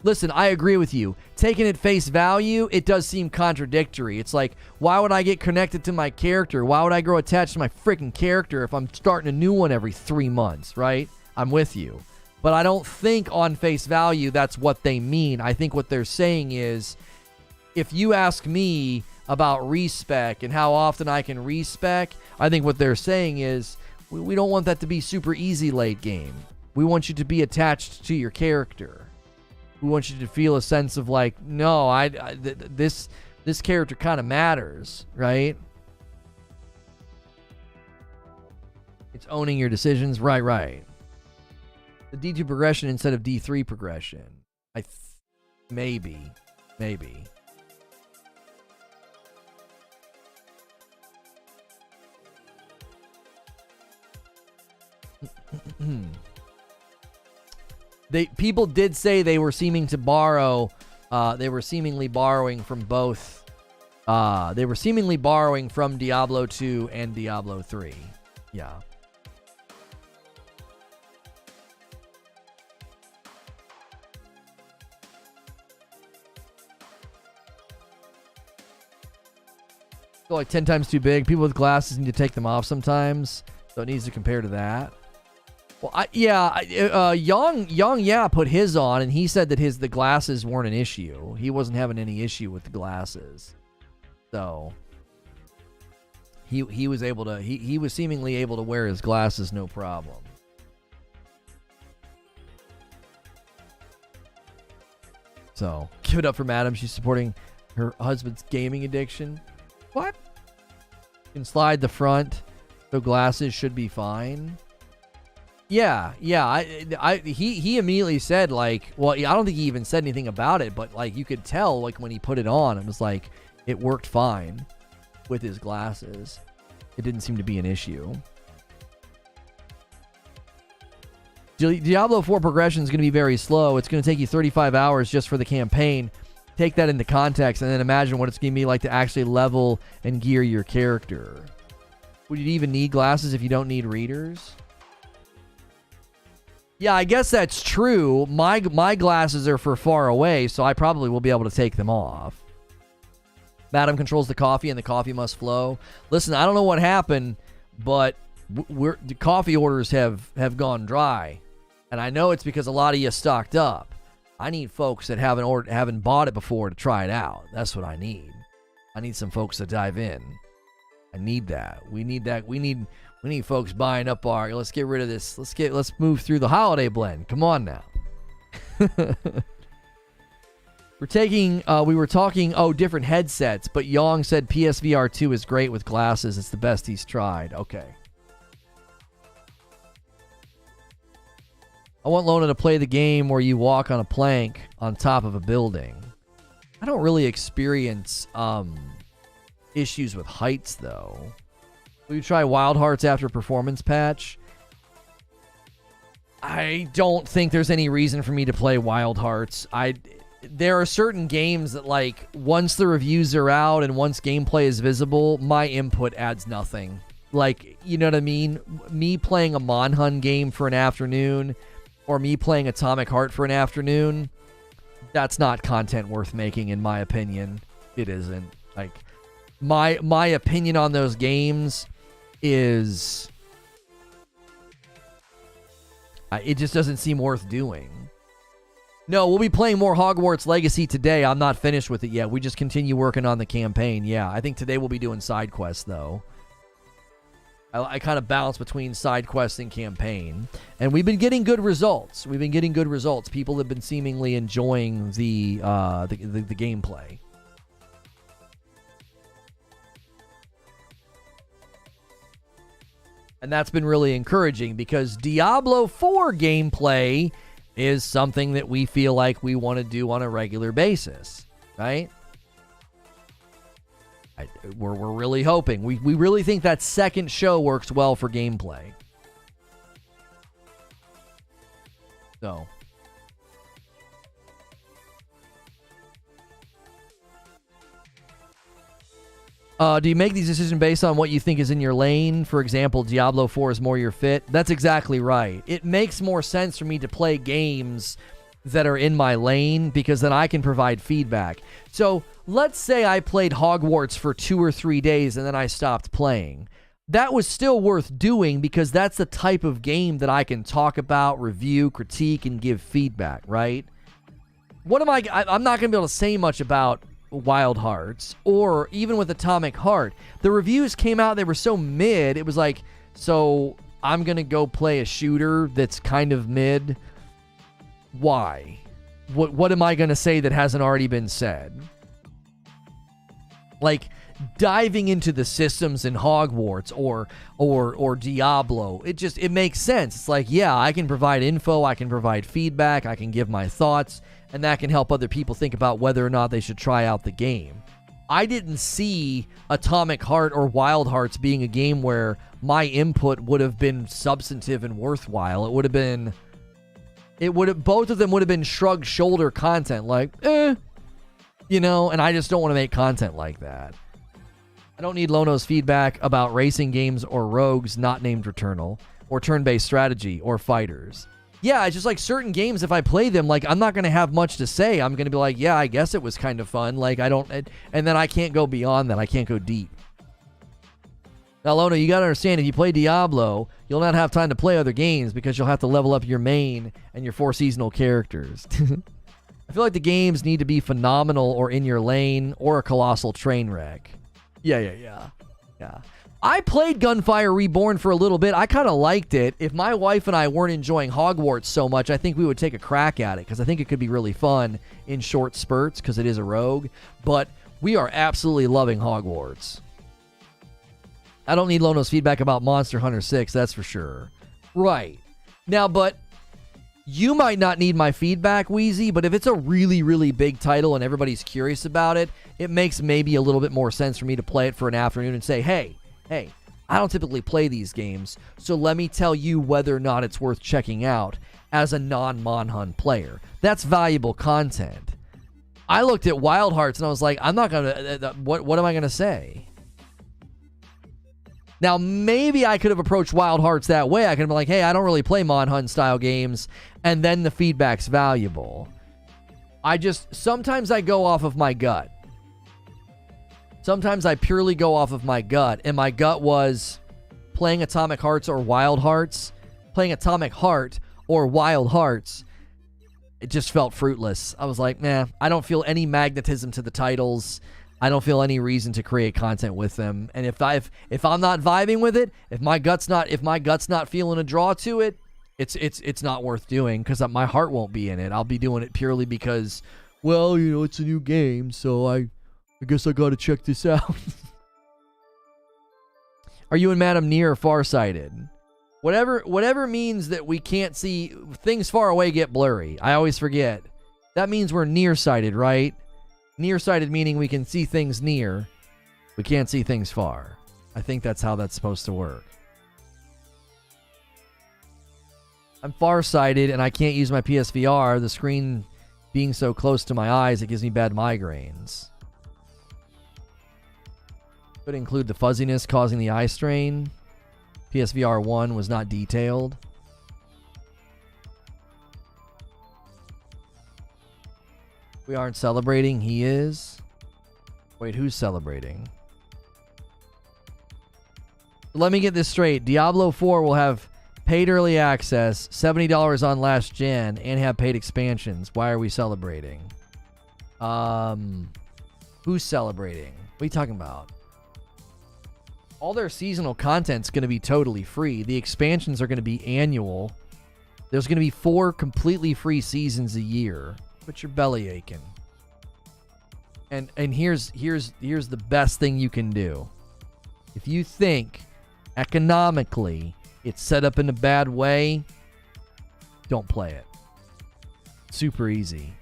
A: listen, I agree with you. Taking at face value, it does seem contradictory. It's like, why would I get connected to my character? Why would I grow attached to my freaking character if I'm starting a new one every 3 months, right? I'm with you. But I don't think on face value that's what they mean. I think what they're saying is, if you ask me about respec and how often I can respec, I think what they're saying is, we don't want that to be super easy late game. We want you to be attached to your character. We want you to feel a sense of like, no, this character kind of matters, right? It's owning your decisions. Right. The D2 progression instead of D3 progression. Maybe. People did say they were seeming to borrow. They were seemingly borrowing from both. They were seemingly borrowing from Diablo 2 and Diablo 3. Yeah. Like 10 times too big. People with glasses need to take them off sometimes, so it needs to compare to that. Well, Yang put his on, and he said that the glasses weren't an issue. He wasn't having any issue with the glasses, so he was able to. He was seemingly able to wear his glasses no problem. So give it up for Madam. She's supporting her husband's gaming addiction. What? You can slide the front, so glasses should be fine. Yeah. He immediately said, like, well, I don't think he even said anything about it, but like you could tell, like when he put it on, it was like It worked fine with his glasses. It didn't seem to be an issue. Diablo 4 progression is going to be very slow. It's going to take you 35 hours just for the campaign. Take that into context and then imagine what it's going to be like to actually level and gear your character. Would you even need glasses if you don't need readers? Yeah, I guess that's true. My glasses are for far away, so I probably will be able to take them off. Madam controls the coffee, and the coffee must flow. Listen, I don't know what happened, but the coffee orders have gone dry, and I know it's because a lot of you stocked up. I need folks that haven't bought it before to try it out. That's what I need. I need some folks to dive in. I need that. We need that. We need folks buying up our. Let's get rid of this. Let's move through the holiday blend. Come on now. We were talking different headsets, but Yong said PSVR 2 is great with glasses. It's the best he's tried. Okay. I want Lona to play the game where you walk on a plank on top of a building. I don't really experience issues with heights, though. Will you try Wild Hearts after performance patch? I don't think there's any reason for me to play Wild Hearts. There are certain games that, like, once the reviews are out and once gameplay is visible, my input adds nothing. Like, you know what I mean? Me playing a Monhun game for an afternoon or me playing Atomic Heart for an afternoon, that's not content worth making, in my opinion. It isn't. Like, my opinion on those games is it just doesn't seem worth doing. No, we'll be playing more Hogwarts Legacy today. I'm not finished with it yet. We just continue working on the campaign. Yeah, I think today we'll be doing side quests, though. I kind of balance between side quests and campaign. And we've been getting good results. People have been seemingly enjoying the gameplay. And that's been really encouraging because Diablo 4 gameplay is something that we feel like we want to do on a regular basis, right? We're really hoping. We really think that second show works well for gameplay. So. Do you make these decisions based on what you think is in your lane? For example, Diablo 4 is more your fit. That's exactly right. It makes more sense for me to play games that are in my lane because then I can provide feedback. So let's say I played Hogwarts for 2 or 3 days and then I stopped playing. That was still worth doing because that's the type of game that I can talk about, review, critique, and give feedback, right? I'm not going to be able to say much about Wild Hearts or even with Atomic Heart. The reviews came out, they were so mid, it was like, so I'm going to go play a shooter that's kind of mid. Why? What am I going to say that hasn't already been said? Like, diving into the systems in Hogwarts or Diablo, it makes sense. It's like, yeah, I can provide info, I can provide feedback, I can give my thoughts, and that can help other people think about whether or not they should try out the game. I didn't see Atomic Heart or Wild Hearts being a game where my input would have been substantive and worthwhile. Both of them would have been shrug shoulder content, like, you know, and I just don't want to make content like that. I don't need Lono's feedback about racing games or rogues not named Returnal, or turn-based strategy, or fighters. Yeah, it's just like certain games, if I play them, like, I'm not going to have much to say. I'm going to be like, yeah, I guess it was kind of fun. Like, and then I can't go beyond that. I can't go deep. Now, Lono, you got to understand, if you play Diablo, you'll not have time to play other games because you'll have to level up your main and your 4 seasonal characters. I feel like the games need to be phenomenal or in your lane or a colossal train wreck. Yeah. I played Gunfire Reborn for a little bit. I kind of liked it. If my wife and I weren't enjoying Hogwarts so much, I think we would take a crack at it because I think it could be really fun in short spurts because it is a rogue. But we are absolutely loving Hogwarts. I don't need Lono's feedback about Monster Hunter 6, that's for sure. Right. Now, but You might not need my feedback, Wheezy, but if it's a really, really big title and everybody's curious about it, it makes maybe a little bit more sense for me to play it for an afternoon and say, hey, I don't typically play these games, so let me tell you whether or not it's worth checking out as a non-Monhun player. That's valuable content. I looked at Wild Hearts and I was like, I'm not going to, what am I going to say? Now, maybe I could have approached Wild Hearts that way. I could have been like, hey, I don't really play Monhun style games, and then the feedback's valuable. Sometimes I go off of my gut. Sometimes I purely go off of my gut, and my gut was playing Atomic Hearts or Wild Hearts. Playing Atomic Heart or Wild Hearts, it just felt fruitless. I was like, nah, I don't feel any magnetism to the titles. I don't feel any reason to create content with them. And if I'm not vibing with it, if my gut's not feeling a draw to it, it's not worth doing, because my heart won't be in it. I'll be doing it purely because, well, it's a new game, so I guess I got to check this out. Are you and Madam near or farsighted? Whatever means that we can't see things far away get blurry. I always forget. That means we're nearsighted, right? Nearsighted meaning we can see things near. We can't see things far. I think that's how that's supposed to work. I'm farsighted and I can't use my PSVR. The screen being so close to my eyes, it gives me bad migraines. Could include the fuzziness causing the eye strain. PSVR 1 was not detailed. We aren't celebrating. He is. Wait, who's celebrating? Let me get this straight. Diablo 4 will have paid early access, $70 on last gen, and have paid expansions. Why are we celebrating? Who's celebrating? What are you talking about? All their seasonal content's going to be totally free. The expansions are going to be annual. There's going to be 4 completely free seasons a year. But you're belly aching. And here's the best thing you can do. If you think economically it's set up in a bad way, don't play it. Super easy.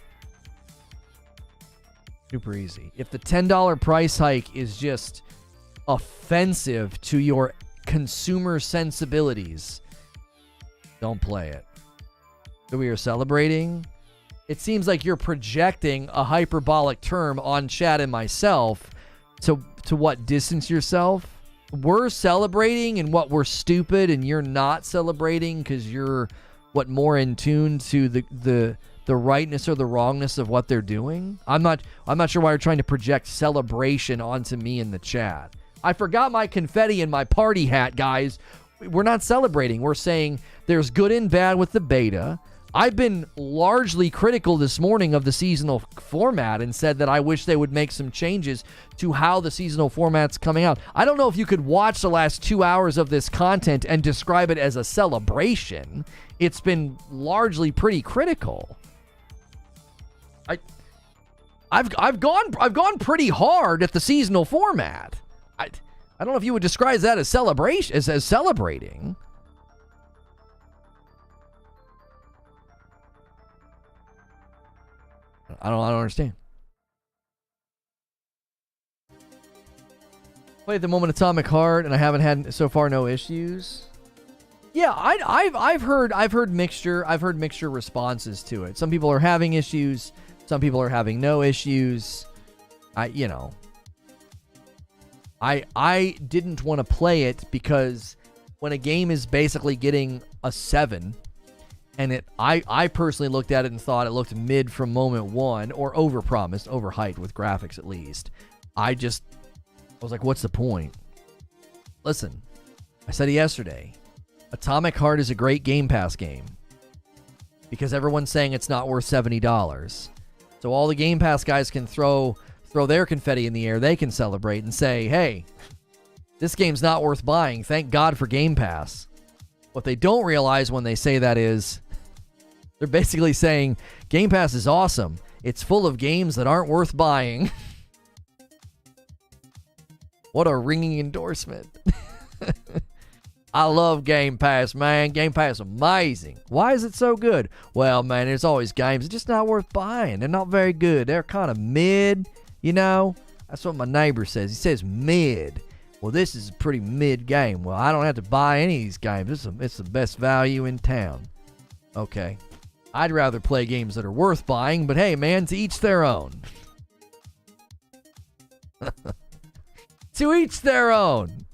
A: Super easy. If the $10 price hike is just offensive to your consumer sensibilities, don't play it. So we are celebrating. It seems like you're projecting a hyperbolic term on chat and myself to what, distance yourself? We're celebrating and what, we're stupid and you're not celebrating because you're more in tune to the rightness or the wrongness of what they're doing? I'm not sure why you're trying to project celebration onto me in the chat. I forgot my confetti and my party hat, guys. We're not celebrating. We're saying there's good and bad with the beta. I've been largely critical this morning of the seasonal format and said that I wish they would make some changes to how the seasonal format's coming out. I don't know if you could watch the last 2 hours of this content and describe it as a celebration. It's been largely pretty critical. I've gone pretty hard at the seasonal format. I don't know if you would describe that as celebration, as celebrating. I don't understand. Played the moment Atomic Heart, and I haven't had so far no issues. Yeah, I've heard mixture responses to it. Some people are having issues, some people are having no issues. I didn't want to play it because when a game is basically getting a 7. And I personally looked at it and thought it looked mid from moment 1, or overpromised, overhyped with graphics at least. I was like, what's the point? Listen, I said it yesterday. Atomic Heart is a great Game Pass game because everyone's saying it's not worth $70. So all the Game Pass guys can throw their confetti in the air. They can celebrate and say, hey, this game's not worth buying. Thank God for Game Pass. What they don't realize when they say that is they're basically saying Game Pass is awesome. It's full of games that aren't worth buying. What a ringing endorsement. I love Game Pass, man. Game Pass is amazing. Why is it so good? Well, man, there's always games. It's just not worth buying. They're not very good. They're kind of mid, you know? That's what my neighbor says. He says mid. Well, this is a pretty mid game. Well, I don't have to buy any of these games. It's the best value in town. Okay. I'd rather play games that are worth buying, but hey, man, to each their own. To each their own.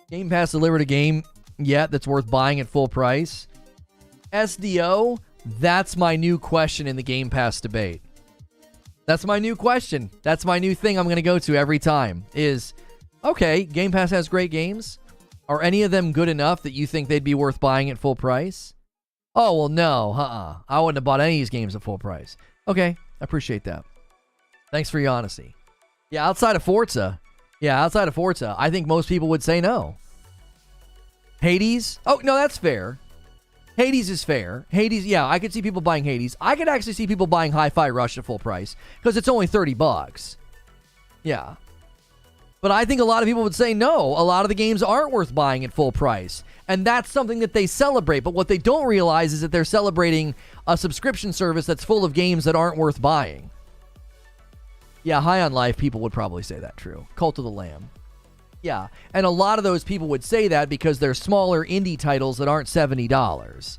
A: Game Pass delivered a game yet that's worth buying at full price? SDO, that's my new question in the Game Pass debate. That's my new question. That's my new thing I'm going to go to every time is, okay, Game Pass has great games. Are any of them good enough that you think they'd be worth buying at full price? Oh, well, no. I wouldn't have bought any of these games at full price. Okay, I appreciate that. Thanks for your honesty. Yeah, outside of Forza, I think most people would say no. Hades? Oh, no, that's fair. Hades is fair. Hades, yeah, I could see people buying Hades. I could actually see people buying Hi-Fi Rush at full price because it's only $30. Yeah. But I think a lot of people would say no. A lot of the games aren't worth buying at full price. And that's something that they celebrate. But what they don't realize is that they're celebrating a subscription service that's full of games that aren't worth buying. Yeah, High on Life, people would probably say that, true. Cult of the Lamb. Yeah, and a lot of those people would say that because they're smaller indie titles that aren't $70.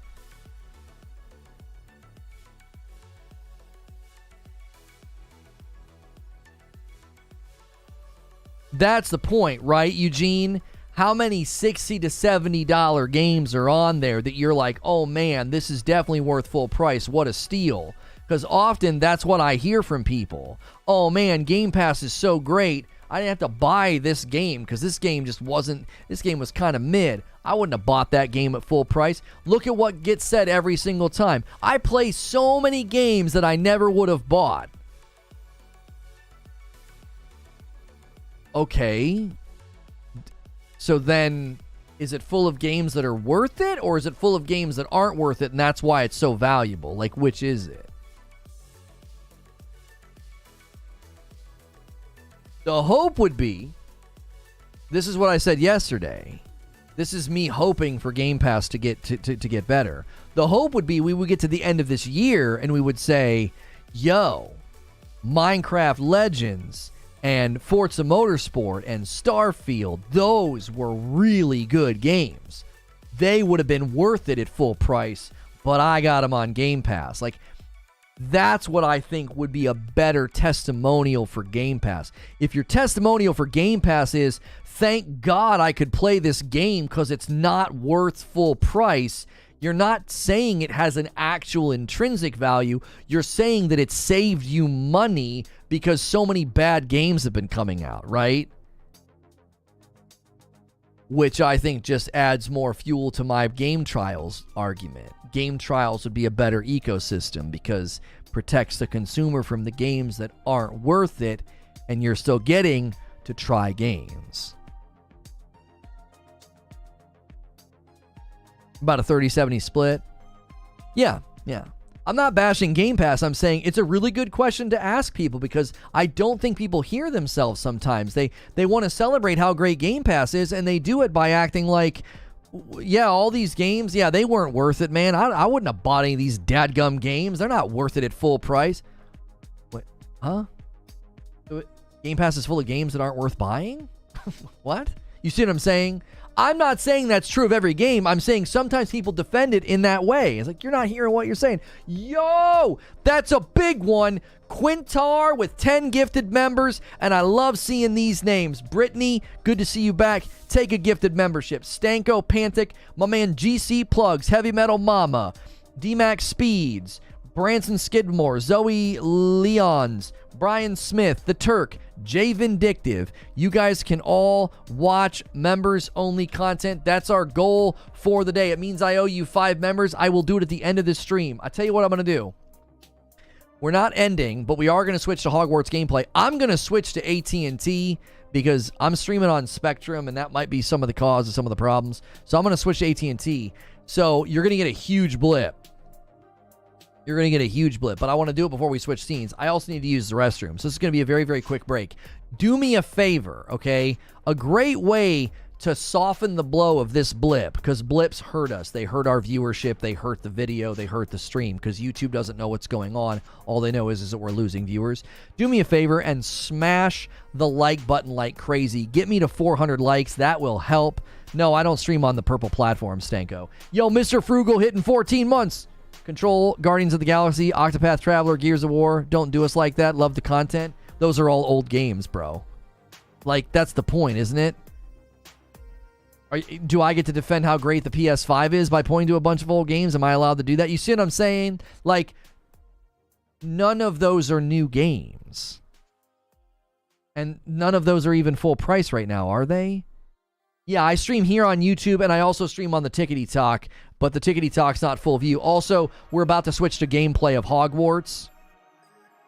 A: That's the point, right, Eugene? How many $60 to $70 games are on there that you're like, oh man, this is definitely worth full price. What a steal. Because often that's what I hear from people. Oh man, Game Pass is so great. I didn't have to buy this game because this game was kind of mid. I wouldn't have bought that game at full price. Look at what gets said every single time. I play so many games that I never would have bought. Okay. So then, is it full of games that are worth it, or is it full of games that aren't worth it, and that's why it's so valuable? Like, which is it? The hope would be, this is what I said yesterday. This is me hoping for Game Pass to get to get better. The hope would be we would get to the end of this year and we would say, yo, Minecraft Legends and Forza Motorsport and Starfield, those were really good games. They would have been worth it at full price, but I got them on Game Pass. Like, that's what I think would be a better testimonial for Game Pass. If your testimonial for Game Pass is, thank God I could play this game because it's not worth full price, you're not saying it has an actual intrinsic value. You're saying that it saved you money because so many bad games have been coming out, right? Which I think just adds more fuel to my game trials argument. Game trials would be a better ecosystem because it protects the consumer from the games that aren't worth it, and you're still getting to try games. About a 30-70 split. Yeah. I'm not bashing Game Pass. I'm saying it's a really good question to ask people because I don't think people hear themselves sometimes. They want to celebrate how great Game Pass is, and they do it by acting like, yeah, all these games, yeah, they weren't worth it, man. I wouldn't have bought any of these dadgum games. They're not worth it at full price. What? Huh? Game Pass is full of games that aren't worth buying? What? You see what I'm saying? I'm not saying that's true of every game. I'm saying sometimes people defend it in that way. It's like, you're not hearing what you're saying. Yo, that's a big one. Quintar with 10 gifted members, and I love seeing these names. Brittany, good to see you back. Take a gifted membership. Stanko Pantic, my man GC Plugs, Heavy Metal Mama, DMAX Speeds, Branson Skidmore, Zoe Leons, Brian Smith, The Turk, Jay Vindictive. You guys can all watch members-only content. That's our goal for the day. It means I owe you 5 members. I will do it at the end of this stream. I tell you what I'm going to do. We're not ending, but we are going to switch to Hogwarts gameplay. I'm going to switch to AT&T because I'm streaming on Spectrum, and that might be some of the cause of some of the problems. So I'm going to switch to AT&T. So you're going to get a huge blip. you're going to get a huge blip. But I want to do it before we switch scenes. I also need to use the restroom. So this is going to be a very, very quick break. Do me a favor, okay? A great way to soften the blow of this blip, because blips hurt us. They hurt our viewership. They hurt the video. They hurt the stream, because YouTube doesn't know what's going on. All they know is that we're losing viewers. Do me a favor and smash the like button like crazy. Get me to 400 likes. That will help. No, I don't stream on the purple platform, Stanko. Yo, Mr. Frugal hitting 14 months. Control, Guardians of the Galaxy, Octopath Traveler, Gears of War. Don't do us like that. Love the content. Those are all old games, bro. Like, that's the point, isn't it? Do I get to defend how great the PS5 is by pointing to a bunch of old games? Am I allowed to do that? You see what I'm saying? Like, none of those are new games. And none of those are even full price right now, are they? Yeah, I stream here on YouTube, and I also stream on the Tickety Talk, but the Tickety Talk's not full view. Also, we're about to switch to gameplay of Hogwarts,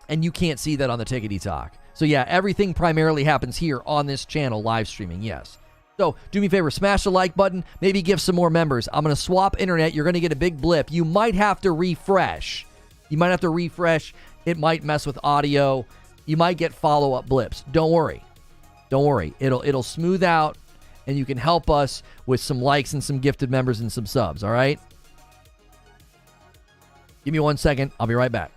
A: and you can't see that on the Tickety Talk. So yeah, everything primarily happens here on this channel, live streaming, yes. So, do me a favor, smash the like button, maybe give some more members. I'm going to swap internet. You're going to get a big blip. You might have to refresh. It might mess with audio. You might get follow-up blips. Don't worry. It'll smooth out, and you can help us with some likes and some gifted members and some subs, all right? Give me 1 second. I'll be right back.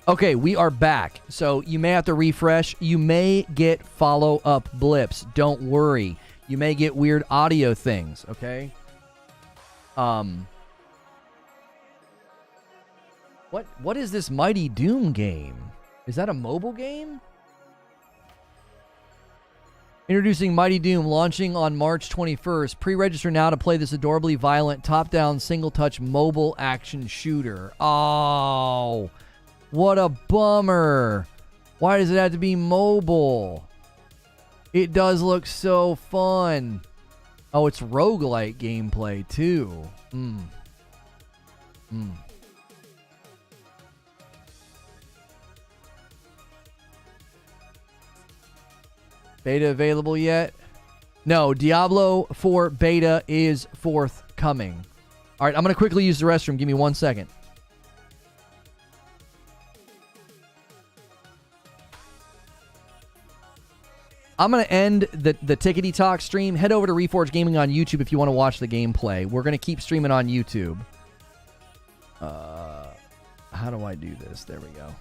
A: Okay, we are back. So you may have to refresh. You may get follow-up blips. Don't worry. You may get weird audio things, okay? What is this Mighty Doom game? Is that a mobile game? Introducing Mighty Doom, launching on March 21st. Pre-register now to play this adorably violent top-down single-touch mobile action shooter. Oh, what a bummer. Why does it have to be mobile? It does look so fun. Oh, it's roguelike gameplay, too. Beta available yet? No, Diablo IV beta is forthcoming. All right, I'm going to quickly use the restroom. Give me 1 second. I'm going to end the Tickety Talk stream. Head over to Reforge Gaming on YouTube if you want to watch the gameplay. We're going to keep streaming on YouTube. How do I do this? There we go.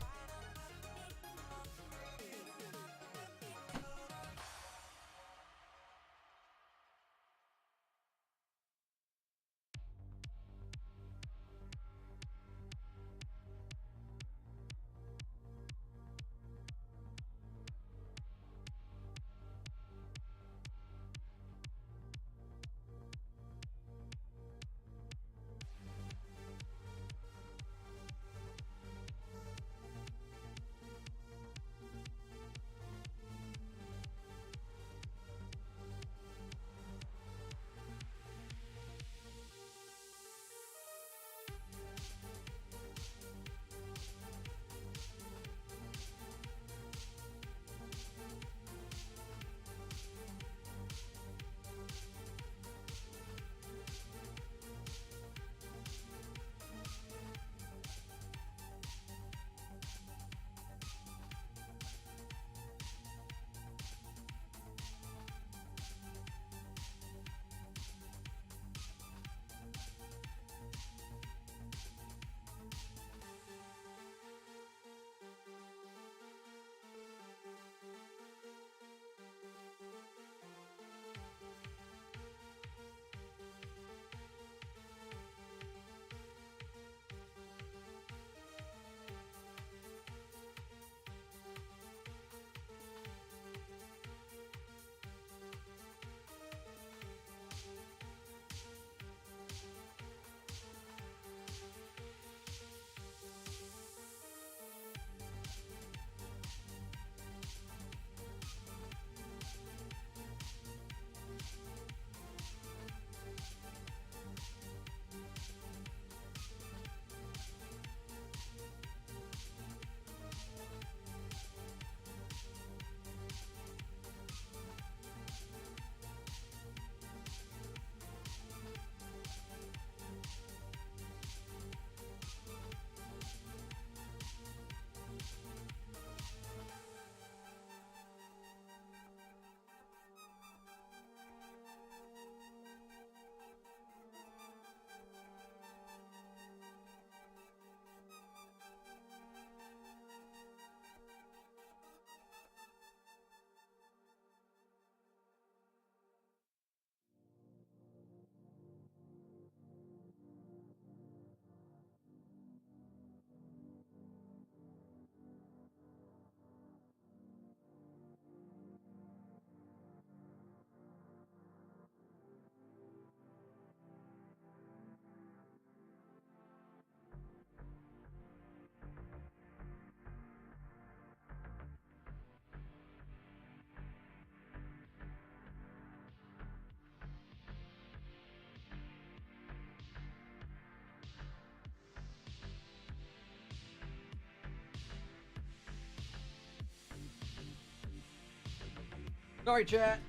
A: Sorry, chat.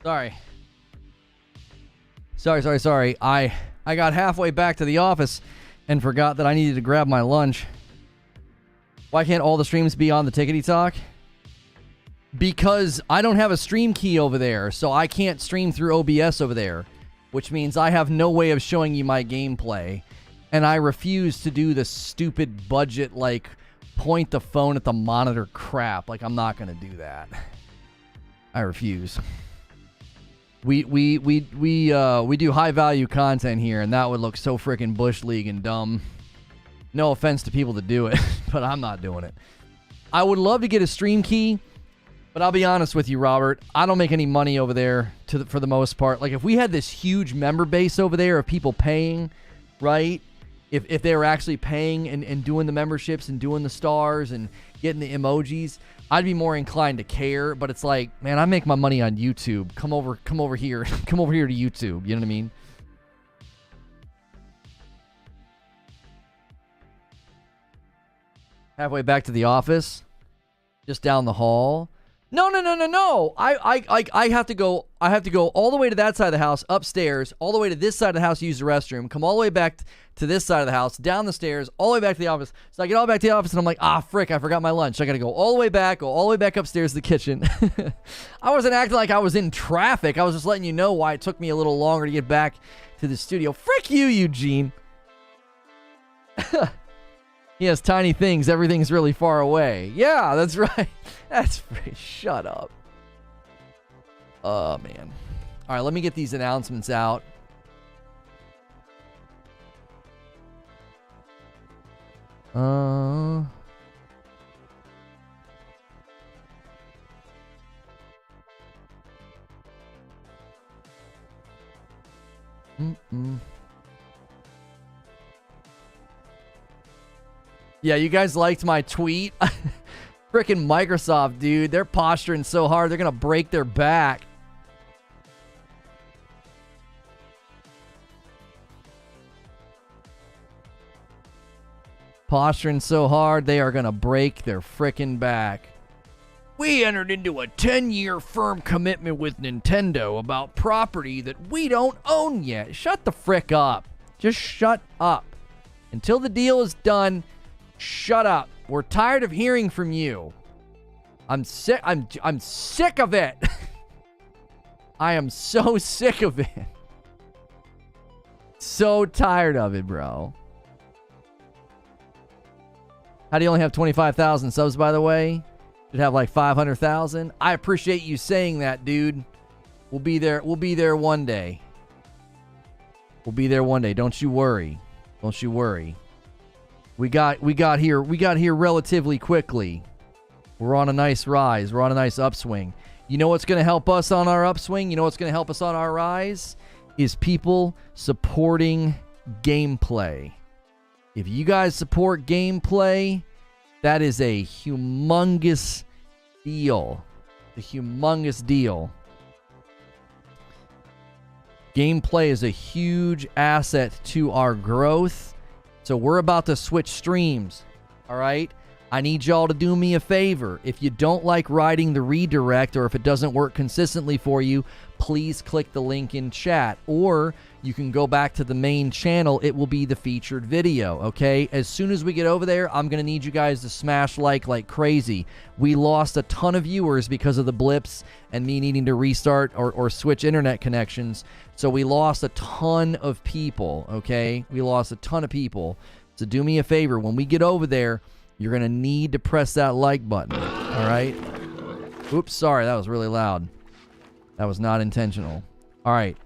A: Sorry. Sorry. I got halfway back to the office and forgot that I needed to grab my lunch. Why can't all the streams be on the Tickety Talk? Because I don't have a stream key over there, so I can't stream through OBS over there, which means I have no way of showing you my gameplay. And I refuse to do the stupid budget, like, point the phone at the monitor crap. Like, I'm not going to do that. I refuse. We do high value content here, and that would look so freaking Bush League and dumb. No offense to people that do it, but I'm not doing it. I would love to get a stream key, but I'll be honest with you, Robert. I don't make any money over there for the most part. Like, if we had this huge member base over there of people paying, right? If they were actually paying and doing the memberships and doing the stars and getting the emojis, I'd be more inclined to care. But it's like, man, I make my money on YouTube. Come over here. Come over here to YouTube. You know what I mean? Halfway back to the office, just down the hall. No. I have to go all the way to that side of the house, upstairs, all the way to this side of the house to use the restroom, come all the way back to this side of the house, down the stairs, all the way back to the office. So I get all back to the office and I'm like, frick, I forgot my lunch. I got to go all the way back upstairs to the kitchen. I wasn't acting like I was in traffic. I was just letting you know why it took me a little longer to get back to the studio. Frick you, Eugene. He has tiny things. Everything's really far away. Yeah, that's right. That's right. Shut up. Oh, man. All right, let me get these announcements out. Yeah, you guys liked my tweet. Frickin' Microsoft, dude. They're posturing so hard, they're going to break their back. Posturing so hard, they are going to break their frickin' back. We entered into a 10-year firm commitment with Nintendo about property that we don't own yet. Shut the frick up. Just shut up. Until the deal is done, shut up. We're tired of hearing from you. I'm sick. I'm sick of it. I am so sick of it. So tired of it, bro. How do you only have 25,000 subs, by the way? Should have like 500,000. I appreciate you saying that, dude. We'll be there. We'll be there one day. We'll be there one day. Don't you worry. Don't you worry. We got here relatively quickly. We're on a nice rise. We're on a nice upswing. You know what's going to help us on our upswing? You know what's going to help us on our rise? Is people supporting gameplay. If you guys support gameplay, that is a humongous deal. A humongous deal. Gameplay is a huge asset to our growth. So we're about to switch streams, all right? I need y'all to do me a favor. If you don't like riding the redirect or if it doesn't work consistently for you, please click the link in chat. Or you can go back to the main channel. It will be the featured video, okay? As soon as we get over there, I'm going to need you guys to smash like crazy. We lost a ton of viewers because of the blips and me needing to restart or switch internet connections. So we lost a ton of people, okay? We lost a ton of people. So do me a favor. When we get over there, you're going to need to press that like button, all right? Oops, sorry. That was really loud. That was not intentional. All right.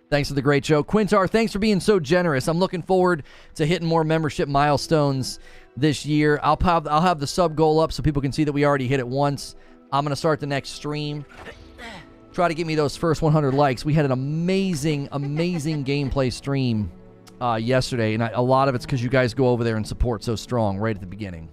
A: Thanks for the great show. Quintar, thanks for being so generous. I'm looking forward to hitting more membership milestones this year. I'll have the sub goal up so people can see that we already hit it once. I'm going to start the next stream. Try to get me those first 100 likes. We had an amazing gameplay stream yesterday, and a lot of it's because you guys go over there and support so strong right at the beginning.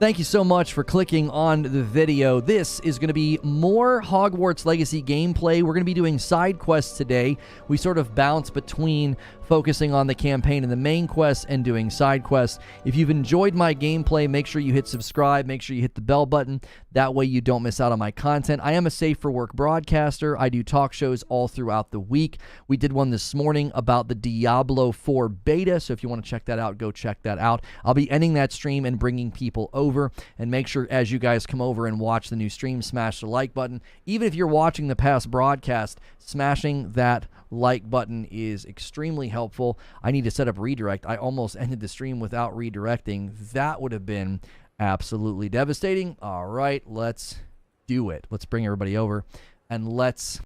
A: Thank you so much for clicking on the video. This is going to be more Hogwarts Legacy gameplay. We're going to be doing side quests today. We sort of bounce between focusing on the campaign and the main quest and doing side quests. If you've enjoyed my gameplay, make sure you hit subscribe. Make sure you hit the bell button. That way you don't miss out on my content. I am a Safe for Work broadcaster. I do talk shows all throughout the week. We did one this morning about the Diablo IV beta, so if you want to check that out, go check that out. I'll be ending that stream and bringing people over, and make sure as you guys come over and watch the new stream, smash the like button. Even if you're watching the past broadcast, smashing that like button is extremely helpful. I need to set up redirect. I almost ended the stream without redirecting. That would have been absolutely devastating. All right, let's do it. Let's bring everybody over and let's